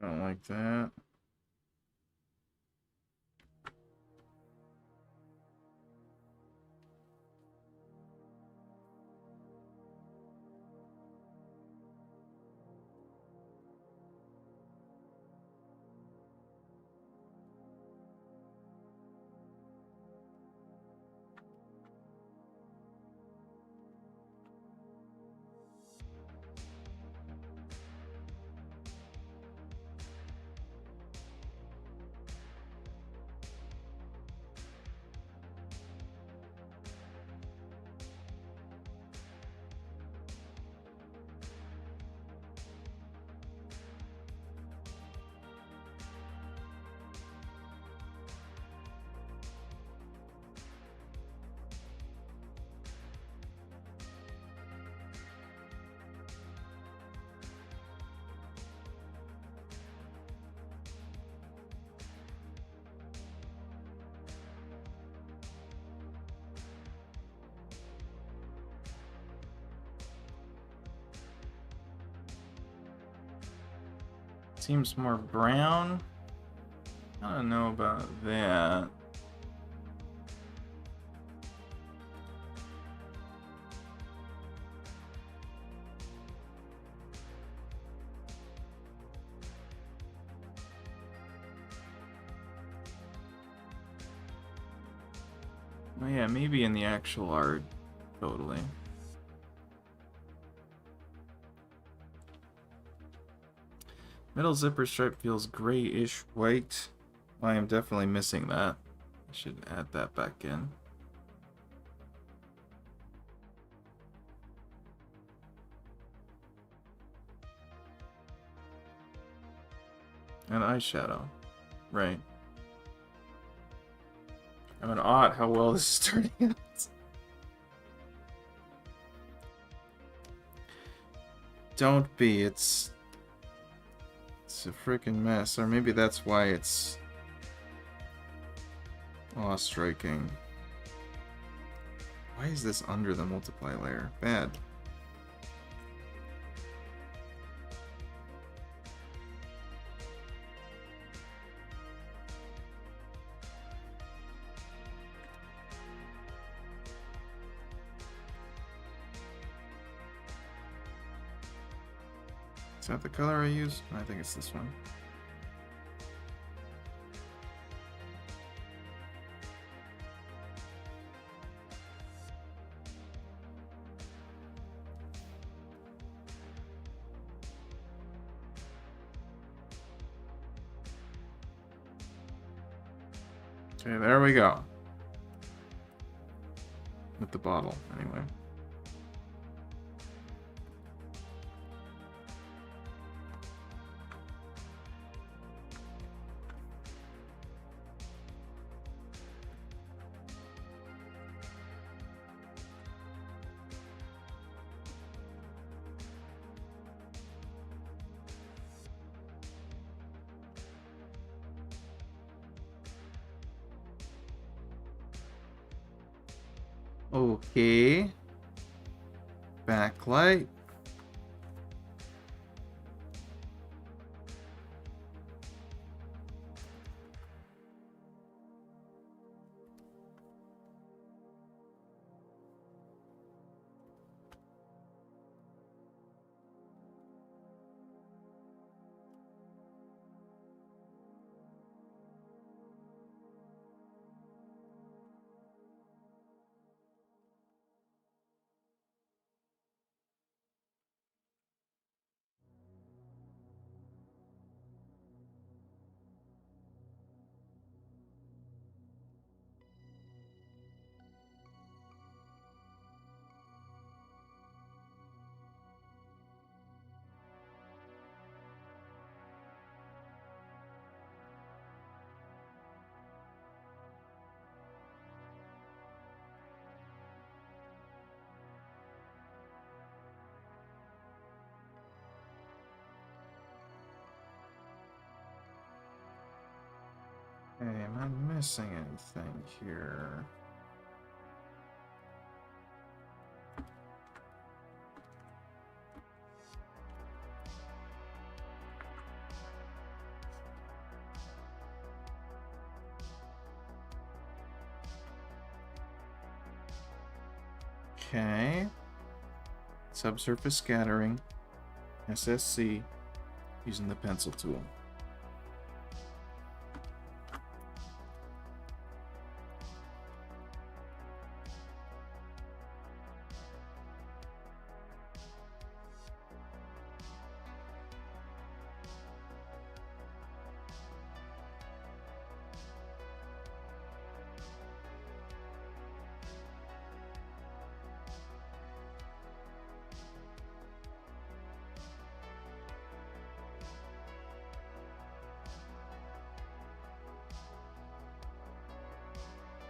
A: I don't like that. Seems more brown. I don't know about that. Oh yeah, maybe in the actual art. Totally. Middle zipper stripe feels grayish white. I am definitely missing that. I should add that back in. And eyeshadow. Right. I'm in awe at how well this is turning out. Don't be, it's a freaking mess. Or maybe that's why it's awe striking. Why is this under the multiply layer? Bad. Is that the color I use? I think it's this one. Okay, there we go. With the bottle, anyway. Okay. Backlight. Hey, am I missing anything here? Okay. Subsurface scattering. SSC. Using the pencil tool.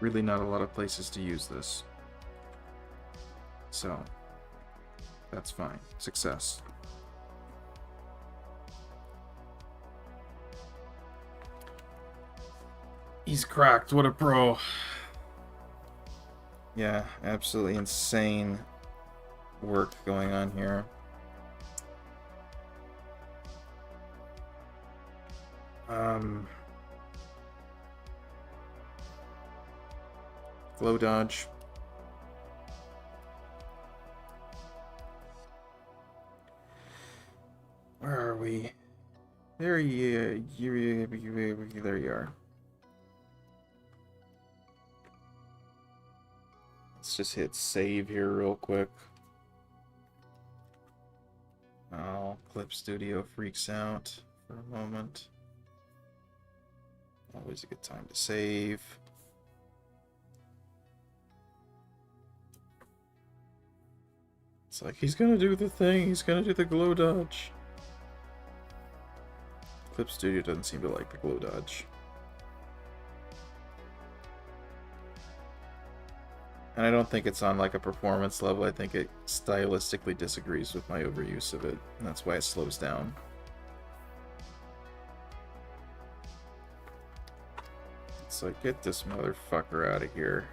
A: Really not a lot of places to use this. So, that's fine. Success. He's cracked. What a pro. Yeah, absolutely insane work going on here. Glow dodge. Where are we? There you there you are. Let's just hit save here real quick. Oh, Clip Studio freaks out for a moment. Always a good time to save. It's like, he's gonna do the thing, he's gonna do the glow dodge. Clip Studio doesn't seem to like the glow dodge. And I don't think it's on like a performance level, I think it stylistically disagrees with my overuse of it, and that's why it slows down. It's like, get this motherfucker out of here.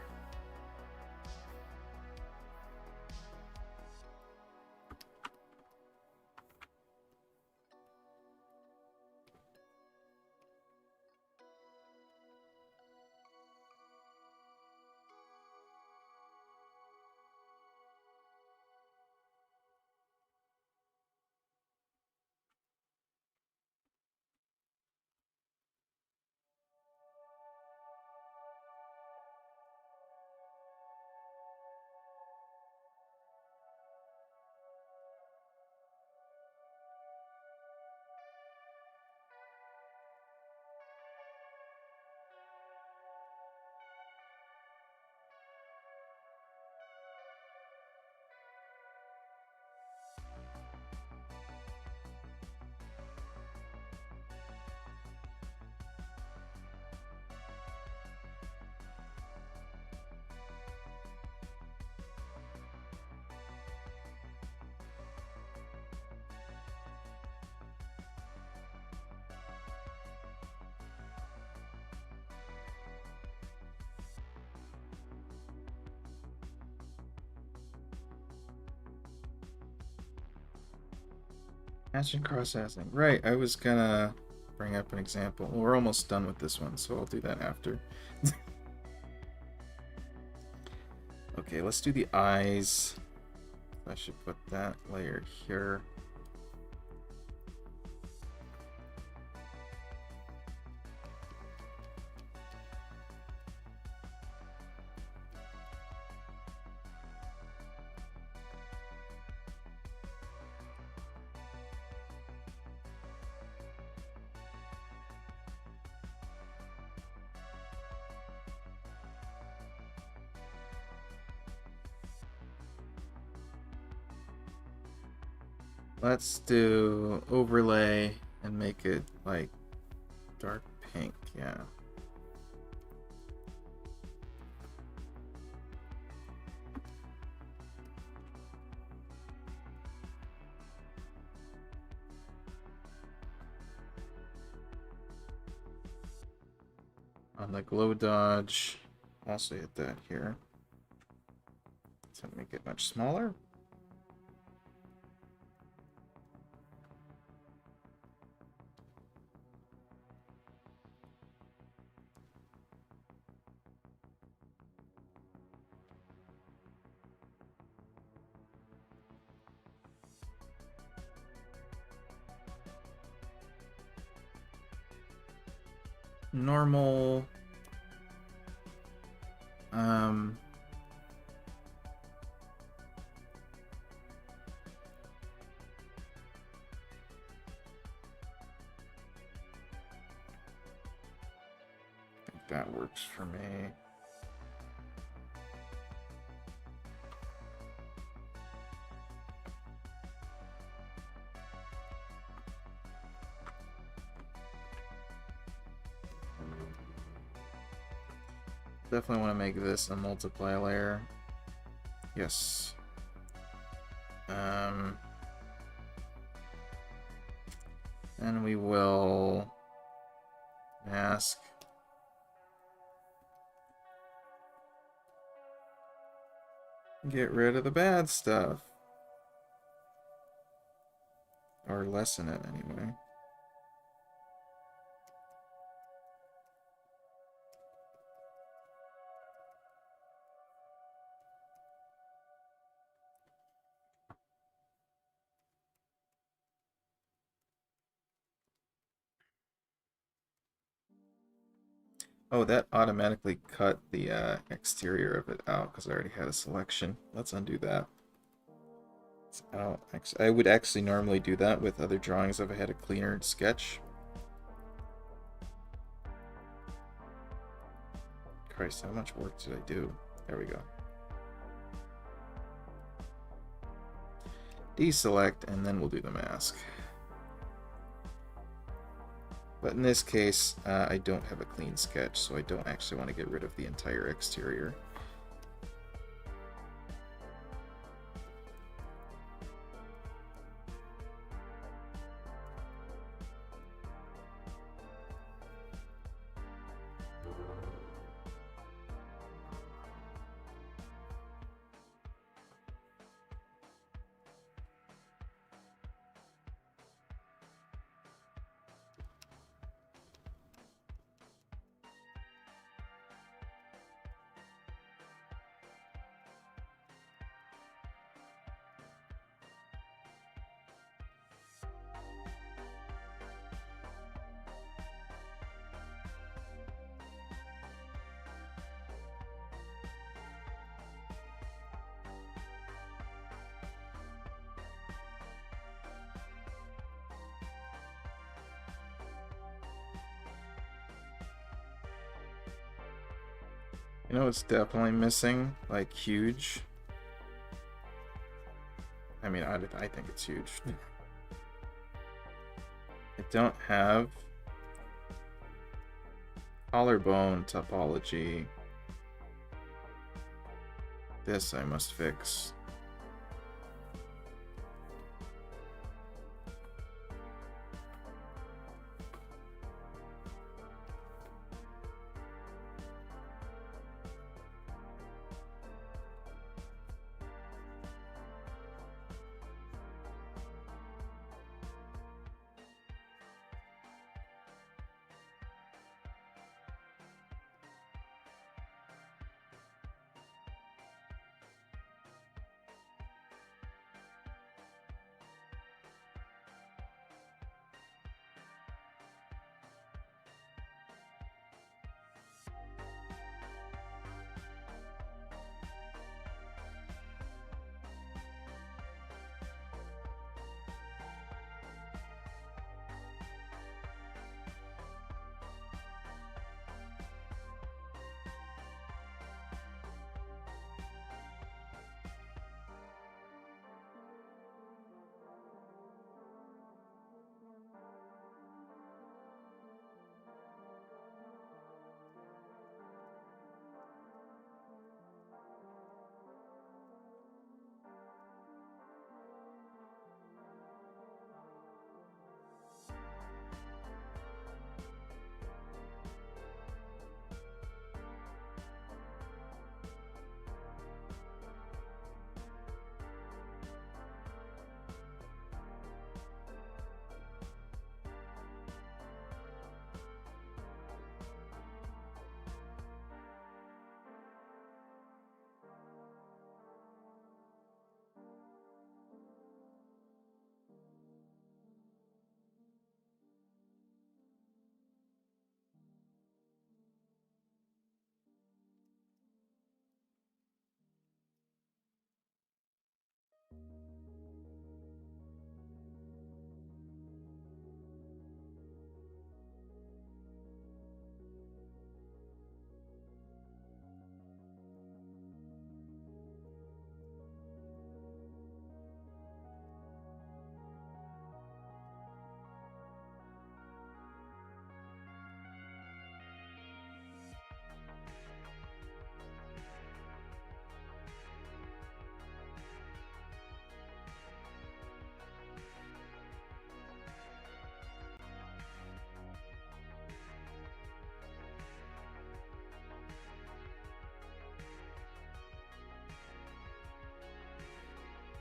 A: Matching cross-hatching. Right, I was gonna bring up an example. Well, we're almost done with this one, so I'll do that after. Okay, let's do the eyes. I should put that layer here. Let's do overlay and make it like dark pink, yeah. On the glow dodge, also hit that here. So make it much smaller. Normal. I think that works for me. Definitely want to make this a multiply layer. Yes. Then we will mask. Get rid of the bad stuff. Or lessen it anyway. Oh, that automatically cut the exterior of it out because I already had a selection. Let's undo that. I would actually normally do that with other drawings if I had a cleaner sketch. Christ, how much work did I do? There we go. Deselect, and then we'll do the mask. But in this case, I don't have a clean sketch, so I don't actually want to get rid of the entire exterior. You know what's definitely missing? Like, huge. I mean, I think it's huge. I don't have collarbone topology. This I must fix.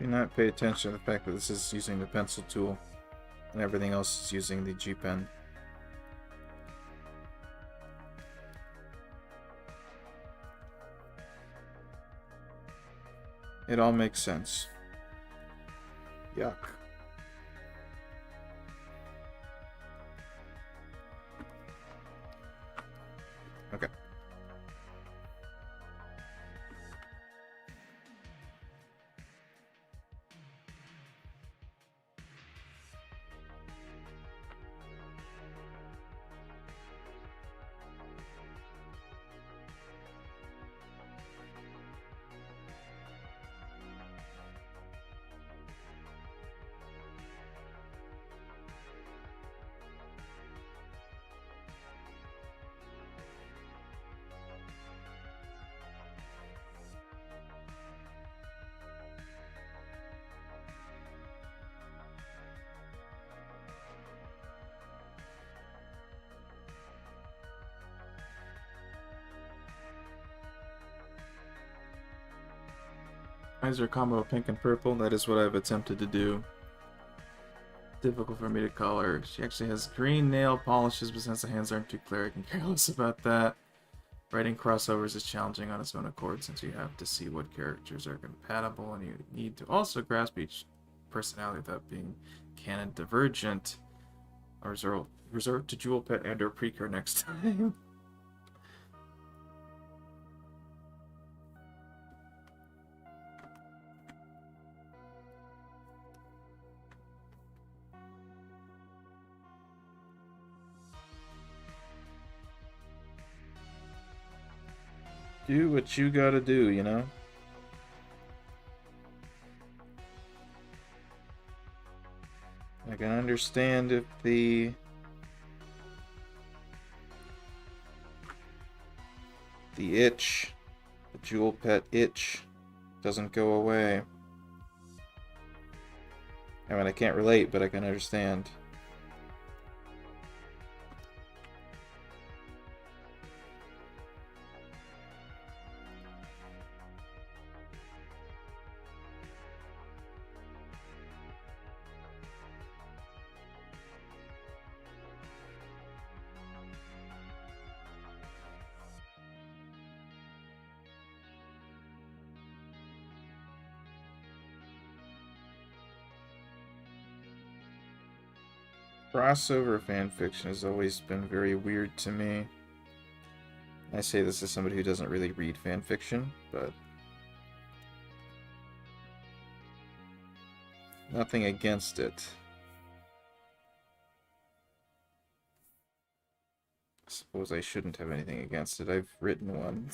A: Do not pay attention to the fact that this is using the pencil tool and everything else is using the G pen. It all makes sense. Yuck. Okay. Eyes are a combo of pink and purple. That is what I've attempted to do. Difficult for me to color. She actually has green nail polishes, but since the hands aren't too clear, I can care less about that. Writing crossovers is challenging on its own accord since you have to see what characters are compatible and you need to also grasp each personality without being canon divergent. Or resort to Jewel Pet and or Precure next time. Do what you gotta do, you know? I can understand if the itch, the Jewel Pet itch, doesn't go away. I mean, I can't relate, but I can understand. Crossover fanfiction has always been very weird to me. I say this as somebody who doesn't really read fanfiction, but nothing against it. I suppose I shouldn't have anything against it. I've written one.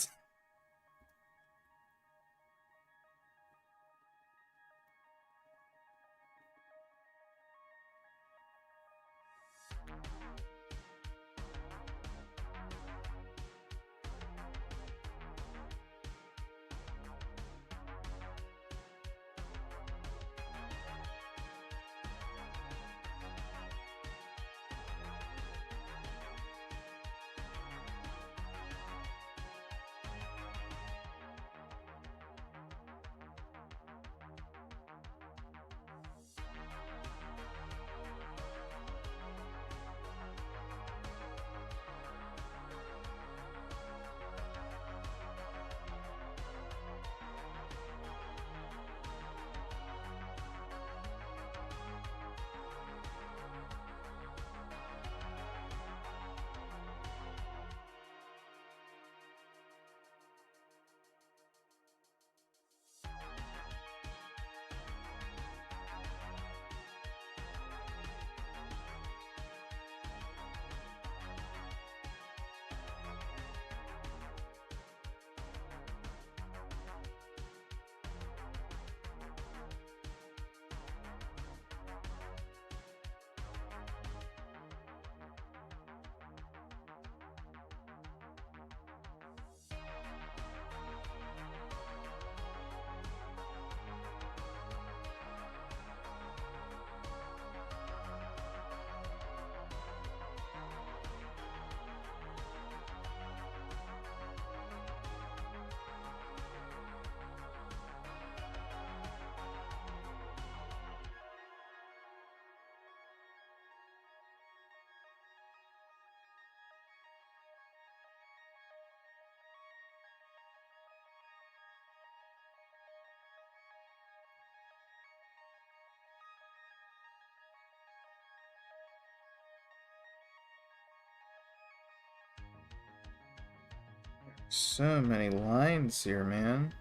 A: So many lines here, man.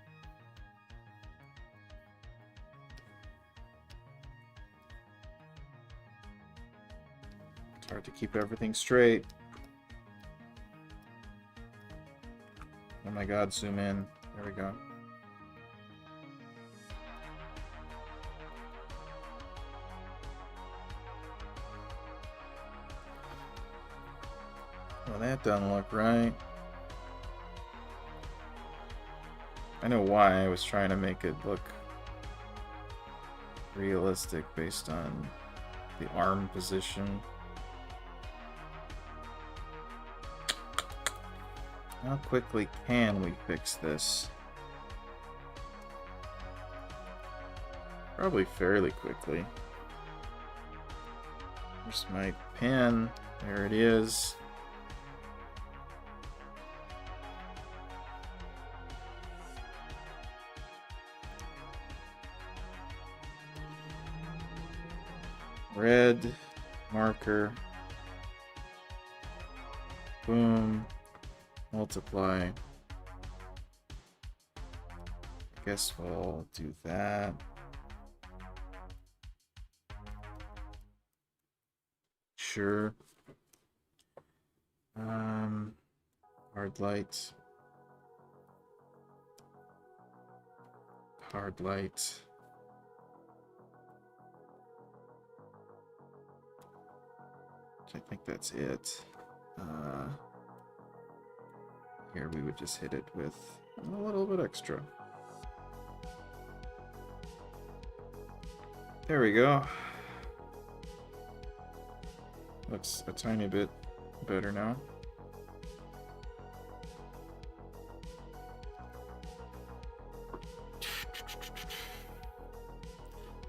A: It's hard to keep everything straight. Oh my god, zoom in. There we go. Well, that doesn't look right. I know why. I was trying to make it look realistic based on the arm position. How quickly can we fix this? Probably fairly quickly. Here's my pen. There it is. Red marker. Boom. Multiply. Guess we'll do that. Sure. Hard light. Hard light. I think that's it. Here we would just hit it with a little bit extra. There we go. Looks a tiny bit better now.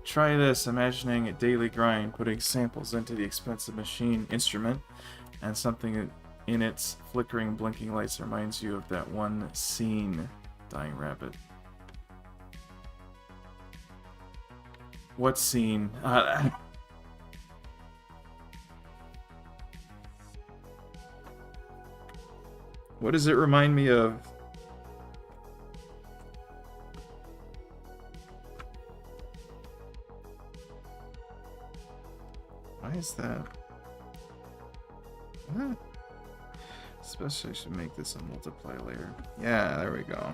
A: Try this, imagining a daily grind, putting samples into the expensive machine instrument, and something in its flickering, blinking lights reminds you of that one scene. Dying rabbit. What scene? What does it remind me of? Why is that? What? Especially I should make this a multiply layer. Yeah, there we go.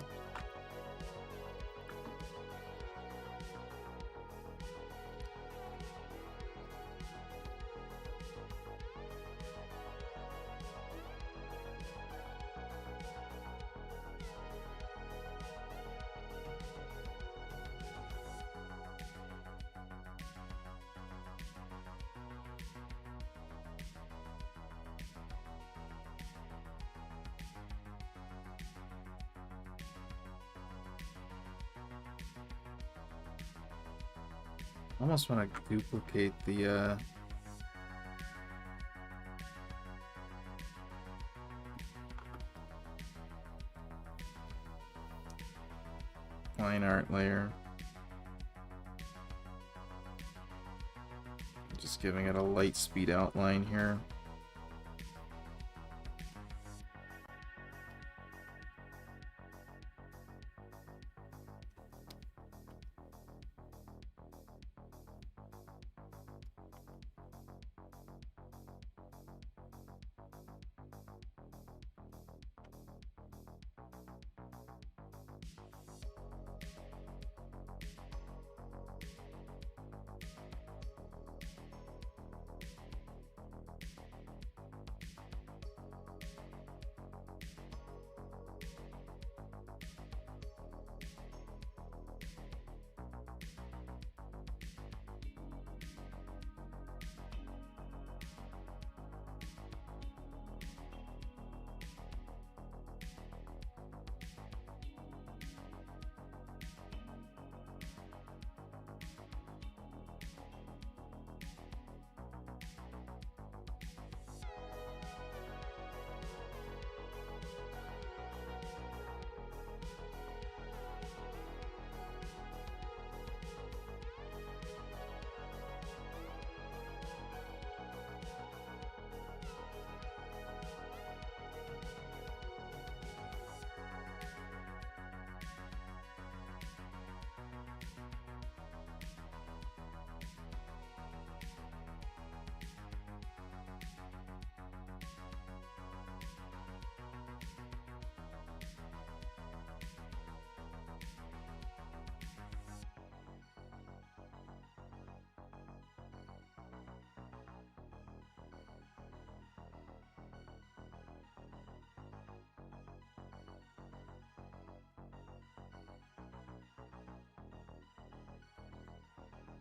A: I almost want to duplicate the line art layer. Just giving it a light speed outline here.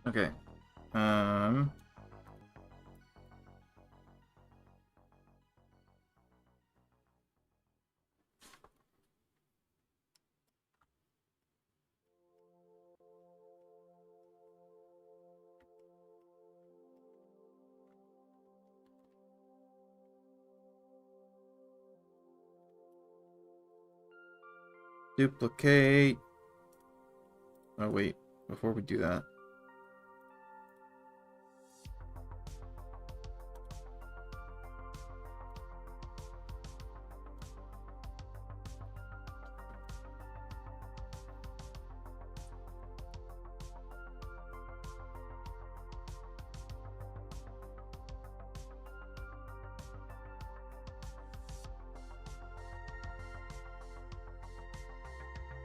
A: Okay. Duplicate. Oh, wait. Before we do that.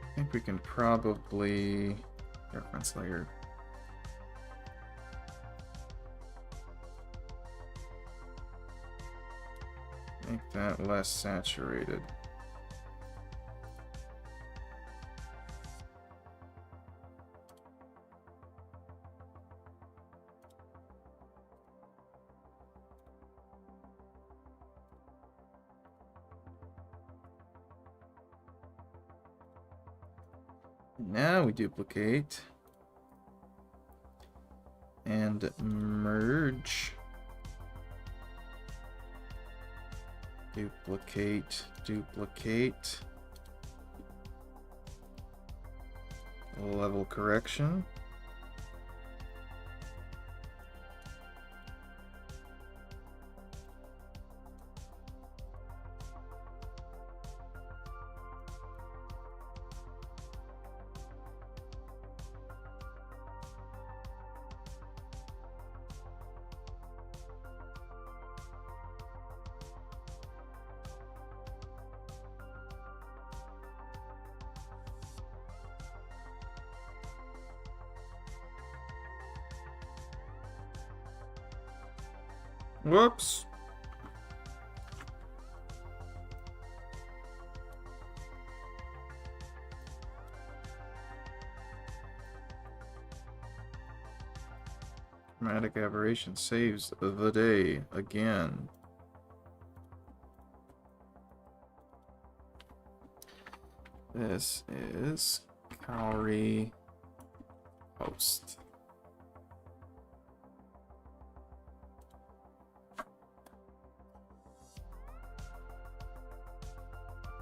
A: I think we can probably reference layer. Make that less saturated. Now we duplicate and merge. Duplicate, duplicate. Level correction. Whoops. Chromatic aberration saves the day again. This is calorie post.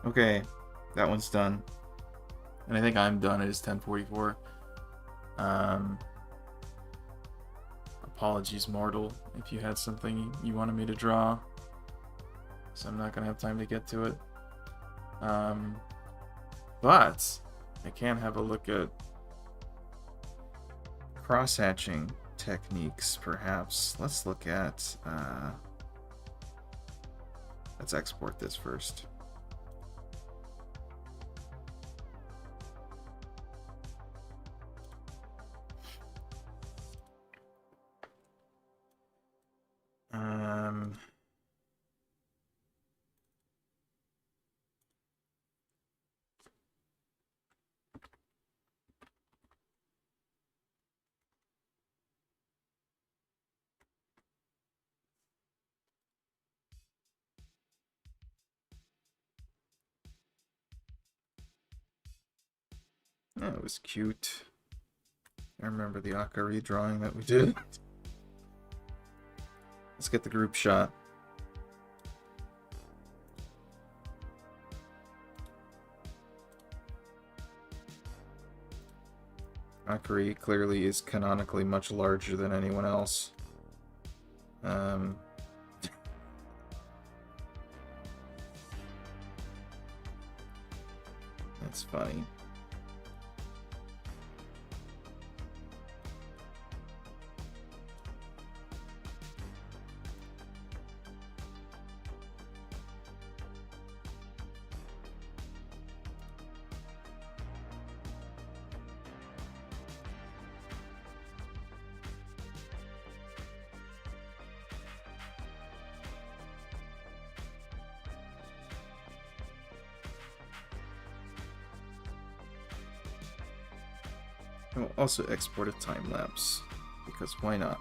A: Okay, that one's done. And I think I'm done. It is 10:44. Apologies, mortal, if you had something you wanted me to draw. So I'm not going to have time to get to it. But I can have a look at cross-hatching techniques, perhaps. Let's look at... let's export this first. That was cute. I remember the Akari drawing that we did. Let's get the group shot. Akari clearly is canonically much larger than anyone else. That's funny. I'll also export a time lapse. because why not?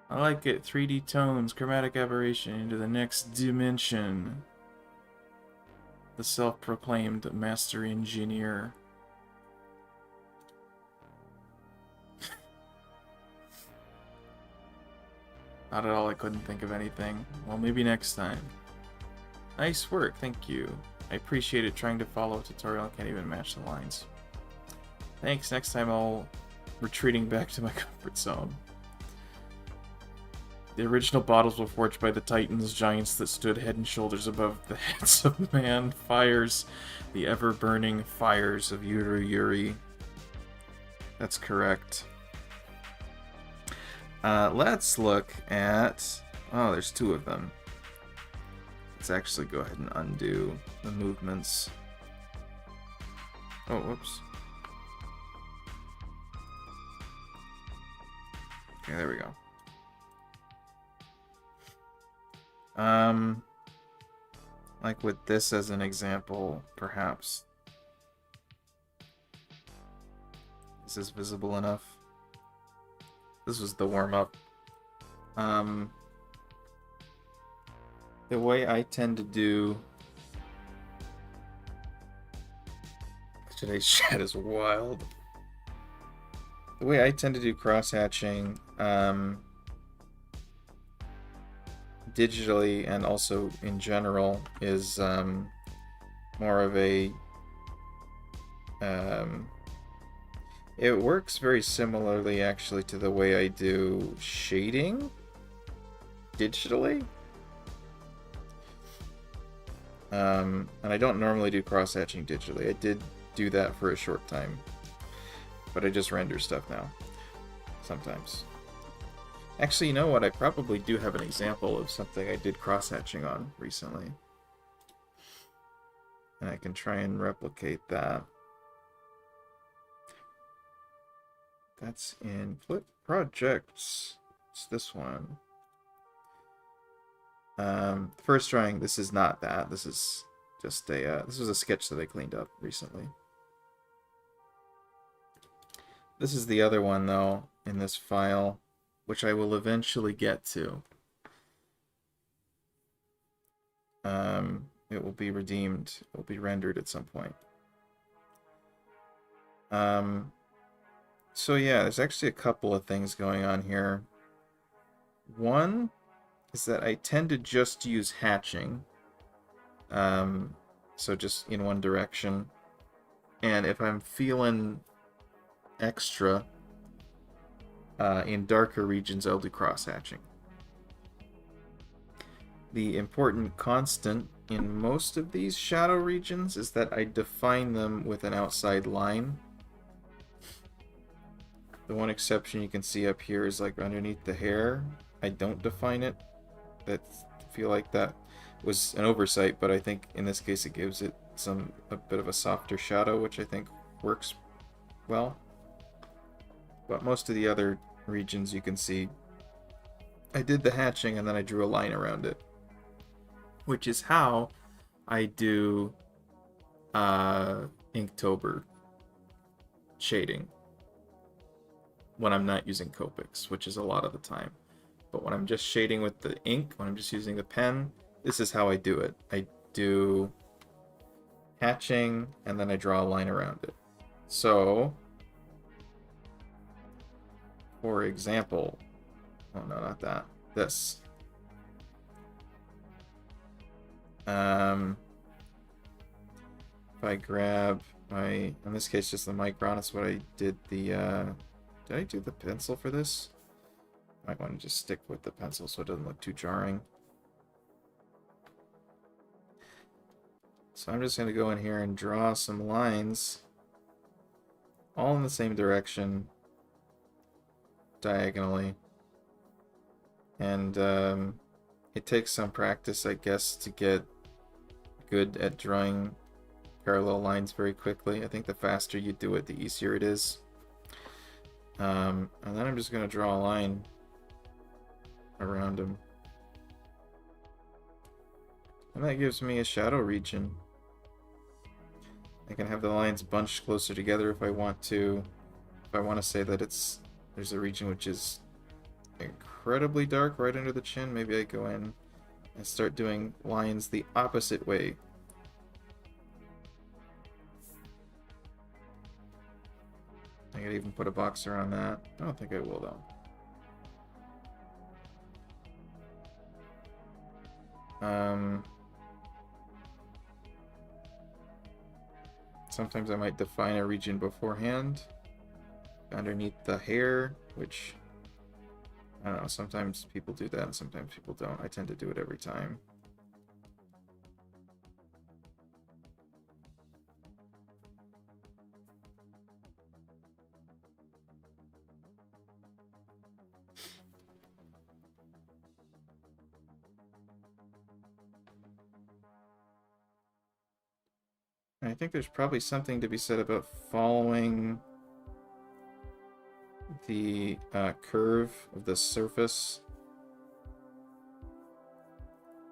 A: I like it. 3D tones, chromatic aberration into the next dimension. The self-proclaimed master engineer. Not at all, I couldn't think of anything. Well, maybe next time. Nice work, thank you. I appreciate it. Trying to follow a tutorial, I can't even match the lines. Thanks, next time I'll retreating back to my comfort zone. The original bottles were forged by the Titans, giants that stood head and shoulders above the heads of man. Fires, the ever-burning fires of Yuri. That's correct. Let's look at... Oh, there's two of them. Let's actually go ahead and undo the movements. Oh, whoops. Okay, there we go. Like with this as an example, perhaps. Is this visible enough? This was the warm-up. The way I tend to do... Today's chat is wild. The way I tend to do cross-hatching, digitally and also in general, is more of a... it works very similarly, actually, to the way I do shading digitally. And I don't normally do cross-hatching digitally. I did do that for a short time, but I just render stuff now, sometimes. Actually, you know what? I probably do have an example of something I did cross-hatching on recently. And I can try and replicate that. That's in Flip Projects. It's this one. First drawing, this is not that. This is just a, this was a sketch that I cleaned up recently. This is the other one, though, in this file, which I will eventually get to. It will be redeemed. It will be rendered at some point. So yeah, there's actually a couple of things going on here. One is that I tend to just use hatching. So just in one direction. And if I'm feeling extra in darker regions, I'll do cross-hatching. The important constant in most of these shadow regions is that I define them with an outside line. The one exception you can see up here is like underneath the hair. I don't define it. I feel like that was an oversight, but I think in this case it gives it a bit of a softer shadow, which I think works well. But most of the other regions you can see, I did the hatching and then I drew a line around it, which is how I do Inktober shading when I'm not using Copics, which is a lot of the time. But when I'm just shading with the ink, when I'm just using the pen, this is how I do it. I do hatching, and then I draw a line around it. So, for example, oh no, not that, this. If I grab my, in this case, just the micron, that's what I did the, did I do the pencil for this? Might want to just stick with the pencil so it doesn't look too jarring. So I'm just going to go in here and draw some lines all in the same direction diagonally. And it takes some practice, I guess, to get good at drawing parallel lines very quickly. I think the faster you do it, the easier it is. And then I'm just going to draw a line around him. And that gives me a shadow region. I can have the lines bunched closer together if I want to. If I want to say that there's a region which is incredibly dark right under the chin, maybe I go in and start doing lines the opposite way. I could even put a box around that. I don't think I will though. Sometimes I might define a region beforehand underneath the hair, which I don't know, sometimes people do that and sometimes people don't. I tend to do it every time. I think there's probably something to be said about following the curve of the surface.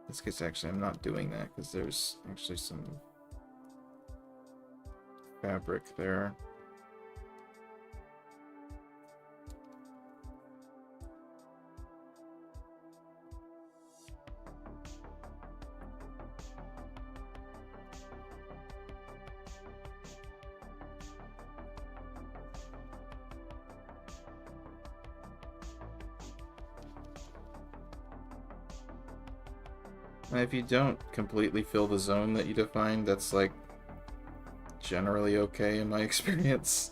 A: In this case, actually, I'm not doing that because there's actually some fabric there. And if you don't completely fill the zone that you defined, that's like generally okay in my experience.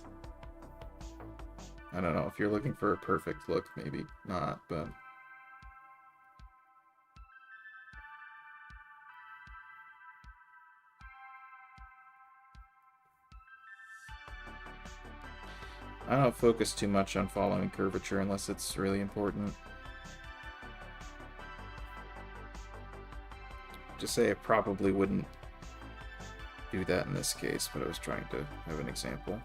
A: I don't know, if you're looking for a perfect look, maybe not, but I don't focus too much on following curvature unless it's really important. Just say I probably wouldn't do that in this case, but I was trying to have an example.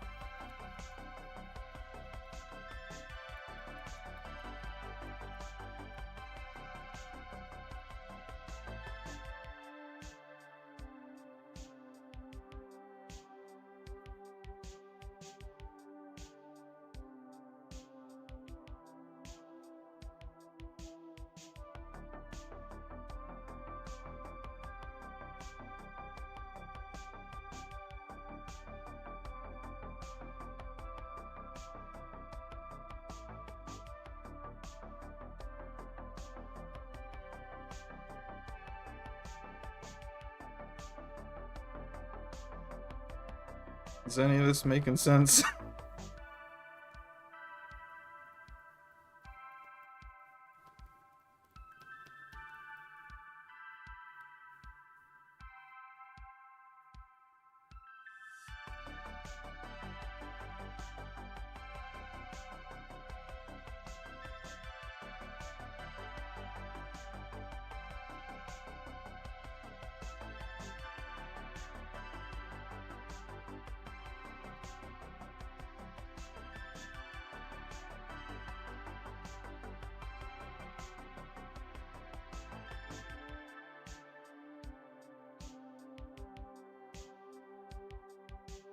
A: Is any of this making sense?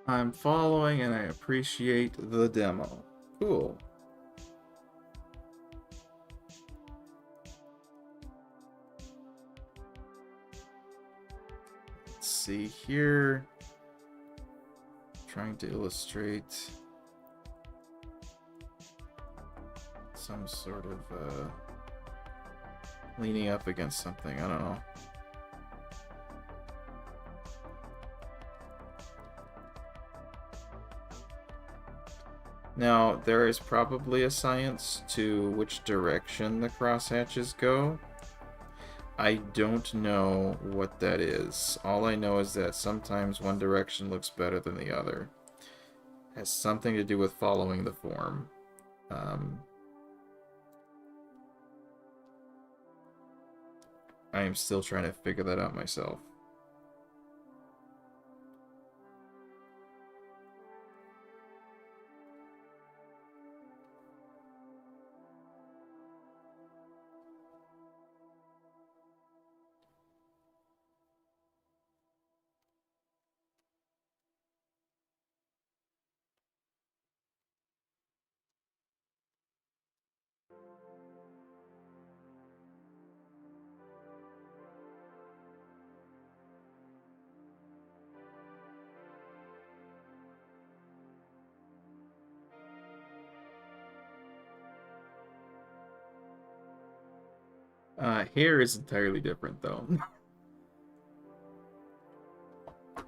A: I'm following and I appreciate the demo. Cool. Let's see here. Trying to illustrate some sort of leaning up against something. I don't know. Now, there is probably a science to which direction the crosshatches go. I don't know what that is. All I know is that sometimes one direction looks better than the other. It has something to do with following the form. I am still trying to figure that out myself. Hair is entirely different, though.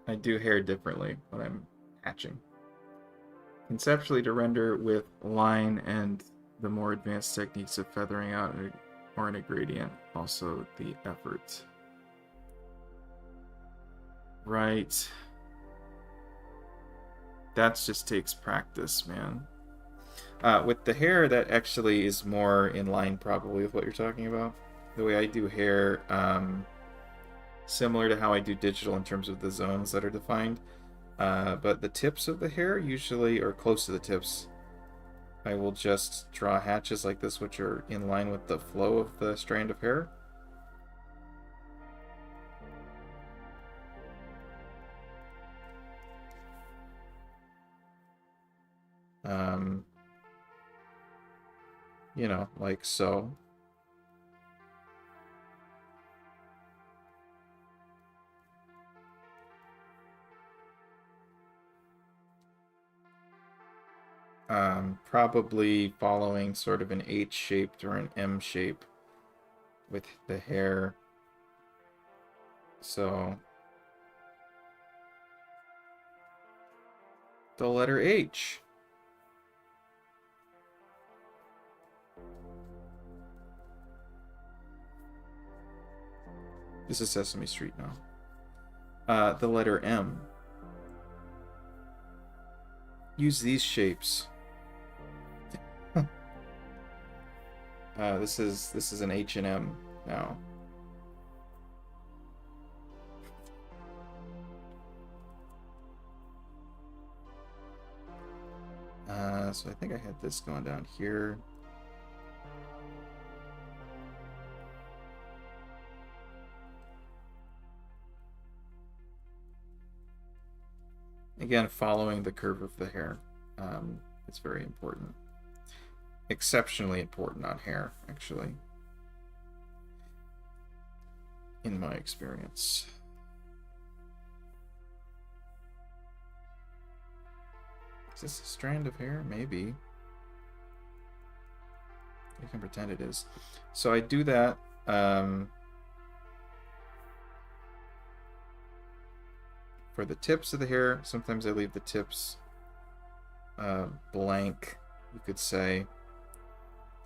A: I do hair differently when I'm hatching. Conceptually, to render with line and the more advanced techniques of feathering out or in a gradient, also the effort. Right. That just takes practice, man. With the hair, that actually is more in line probably with what you're talking about. The way I do hair, similar to how I do digital in terms of the zones that are defined. But the tips of the hair usually, or close to the tips, I will just draw hatches like this, which are in line with the flow of the strand of hair. You know, like so. Probably following sort of an H-shaped or an M shape with the hair. So the letter H. This is Sesame Street now. The letter M. Use these shapes. This is an H and M now. So I think I had this going down here. Again, following the curve of the hair. It's very important. Exceptionally important on hair, actually. In my experience. Is this a strand of hair? Maybe. I can pretend it is. So I do that. For the tips of the hair, sometimes I leave the tips blank, you could say.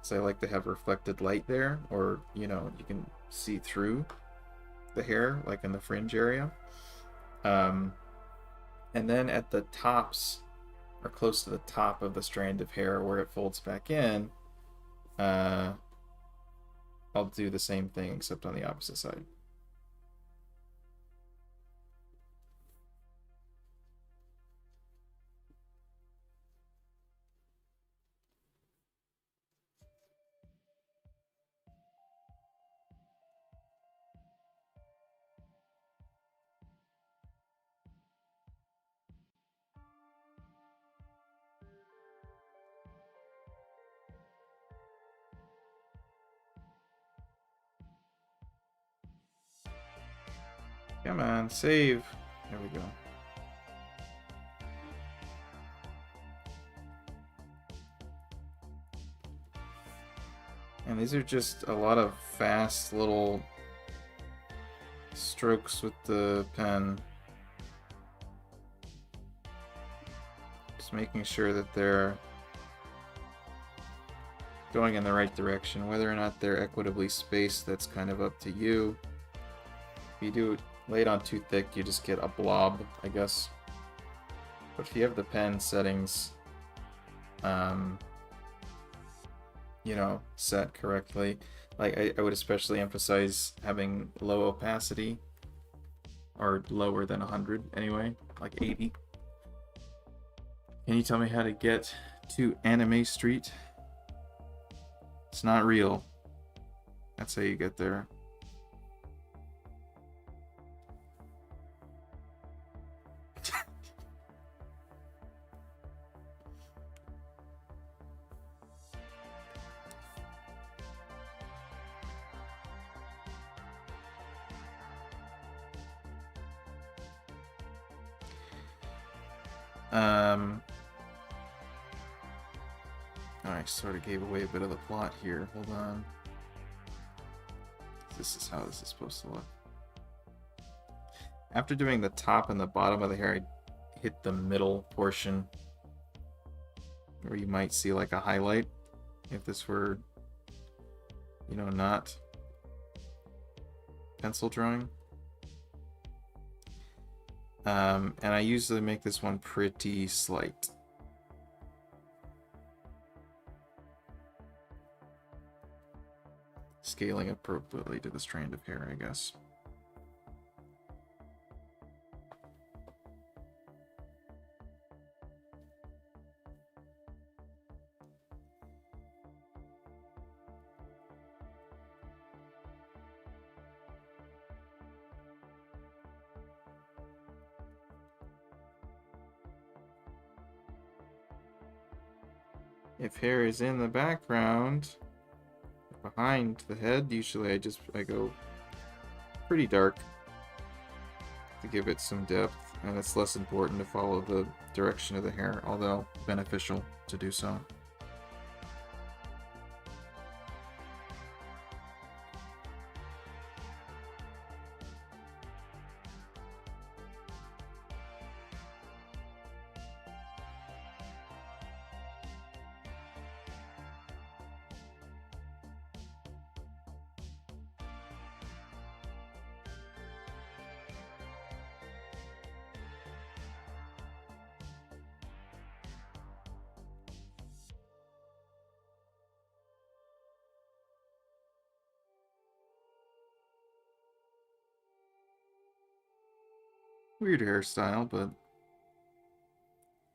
A: So I like to have reflected light there, or, you know, you can see through the hair, like in the fringe area. And then at the tops, or close to the top of the strand of hair where it folds back in, I'll do the same thing except on the opposite side. Come on, save. There we go. And these are just a lot of fast little strokes with the pen. Just making sure that they're going in the right direction. Whether or not they're equitably spaced, that's kind of up to you. If you do lay it on too thick, you just get a blob, I guess. But if you have the pen settings, you know, set correctly, like I would especially emphasize having low opacity, or lower than 100 anyway, like 80. Can you tell me how to get to Anime Street? It's not real. That's how you get there. I sort of gave away a bit of the plot here. Hold on. this is how this is supposed to look. After doing the top and the bottom of the hair, I hit the middle portion where you might see like a highlight if this were, you know, not pencil drawing. And I usually make this one pretty slight. Scaling appropriately to the strand of hair, I guess. If hair is in the background, behind the head, usually I go pretty dark to give it some depth, and it's less important to follow the direction of the hair, although beneficial to do so. Weird hairstyle, but I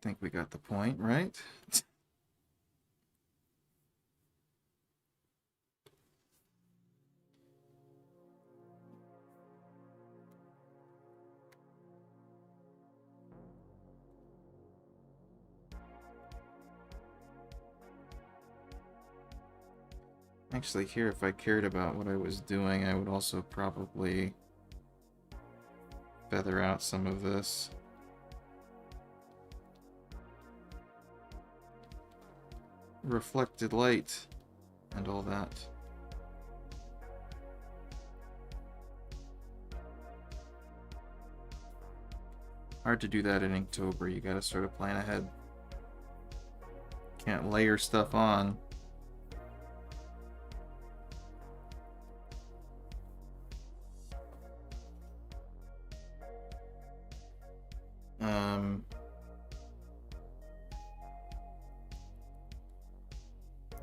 A: think we got the point, right? Actually, here, if I cared about what I was doing, I would also probably feather out some of this. Reflected light and all that. Hard to do that in Inktober. You gotta sort of plan ahead. Can't layer stuff on.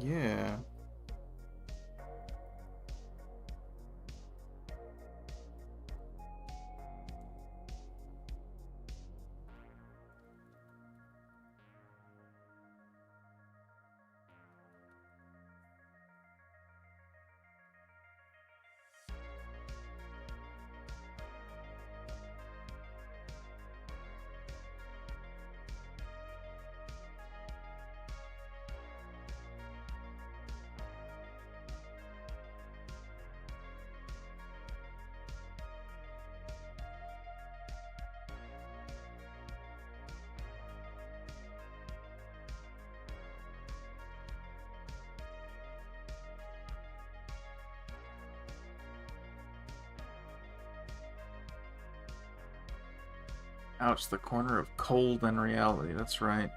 A: Yeah. Ouch, the corner of cold and reality. That's right.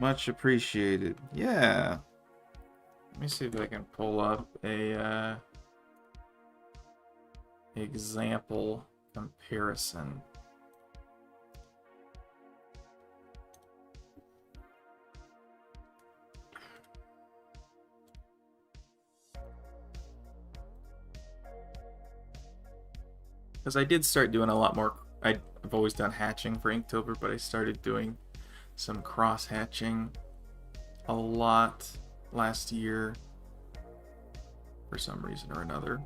A: Much appreciated. Yeah. Let me see if I can pull up a example comparison. Because I did start doing a lot more. I've always done hatching for Inktober, but I started doing some cross hatching a lot last year for some reason or another.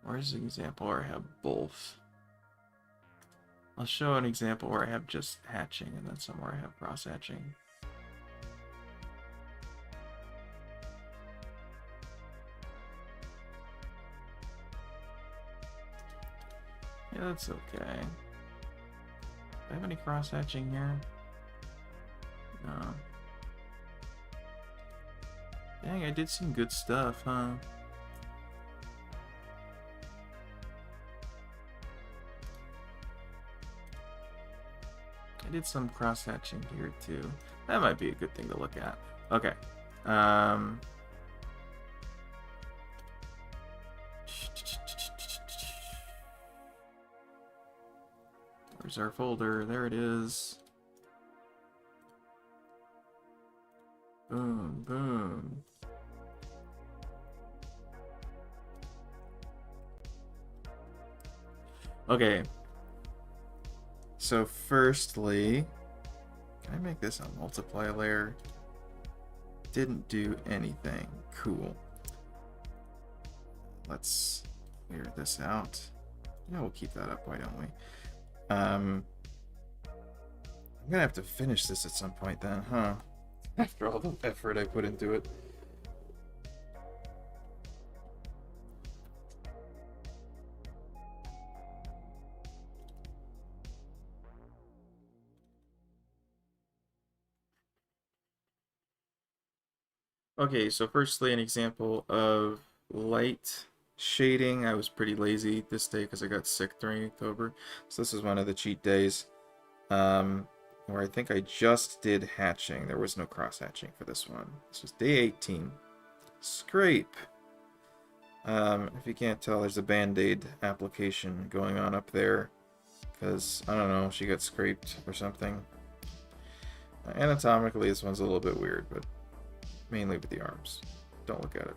A: Where's an example where I have both? I'll show an example where I have just hatching and then somewhere I have cross hatching. Yeah, that's okay. Do I have any cross hatching here? No. Dang, I did some good stuff, huh? I did some cross-hatching here, too. That might be a good thing to look at. Okay. Where's our folder? There it is. Boom, boom. Okay. So firstly, can I make this a multiply layer? Didn't do anything. Cool. Let's clear this out. Yeah, we'll keep that up, why don't we? I'm gonna have to finish this at some point then, huh? After all the effort I put into it. Okay, so firstly, an example of light shading. I was pretty lazy this day because I got sick during October. So this is one of the cheat days. Where I think I just did hatching. There was no cross hatching for this one. This was day 18. Scrape. If you can't tell, there's a band-aid application going on up there. Because, I don't know, she got scraped or something. Anatomically, this one's a little bit weird, but mainly with the arms. Don't look at it.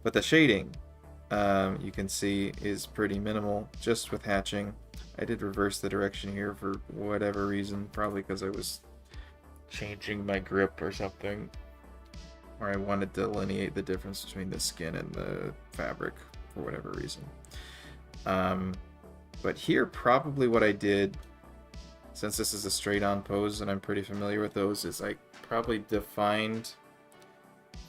A: But the shading, you can see, is pretty minimal just with hatching. I did reverse the direction here for whatever reason, probably because I was changing my grip or something. Or I wanted to delineate the difference between the skin and the fabric for whatever reason. But here, probably what I did, since this is a straight-on pose and I'm pretty familiar with those, is I probably defined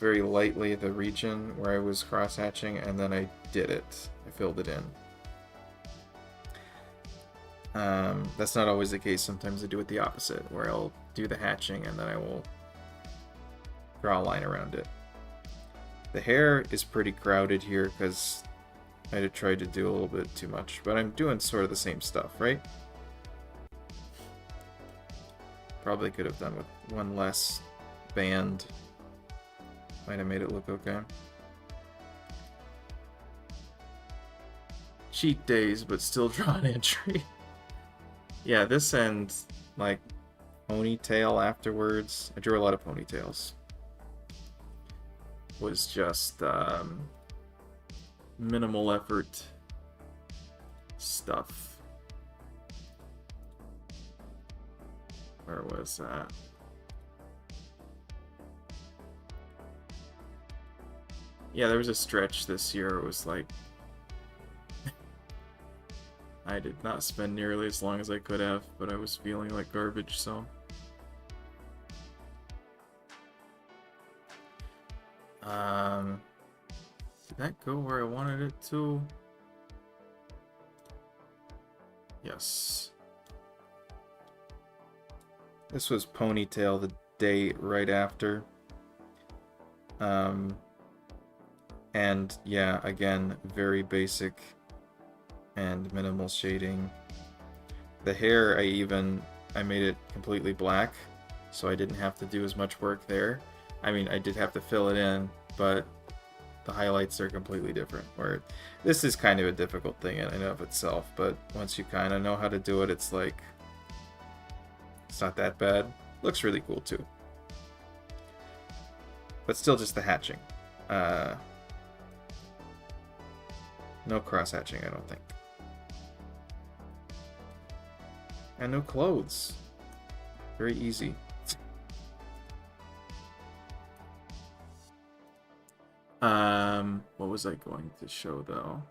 A: very lightly the region where I was cross-hatching, and then I did it. I filled it in. That's not always the case. Sometimes I do it the opposite, where I'll do the hatching and then I will draw a line around it. The hair is pretty crowded here because I tried to do a little bit too much, but I'm doing sort of the same stuff, right? Probably could have done with one less band. Might have made it look okay. Cheat days, but still draw an entry. Yeah, this end, like, ponytail afterwards. I drew a lot of ponytails. Was just minimal effort stuff. Where was that? Yeah, there was a stretch this year. It was like I did not spend nearly as long as I could have, but I was feeling like garbage, so. Did that go where I wanted it to? Yes. This was ponytail the day right after. And yeah, again, very basic and minimal shading. The hair, I made it completely black, so I didn't have to do as much work there. I mean, I did have to fill it in, but the highlights are completely different. Where this is kind of a difficult thing in and of itself, but once you kind of know how to do it, it's like, it's not that bad. Looks really cool too. But still just the hatching. No cross hatching, I don't think. And no clothes. Very easy. What was I going to show though?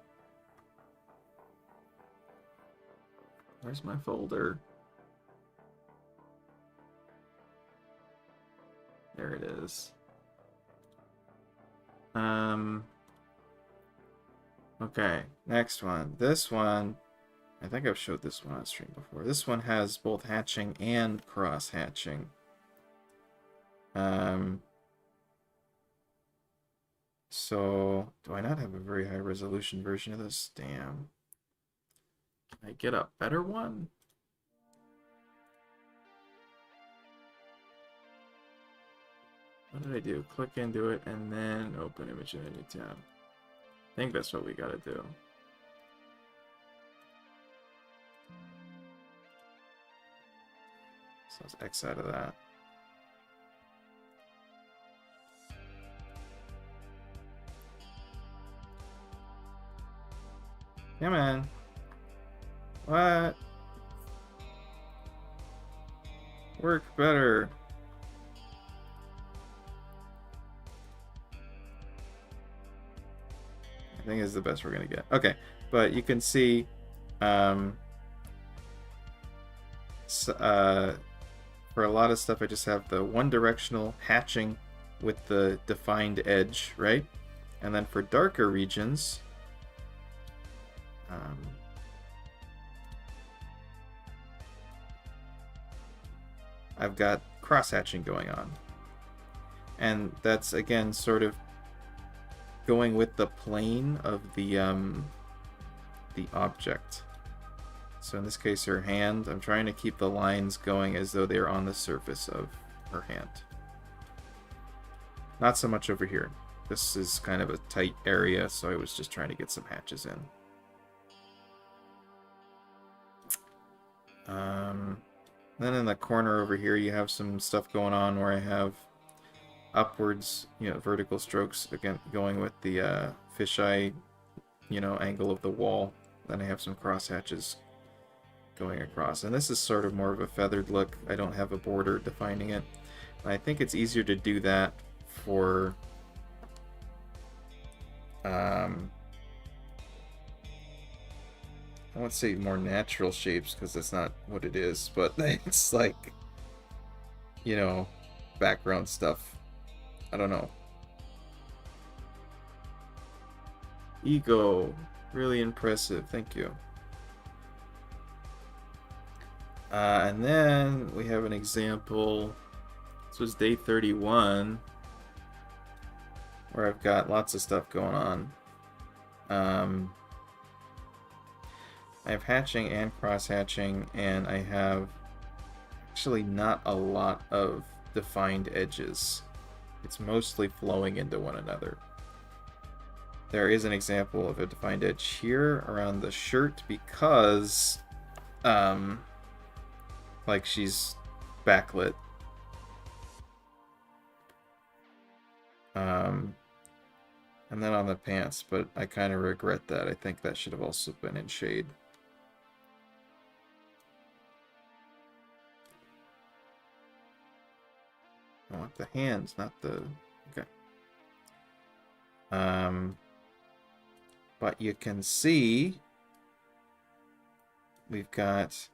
A: Where's my folder? There it is. Okay, next one. This one, I think I've showed this one on stream before. This one has both hatching and cross hatching. So, do I not have a very high resolution version of this? Damn. Can I get a better one? What did I do? Click into it and then open image in a new tab. I think that's what we gotta do. So let's X out of that. Yeah, man. What? Work better. I think is the best we're gonna get. Okay, but you can see, for a lot of stuff, I just have the one-directional hatching with the defined edge, right? And then for darker regions, I've got cross-hatching going on. And that's, again, sort of going with the plane of the object. So in this case, her hand, I'm trying to keep the lines going as though they're on the surface of her hand. Not so much over here. This is kind of a tight area, so I was just trying to get some hatches in. Then in the corner over here, you have some stuff going on where I have upwards, vertical strokes, again, going with the fisheye, angle of the wall. Then I have some cross hatches going across. And this is sort of more of a feathered look. I don't have a border defining it. And I think it's easier to do that for I won't say more natural shapes because that's not what it is, but it's like, background stuff. I don't know. Ego. Really impressive. Thank you. And then we have an example. This was day 31, where I've got lots of stuff going on. I have hatching and cross-hatching, and I have actually not a lot of defined edges. It's mostly flowing into one another. There is an example of a defined edge here around the shirt because, like she's backlit. And then on the pants, but I kind of regret that. I think that should have also been in shade. I want the hands, not the... Okay. But you can see we've got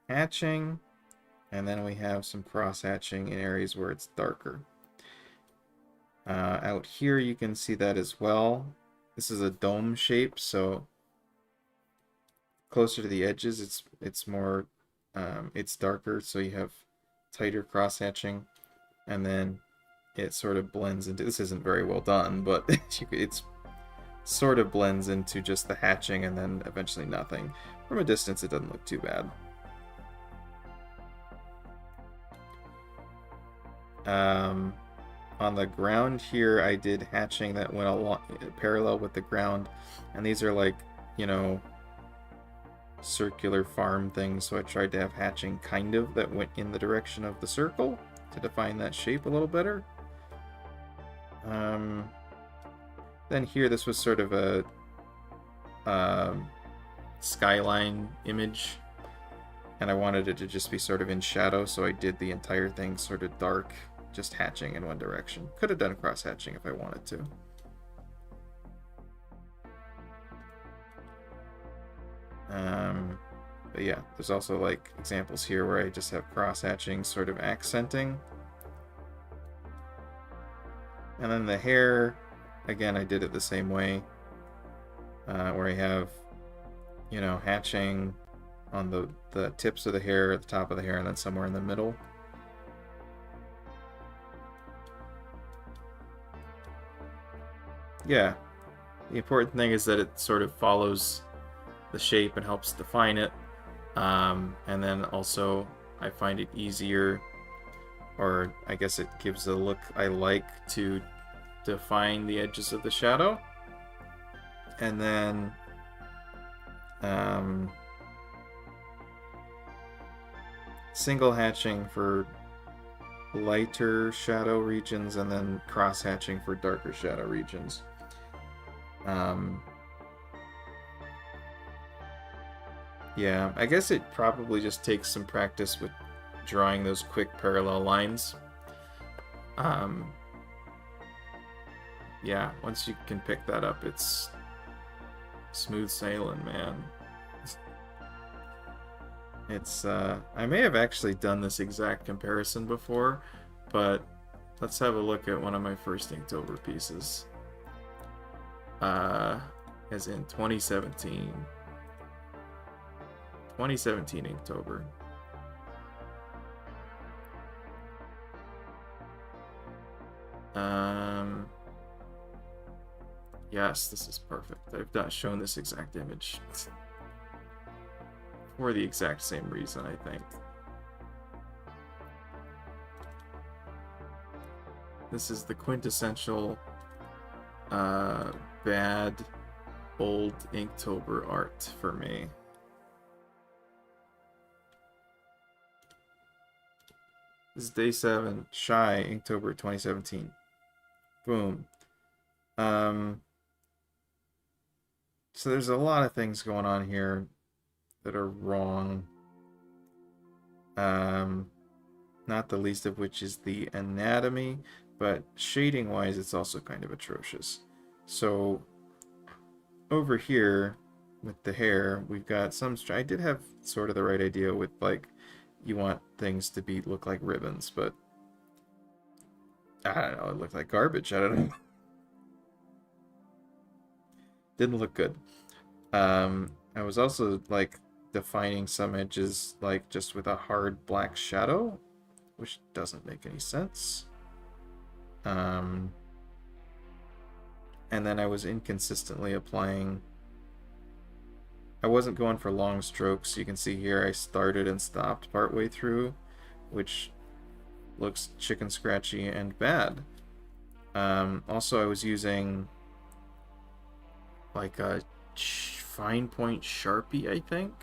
A: hatching, and then we have some cross-hatching in areas where it's darker. Out here you can see that as well. This is a dome shape, so closer to the edges it's more it's darker, so you have tighter cross-hatching, and then it sort of blends into, this isn't very well done, but it's sort of blends into just the hatching and then eventually nothing. From a distance it doesn't look too bad. On the ground here I did hatching that went along parallel with the ground, and these are like, circular farm things, so I tried to have hatching kind of that went in the direction of the circle to define that shape a little better. Then here, this was sort of a skyline image, and I wanted it to just be sort of in shadow, so I did the entire thing sort of dark, just hatching in one direction. Could have done cross-hatching if I wanted to. But yeah, there's also like examples here where I just have cross-hatching sort of accenting. And then the hair, again, I did it the same way, where I have, hatching on the tips of the hair, at the top of the hair, and then somewhere in the middle. Yeah, the important thing is that it sort of follows the shape and helps define it. And then also, I find it easier, or I guess it gives a look I like to define the edges of the shadow. And then single hatching for lighter shadow regions, and then cross hatching for darker shadow regions. Yeah, I guess it probably just takes some practice with drawing those quick parallel lines. Yeah, once you can pick that up, it's smooth sailing, man. It's, I may have actually done this exact comparison before, but let's have a look at one of my first Inktober pieces. As in 2017. 2017 Inktober. Yes, this is perfect. I've not shown this exact image for the exact same reason, I think. This is the quintessential bad old Inktober art for me. This is day 7, Shy, Inktober 2017. Boom. So there's a lot of things going on here that are wrong. Not the least of which is the anatomy, but shading-wise, it's also kind of atrocious. So over here with the hair, we've got some. I did have sort of the right idea with, like, you want things to look like ribbons, but I don't know, it looked like garbage. I don't know. Didn't look good. I was also, like, defining some edges, like, just with a hard black shadow, which doesn't make any sense. And then I was inconsistently applying. I wasn't going for long strokes. You can see here I started and stopped partway through, which looks chicken scratchy and bad. Also, I was using like a fine point Sharpie, I think.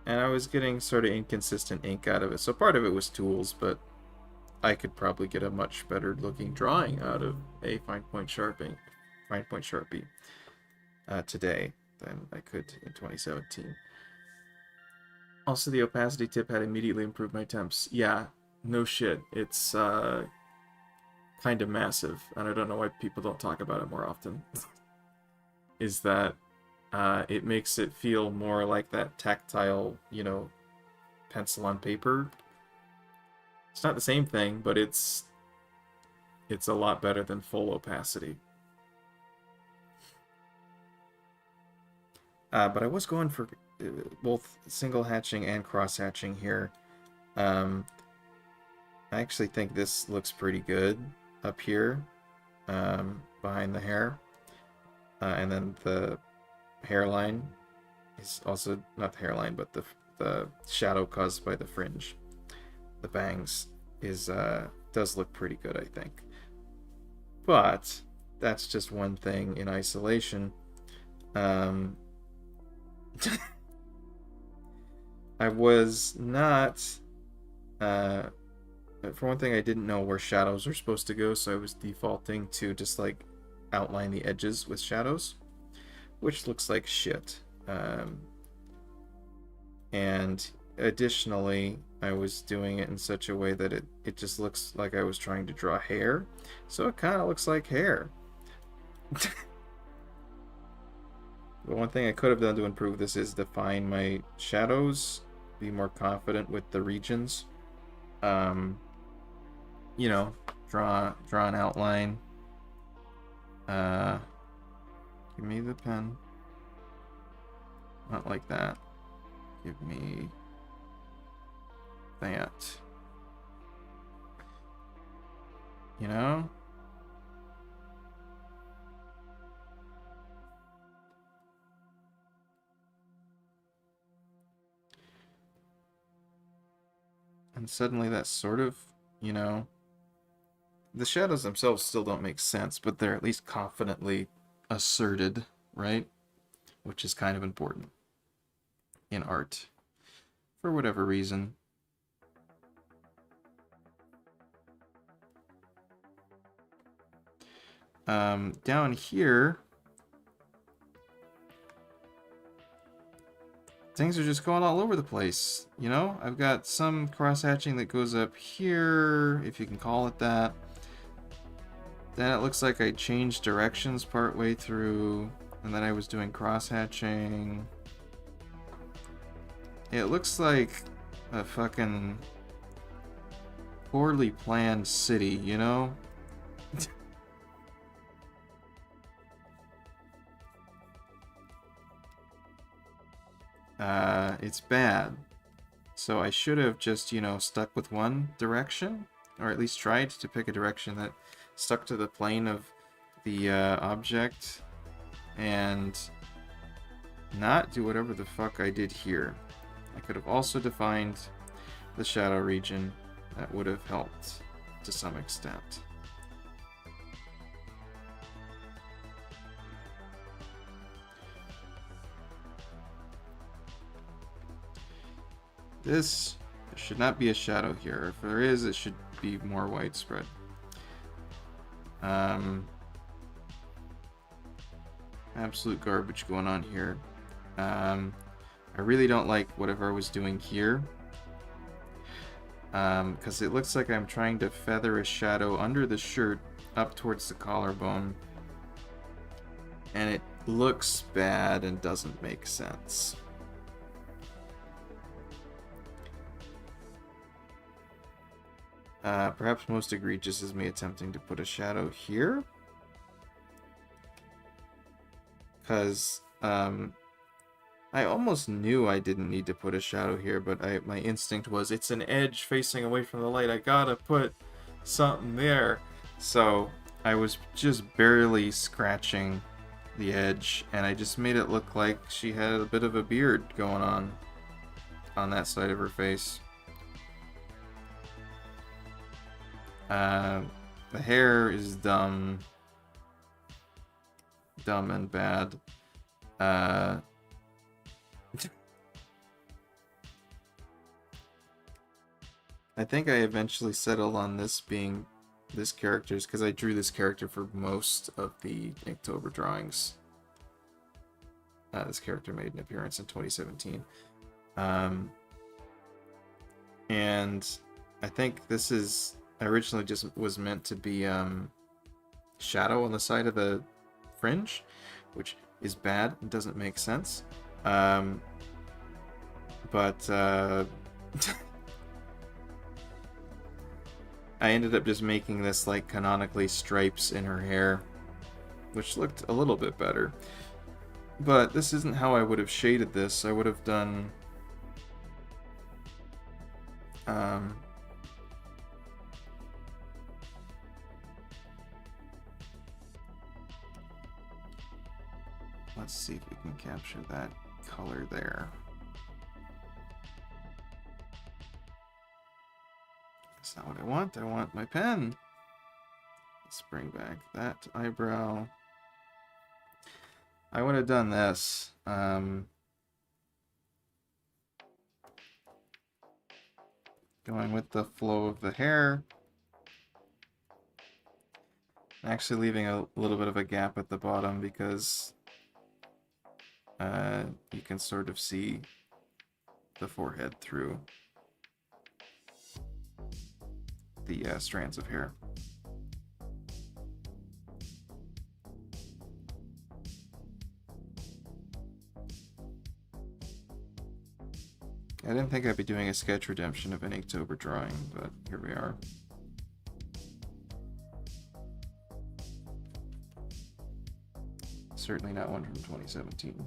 A: And I was getting sort of inconsistent ink out of it. So part of it was tools, but I could probably get a much better looking drawing out of a fine point Sharpie today than I could in 2017. Also, the opacity tip had immediately improved my temps. Yeah, no shit. It's kind of massive, and I don't know why people don't talk about it more often. Is that it makes it feel more like that tactile, pencil on paper. It's not the same thing, but it's a lot better than full opacity. But I was going for both single hatching and cross hatching here. I actually think this looks pretty good up here behind the hair. And then the hairline is also, not the hairline, but the shadow caused by the fringe, the bangs, does look pretty good, I think. But that's just one thing in isolation. I was not, for one thing, I didn't know where shadows are supposed to go, so I was defaulting to just like outline the edges with shadows, which looks like shit. And additionally, I was doing it in such a way that it just looks like I was trying to draw hair, so it kind of looks like hair. But one thing I could have done to improve this is define my shadows, be more confident with the regions. Draw an outline. Give me the pen. Not like that. Give me that. And suddenly that sort of, you know, the shadows themselves still don't make sense, but they're at least confidently asserted, right? Which is kind of important in art, for whatever reason. Down here, things are just going all over the place, you know? I've got some cross-hatching that goes up here, if you can call it that. Then it looks like I changed directions partway through, and then I was doing cross-hatching. It looks like a fucking poorly planned city, you know? It's bad. So I should have just, you know, stuck with one direction, or at least tried to pick a direction that stuck to the plane of the object, and not do whatever the fuck I did here. I could have also defined the shadow region. That would have helped to some extent. This should not be a shadow here. If there is, it should be more widespread. Absolute garbage going on here. I really don't like whatever I was doing here. Because it looks like I'm trying to feather a shadow under the shirt up towards the collarbone. And it looks bad and doesn't make sense. Perhaps most egregious is me attempting to put a shadow here. Because I almost knew I didn't need to put a shadow here, but my instinct was, it's an edge facing away from the light. I gotta put something there. So I was just barely scratching the edge, and I just made it look like she had a bit of a beard going on that side of her face. The hair is dumb. Dumb and bad. I think I eventually settled on this being this character's, because I drew this character for most of the Inktober drawings. This character made an appearance in 2017. And I think this is originally just was meant to be shadow on the side of the fringe, which is bad and doesn't make sense. But I ended up just making this like canonically stripes in her hair, which looked a little bit better. But this isn't how I would have shaded this. I would have done let's see if we can capture that color there. That's not what I want. I want my pen. Let's bring back that eyebrow. I would have done this. Going with the flow of the hair. Actually leaving a little bit of a gap at the bottom because you can sort of see the forehead through the strands of hair. I didn't think I'd be doing a sketch redemption of an Inktober drawing, but here we are. Certainly not one from 2017.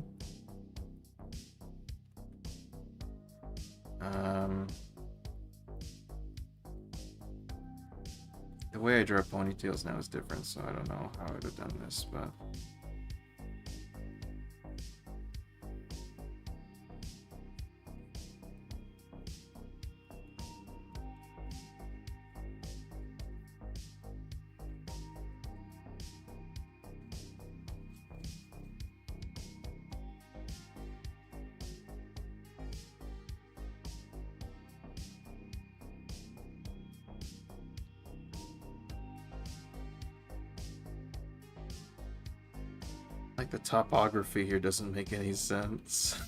A: The way I draw ponytails now is different, so I don't know how I would have done this, but Like, the topography here doesn't make any sense.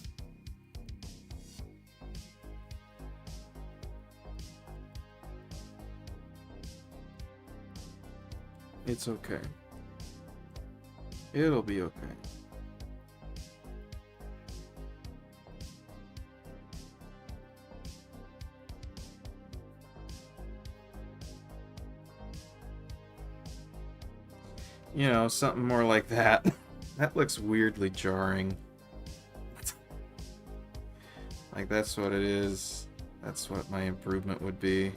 A: It's okay. It'll be okay. You know, something more like that. That looks weirdly jarring. Like, that's what it is. That's what my improvement would be.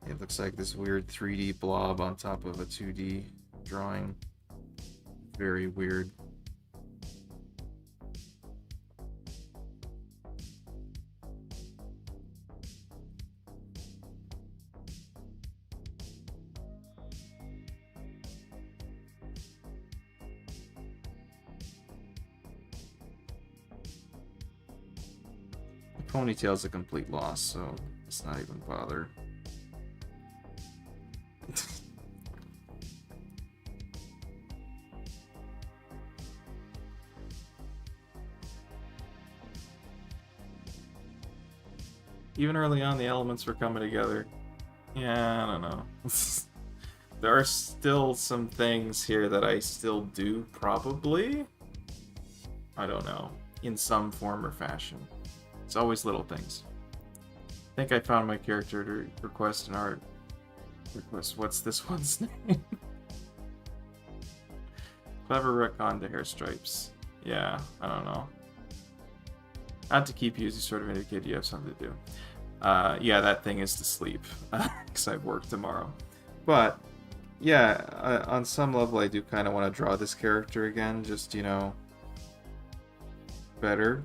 A: It looks like this weird 3D blob on top of a 2D drawing. Very weird. The ponytail's a complete loss, so let's not even bother. Even early on, the elements were coming together. Yeah, I don't know. There are still some things here that I still do, probably. I don't know. In some form or fashion. It's always little things. I think I found my character to request an art. What's this one's name? Clever retcon to hair stripes. Yeah, I don't know. Not to keep you, as you sort of indicate you have something to do. Yeah, that thing is to sleep, because I work tomorrow. But, yeah, on some level I do kind of want to draw this character again, just, you know, better.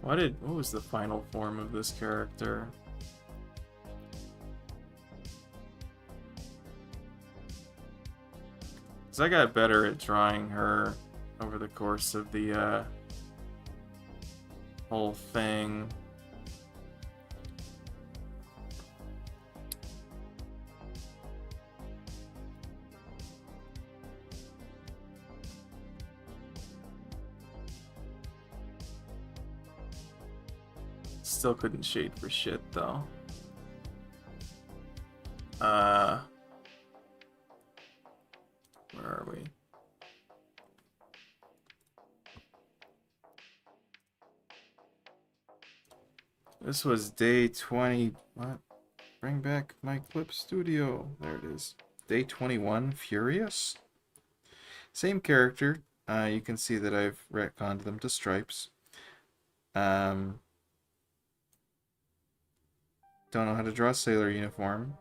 A: What was the final form of this character? Because I got better at drawing her over the course of the whole thing. Still couldn't shade for shit though. Where are we? This was day 20. What? Bring back my clip studio. There it is. Day 21, Furious. Same character. You can see that I've retconned them to stripes. Don't know how to draw a sailor uniform.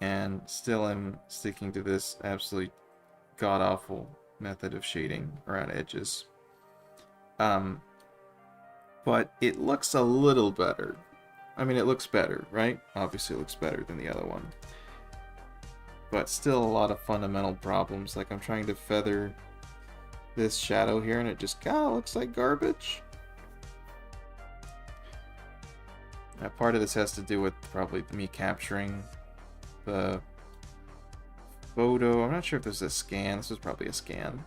A: And still am sticking to this absolutely god-awful method of shading around edges. But it looks a little better. I mean, it looks better, right? Obviously it looks better than the other one. But still a lot of fundamental problems. Like, I'm trying to feather this shadow here and it just kind of looks like garbage. Part of this has to do with probably me capturing the photo. I'm not sure if this is a scan. This was probably a scan.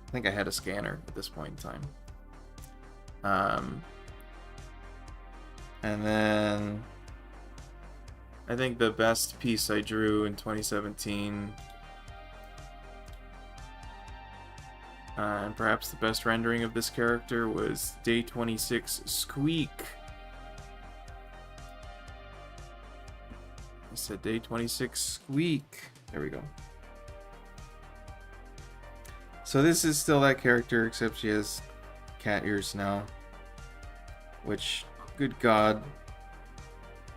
A: I think I had a scanner at this point in time. And then I think the best piece I drew in 2017, and perhaps the best rendering of this character, was Day 26 Squeak. I said Day 26 Squeak. There we go. So this is still that character, except she has cat ears now. Which, good God,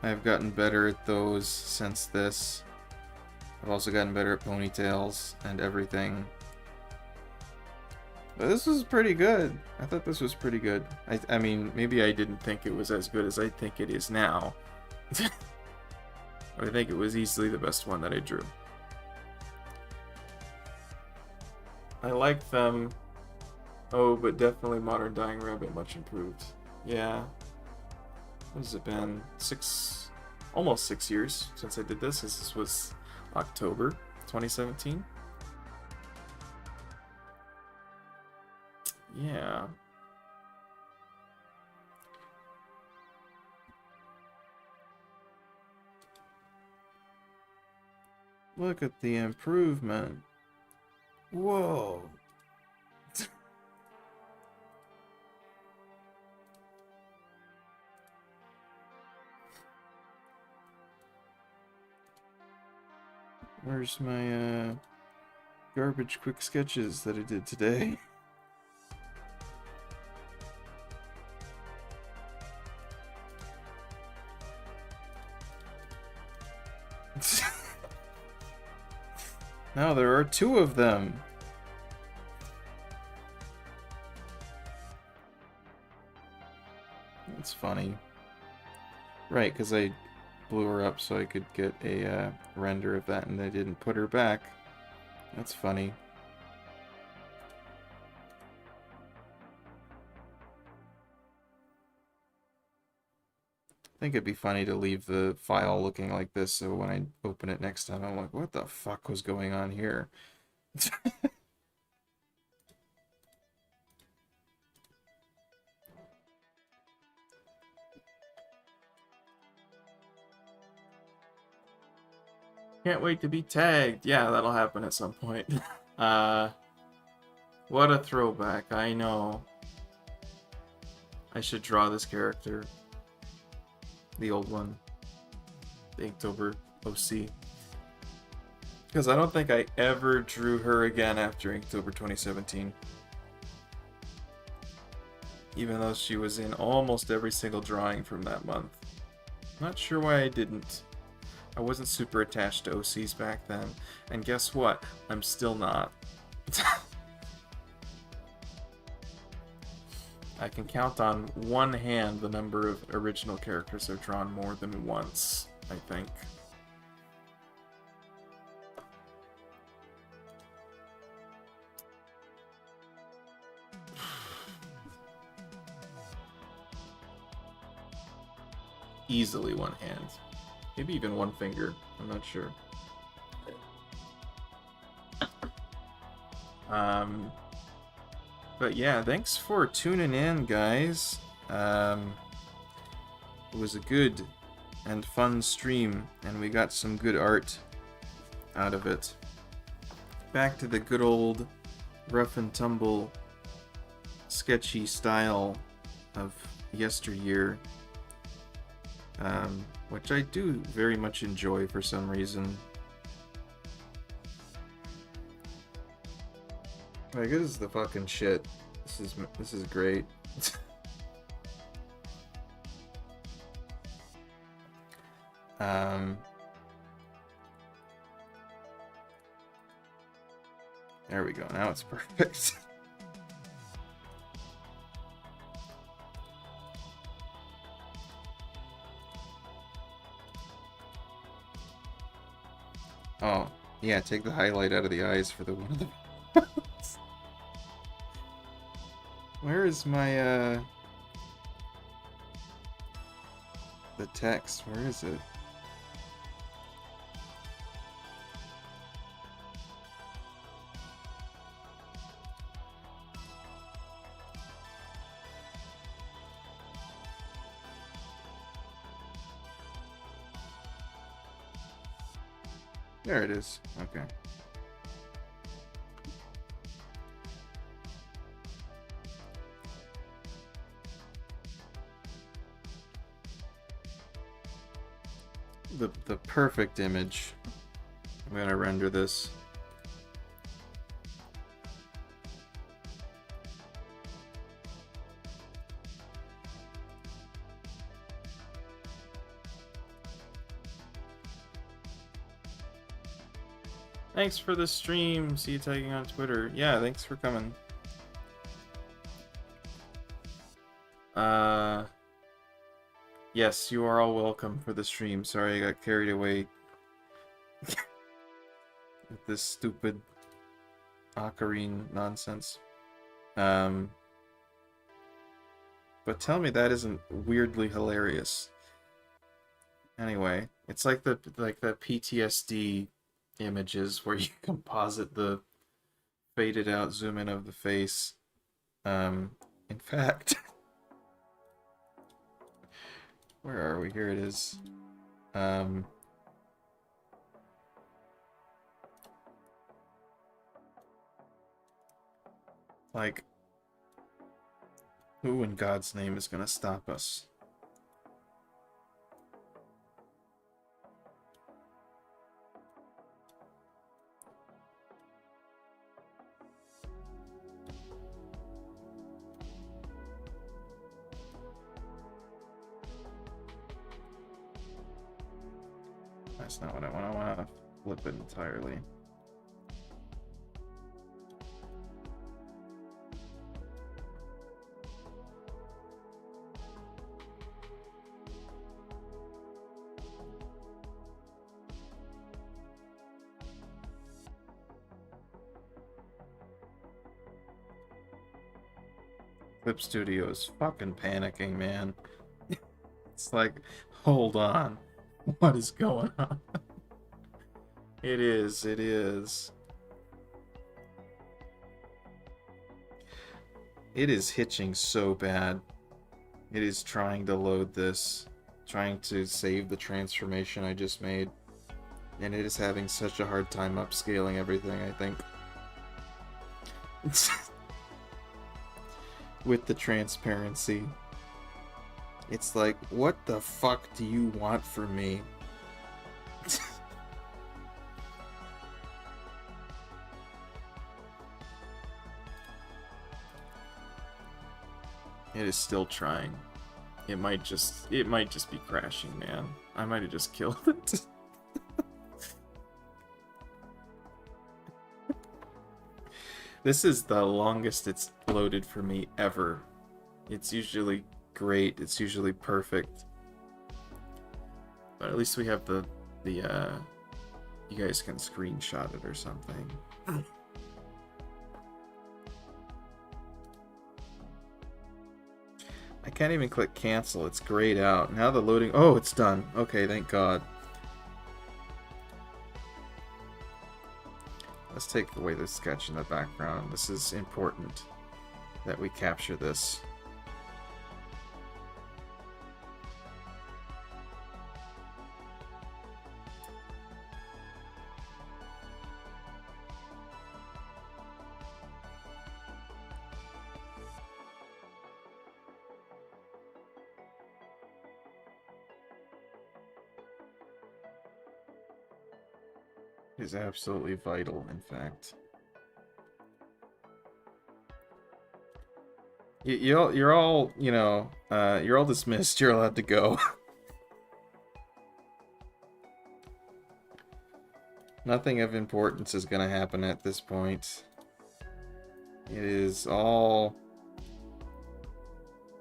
A: I've gotten better at those since this. I've also gotten better at ponytails and everything. But this was pretty good. I thought this was pretty good. I mean, maybe I didn't think it was as good as I think it is now. But I think it was easily the best one that I drew. I like them. Oh, but definitely Modern Dying Rabbit much improved. Yeah. What has it been? almost 6 years since I did this. This was October 2017. Yeah. Look at the improvement. Whoa. Where's my garbage quick sketches that I did today? No, there are 2 of them. That's funny. Right, because I blew her up so I could get a render of that and I didn't put her back. That's funny. I think it'd be funny to leave the file looking like this so when I open it next time I'm like, what the fuck was going on here? Can't wait to be tagged. Yeah, that'll happen at some point. What a throwback. I know. I should draw this character. The old one. The Inktober OC. Because I don't think I ever drew her again after Inktober 2017. Even though she was in almost every single drawing from that month. Not sure why I didn't. I wasn't super attached to OCs back then. And guess what? I'm still not. I can count on one hand the number of original characters I've drawn more than once, I think. Easily one hand. Maybe even one finger. I'm not sure. But yeah, thanks for tuning in, guys. It was a good and fun stream, and we got some good art out of it. Back to the good old rough and tumble, sketchy style of yesteryear, which I do very much enjoy for some reason. Like, this is the fucking shit. This is great. There we go. Now it's perfect. Oh, yeah, take the highlight out of the eyes for the one of the Where is my the text? Where is it? There it is. Okay. The perfect image. I'm gonna render this. Thanks for the stream. See you tagging on Twitter. Yeah, thanks for coming. Yes, you are all welcome for the stream. Sorry I got carried away with this stupid ocarine nonsense. But tell me that isn't weirdly hilarious. Anyway, it's like the PTSD images where you composite the faded out zoom in of the face. In fact, where are we? Here it is. Um, like, who in God's name is gonna stop us? That's not what I want. I want to flip it entirely. Clip Studio is fucking panicking, man. It's like, hold on. What is going on? It is, it is. It is hitching so bad. It is trying to load this, trying to save the transformation I just made. And it is having such a hard time upscaling everything, I think. With the transparency. It's like, what the fuck do you want from me? It is still trying. It might just be crashing, man. I might have just killed it. This is the longest it's loaded for me ever. It's usually great. It's usually perfect. But at least we have the you guys can screenshot it or something. I can't even click cancel. It's grayed out. Now the loading... Oh, it's done. Okay, thank God. Let's take away the sketch in the background. This is important that we capture this. Is absolutely vital, in fact. You're all, you know, you're all dismissed. You're allowed to go. Nothing of importance is gonna happen at this point. It is all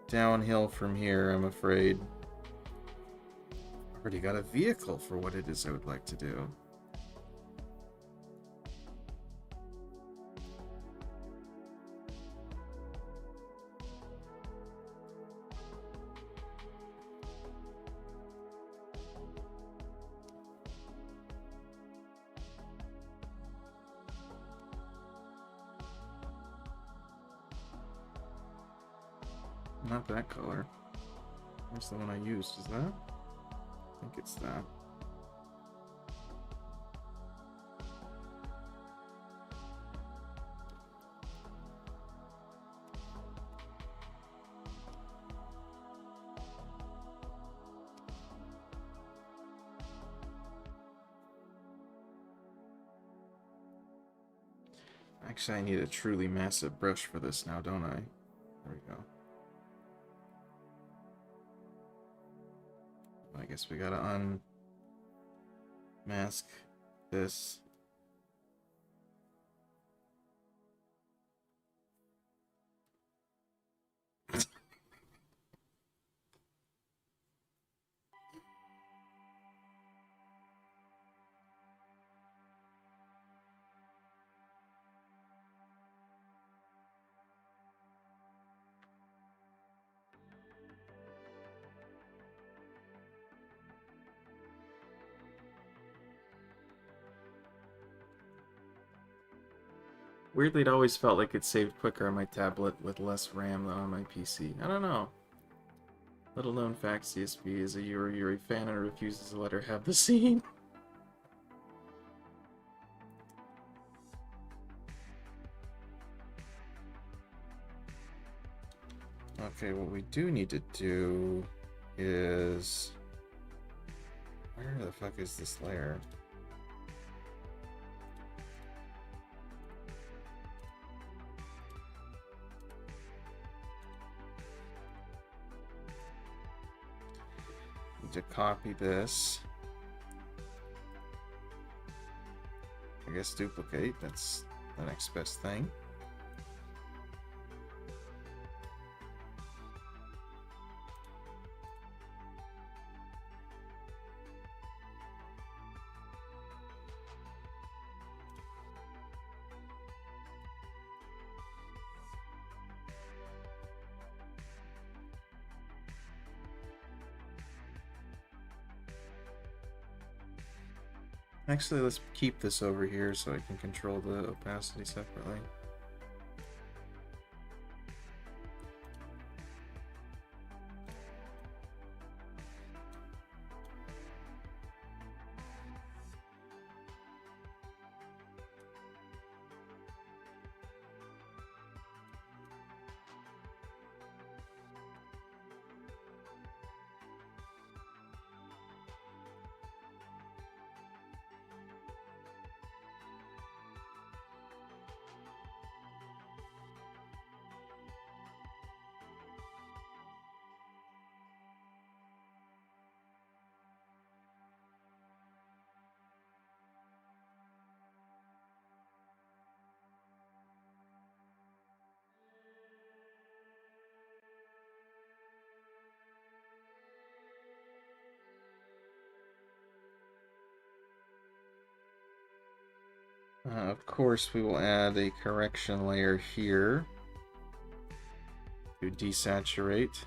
A: downhill from here, I'm afraid. Already got a vehicle for what it is I would like to do. Not that color. Where's the one I used? Is that? I think it's that. Actually, I need a truly massive brush for this now, don't I? There we go. I guess we gotta unmask this. Weirdly, it always felt like it saved quicker on my tablet with less RAM than on my PC. I don't know. Little known fact, CSP is a Yuri Yuri fan and refuses to let her have the scene. Okay, what we do need to do is... Where the fuck is this layer? Need to copy this. I guess duplicate, that's the next best thing. Actually, let's keep this over here so I can control the opacity separately. Of course, we will add a correction layer here to desaturate.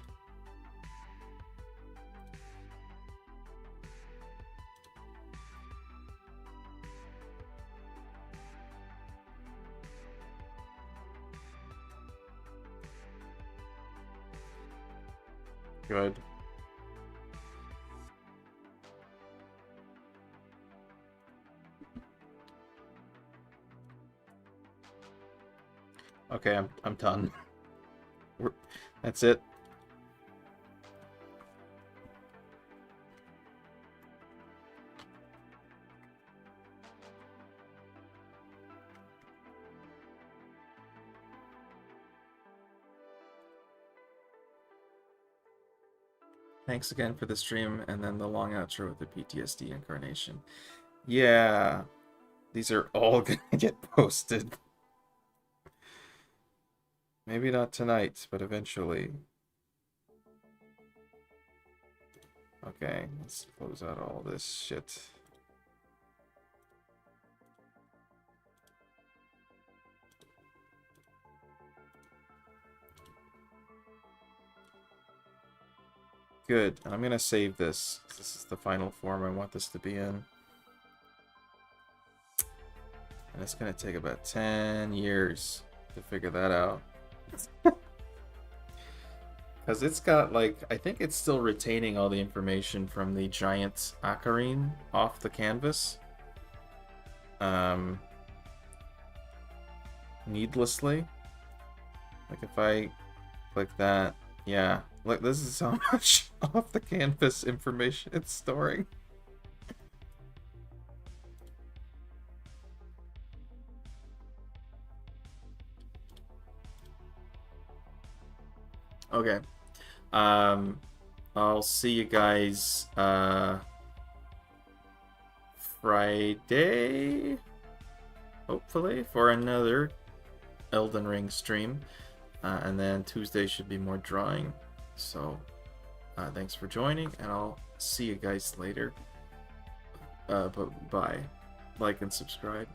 A: Good. Okay, I'm done. That's it. Thanks again for the stream, and then the long outro with the PTSD incarnation. Yeah, these are all gonna get posted. Maybe not tonight, but eventually. Okay, let's close out all this shit. Good. I'm gonna save this. This is the final form I want this to be in. And it's gonna take about 10 years to figure that out. Because it's got, like, I think it's still retaining all the information from the giant ocarine off the canvas. Needlessly. Like, if I click that, yeah. Look, this is how much off the canvas information it's storing. Okay. I'll see you guys Friday, hopefully, for another Elden Ring stream. And then Tuesday should be more drawing. So, thanks for joining, and I'll see you guys later. But bye. Like and subscribe.